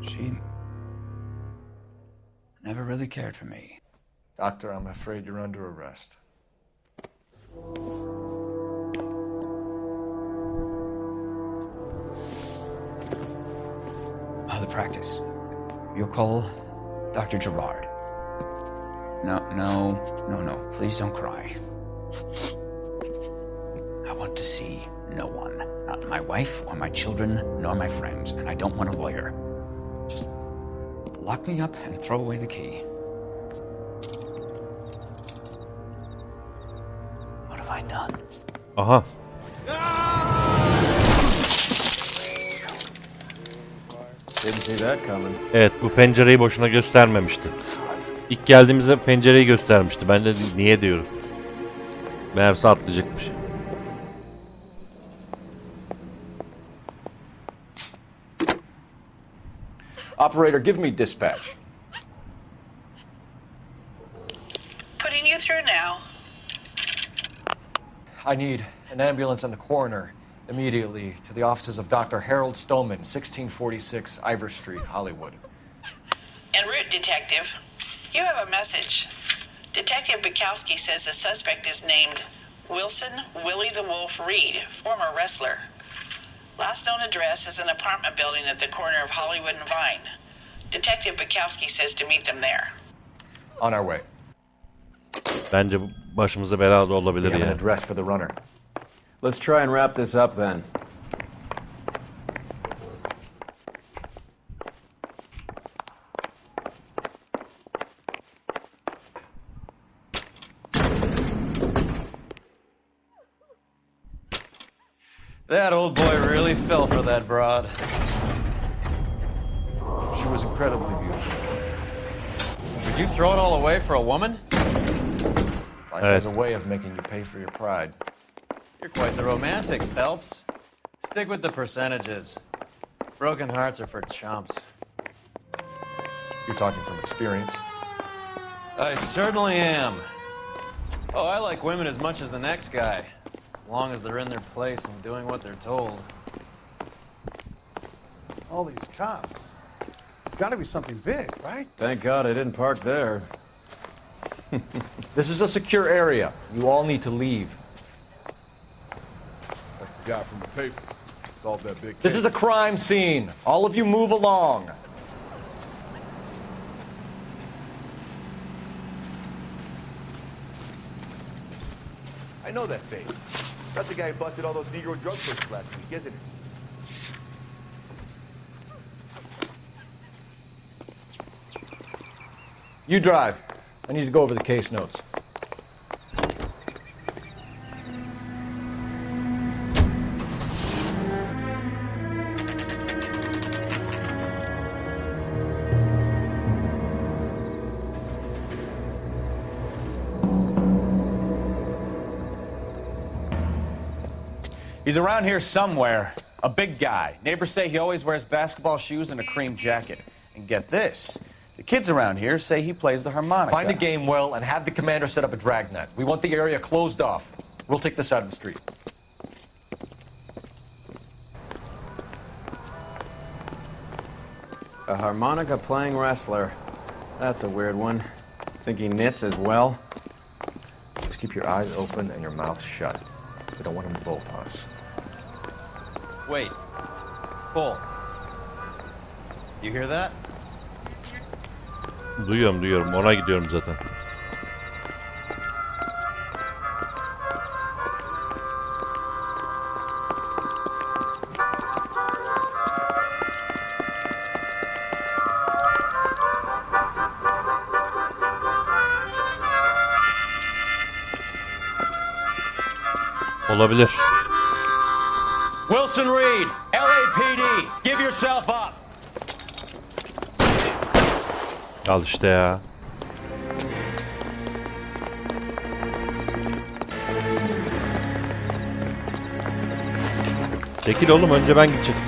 She never really cared for me. Doctor, I'm afraid you're under arrest. The practice. You'll call Dr. Gerard. No. Please don't cry. I want to see no one. Not my wife or my children, nor my friends. And I don't want a lawyer. Just lock me up and throw away the key. What have I done? Aha. Didn't see that coming. Evet, bu pencereyi boşuna göstermemişti. İlk geldiğimizde pencereyi göstermişti. Ben de niye diyorum. Meğerse atlayacakmış. Operator, give me dispatch. Putting you through now. I need an ambulance and the coroner immediately to the offices of Dr. Harold Stoneman, 1646 Ivor Street, Hollywood. En route, Detective. You have a message. Detective Bukowski says the suspect is named Wilson Willie the Wolf Reed, former wrestler. Last known address is an apartment building at the corner of Hollywood and Vine. Detective Bukowski says to meet them there. On our way. Bence bu başımıza bela da olabilir We have ya. an address for the runner. Let's try and wrap this up then. That old boy really fell for that broad. She was incredibly beautiful. Would you throw it all away for a woman? Life has a way of making you pay for your pride. You're quite the romantic, Phelps. Stick with the percentages. Broken hearts are for chumps. You're talking from experience. I certainly am. Oh, I like women as much as the next guy. As long as they're in their place and doing what they're told. All these cops. It's got to be something big, right? Thank God I didn't park there. This is a secure area. You all need to leave. That's the guy from the papers. Solved that big This is a crime scene. All of you move along. I know that face. That's the guy who busted all those Negro drug pushers last week, isn't it? You drive. I need to go over the case notes. He's around here somewhere. A big guy. Neighbors say he always wears basketball shoes and a cream jacket. And get this. The kids around here say he plays the harmonica. Find a game well and have the commander set up a dragnet. We want the area closed off. We'll take this side of the street. A harmonica playing wrestler. That's a weird one. Think he knits as well? Just keep your eyes open and your mouth shut. We don't want him to bolt on us. Wait. Pull. You hear that? Duyuyorum. Ona gidiyorum zaten. Olabilir. Wilson Reed, LAPD, give yourself up. Al işte ya. Çekil oğlum, önce ben gideceğim.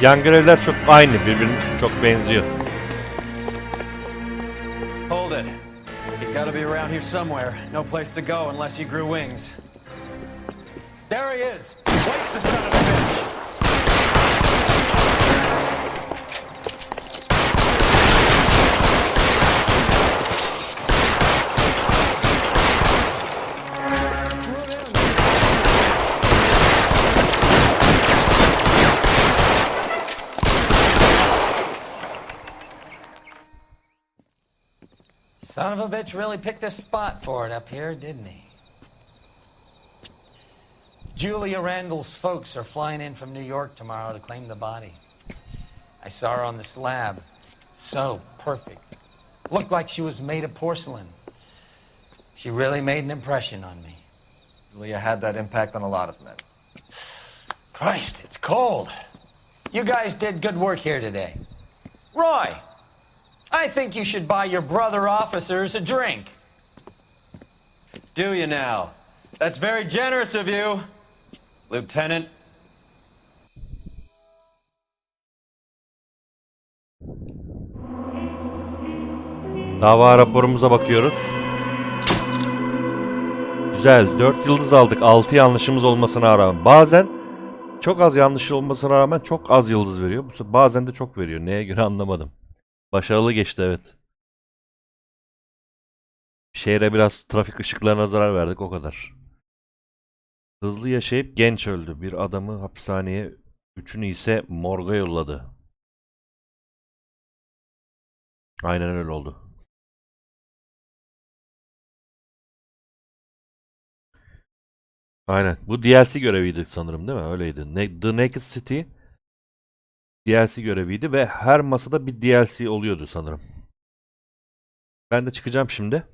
Yan görevler çok aynı, birbirine çok benziyor. Hold it. He's got to be around here somewhere. No place to go unless he grew wings. There he is. Wait, the son of a bitch. Son of a bitch really picked this spot for it up here, didn't he? Julia Randall's folks are flying in from New York tomorrow to claim the body. I saw her on the slab. So perfect. Looked like she was made of porcelain. She really made an impression on me. Julia had that impact on a lot of men. Christ, it's cold. You guys did good work here today. Roy, I think you should buy your brother officers a drink. Do you now? That's very generous of you, Lieutenant. Dava raporumuza bakıyoruz. Güzel. 4 yıldız aldık. 6 yanlışımız olmasına rağmen. Bazen çok az yanlış olmasına rağmen çok az yıldız veriyor. Bazen de çok veriyor. Neye göre anlamadım. Başarılı geçti, evet. Şehre biraz trafik ışıklarına zarar verdik, o kadar. Hızlı yaşayıp genç öldü. Bir adamı hapishaneye, 3'ünü ise morga yolladı. Aynen öyle oldu. Aynen. Bu DLC göreviydi sanırım, değil mi? Öyleydi. The Naked City DLC göreviydi ve her masada bir DLC oluyordu sanırım. Ben de çıkacağım şimdi.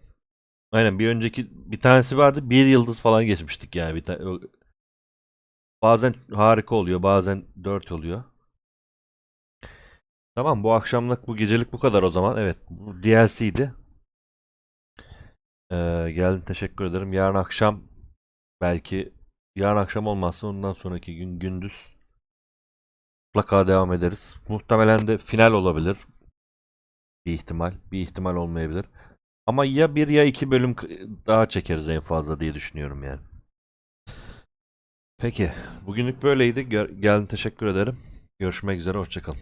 Aynen, bir önceki bir tanesi vardı. 1 yıldız falan geçmiştik yani. Bazen harika oluyor, bazen 4 oluyor. Tamam, bu akşamlık, bu gecelik bu kadar o zaman. Evet, bu DLC'ydi. Geldin, teşekkür ederim. Yarın akşam, belki yarın akşam olmazsa ondan sonraki gün gündüz mutlaka devam ederiz. Muhtemelen de final olabilir. Bir ihtimal. Bir ihtimal olmayabilir. Ama ya 1 ya 2 bölüm daha çekeriz en fazla diye düşünüyorum yani. Peki. Bugünlük böyleydi. Geldin, teşekkür ederim. Görüşmek üzere. Hoşça kalın.